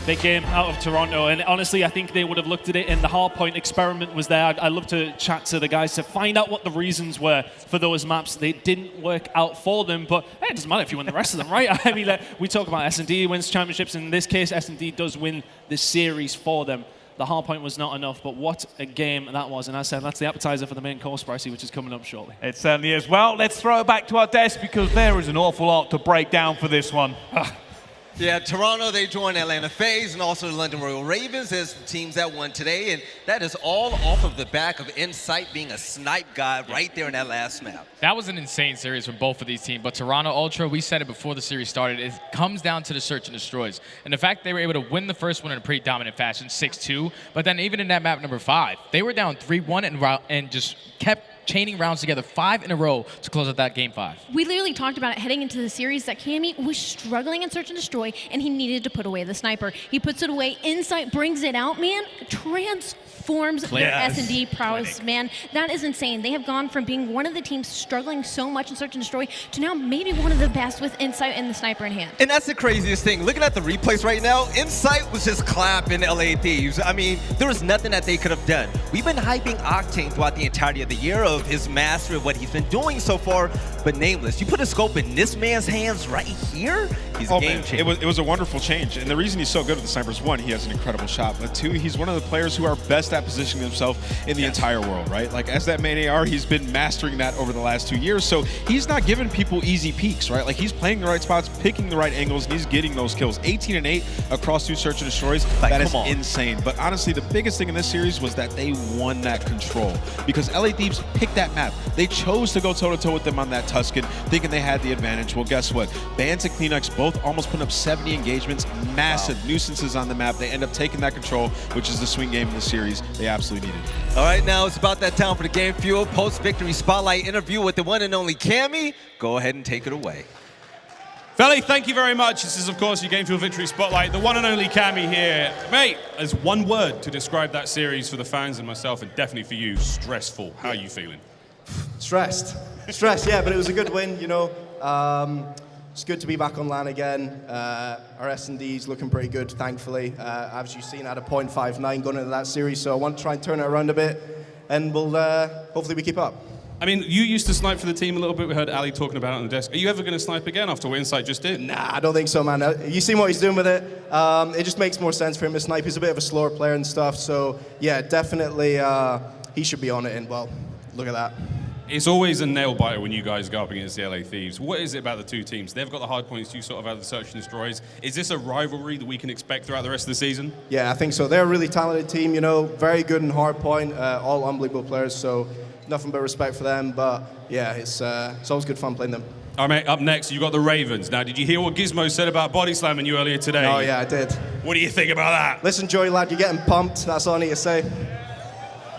Big game out of Toronto, and honestly, I think they would have looked at it, and the hardpoint experiment was there. I'd love to chat to the guys to find out what the reasons were for those maps. They didn't work out for them, but hey, it doesn't matter if you win the rest of them, right? I mean, we talk about S&D wins championships. In this case, S&D does win the series for them. The hardpoint was not enough, but what a game that was. And as I said, that's the appetizer for the main course, Pricey, which is coming up shortly. It certainly is. Well, let's throw it back to our desk because there is an awful lot to break down for this one. Yeah, Toronto, they joined Atlanta FaZe and also the London Royal Ravens as teams that won today, and that is all off of the back of Insight being a snipe guy right there in that last map. That was an insane series for both of these teams, but Toronto Ultra, we said it before the series started, it comes down to the search and destroys. And the fact they were able to win the first one in a pretty dominant fashion, 6-2, but then even in that map number 5, they were down 3-1 and just kept chaining rounds together 5 in a row to close out that game 5. We literally talked about it heading into the series that Cammy was struggling in search and destroy, and he needed to put away the sniper. He puts it away, Insight brings it out, man, transforms their S&D prowess, man. That is insane. They have gone from being one of the teams struggling so much in search and destroy to now maybe one of the best with Insight and the sniper in hand. And that's the craziest thing. Looking at the replays right now, Insight was just clapping LA Thieves. I mean, there was nothing that they could have done. We've been hyping Octane throughout the entirety of the year of his mastery of what he's been doing so far, but nameless. You put a scope in this man's hands right here, he's a game changer. It was a wonderful change, and the reason he's so good with the snipers, 1, he has an incredible shot, but 2, he's one of the players who are best at positioning himself in the entire world, right? Like, as that main AR, he's been mastering that over the last 2 years, so he's not giving people easy peeks, right? Like, he's playing the right spots, picking the right angles, and he's getting those kills. 18 and 8 across 2 search and destroys, like, that is insane. But honestly, the biggest thing in this series was that they won that control, because LA Thieves picked that map. They chose to go toe-to-toe with them on that Tuscan, thinking they had the advantage. Well, guess what? Bance and CleanX both almost put up 70 engagements, massive nuisances on the map. They end up taking that control, which is the swing game in the series they absolutely needed. All right, now it's about that time for the Game Fuel post-victory spotlight interview with the one and only Cammy. Go ahead and take it away. Felly, thank you very much. This is, of course, your Game Fuel Victory Spotlight. The one and only Cammy here. Mate, there's one word to describe that series for the fans and myself, and definitely for you, stressful. How are you feeling? Stressed, yeah, but it was a good win, you know. It's good to be back on LAN again. Our S&D's looking pretty good, thankfully. As you've seen, I had a .59 going into that series, so I want to try and turn it around a bit, and we'll hopefully we keep up. I mean, you used to snipe for the team a little bit. We heard aLLeY talking about it on the desk. Are you ever going to snipe again after what Insight just did? Nah, I don't think so, man. You've seen what he's doing with it. It just makes more sense for him to snipe. He's a bit of a slower player and stuff, so yeah, definitely he should be on it, and well, look at that. It's always a nail-biter when you guys go up against the LA Thieves. What is it about the two teams? They've got the hard points, you sort of have the search and destroys. Is this a rivalry that we can expect throughout the rest of the season? Yeah, I think so. They're a really talented team, you know, very good in hard point, all unbelievable players, so nothing but respect for them. But yeah, it's always good fun playing them. All right, mate, up next, you've got the Ravens. Now, did you hear what Gizmo said about body slamming you earlier today? Oh, yeah, I did. What do you think about that? Listen, Joey, lad, you're getting pumped. That's all I need to say.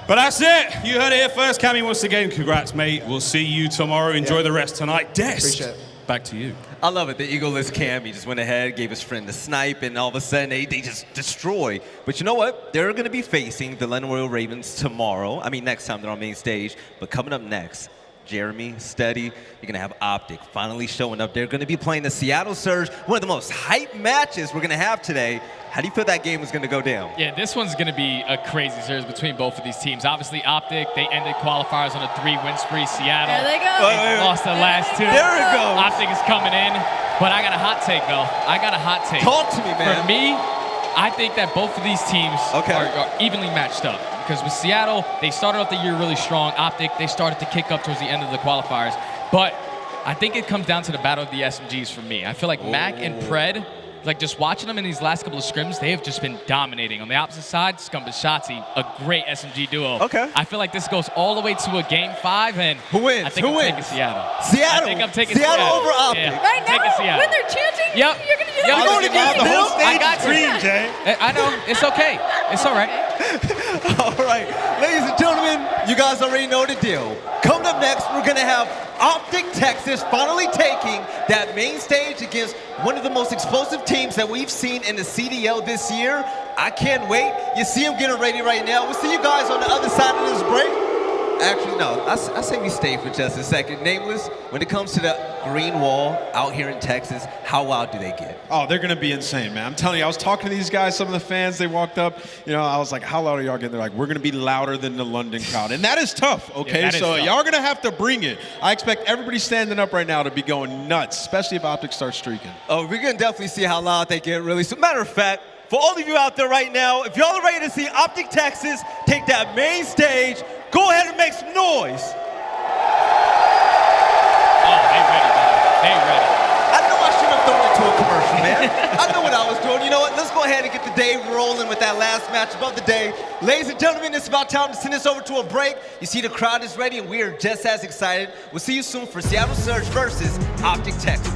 But that's it. You heard it here first. Cammy wants the game. Congrats, mate. We'll see you tomorrow. Enjoy the rest tonight. Des, appreciate it. Back to you. I love it. The egoless Cammy just went ahead, gave his friend the snipe, and all of a sudden they just destroy. But you know what? They're going to be facing the London Royal Ravens tomorrow. I mean, next time they're on main stage. But coming up next, Jeremy, Steady. You're gonna have OpTic finally showing up. They're gonna be playing the Seattle Surge, one of the most hyped matches we're gonna have today. How do you feel that game is gonna go down? Yeah, this one's gonna be a crazy series between both of these teams. Obviously, OpTic, they ended qualifiers on a 3-win spree. Seattle, there they go. They lost the last 2. There it goes. OpTic is coming in, but I got a hot take, though. I got a hot take. Talk to me, man. For me, I think that both of these teams are evenly matched up. Because with Seattle, they started off the year really strong. OpTic, they started to kick up towards the end of the qualifiers. But I think it comes down to the battle of the SMGs for me. I feel like Mack and Pred, like just watching them in these last couple of scrims, they have just been dominating. On the opposite side, Scump and Shotzzy, a great SMG duo. Okay. I feel like this goes all the way to a game 5, and who wins? I think I'm taking Seattle. Seattle. I think I'm taking Seattle over OpTic. Yeah. Right now, Taking Seattle. when they're chanting, Yep. you're going to do that? Yep. You're going to do The whole stage I got is you. green, Jay. I know. It's okay. It's all right. All right, ladies and gentlemen, you guys already know the deal. Coming up next, we're gonna have OpTic Texas finally taking that main stage against one of the most explosive teams that we've seen in the CDL this year. I can't wait. You see them getting ready right now. We'll see you guys on the other side of this break. Actually, no, I say we stay for just a second. Nameless, when it comes to the green wall out here in Texas, how wild do they get? Oh, they're going to be insane, man. I'm telling you, I was talking to these guys, some of the fans, they walked up, I was like, how loud are y'all getting? They're like, we're going to be louder than the London crowd. And that is tough, okay? Yeah, so y'all are going to have to bring it. I expect everybody standing up right now to be going nuts, especially if OpTic starts streaking. Oh, we're going to definitely see how loud they get, really. So, matter of fact, for all of you out there right now, if y'all are ready to see OpTic Texas take that main stage, go ahead and make some noise. Oh, they ready, man. They ready. I know I should have thrown it to a commercial, man. I know what I was doing. You know what? Let's go ahead and get the day rolling with that last match of the day. Ladies and gentlemen, it's about time to send this over to a break. You see the crowd is ready, and we are just as excited. We'll see you soon for Seattle Surge versus OpTic Texas.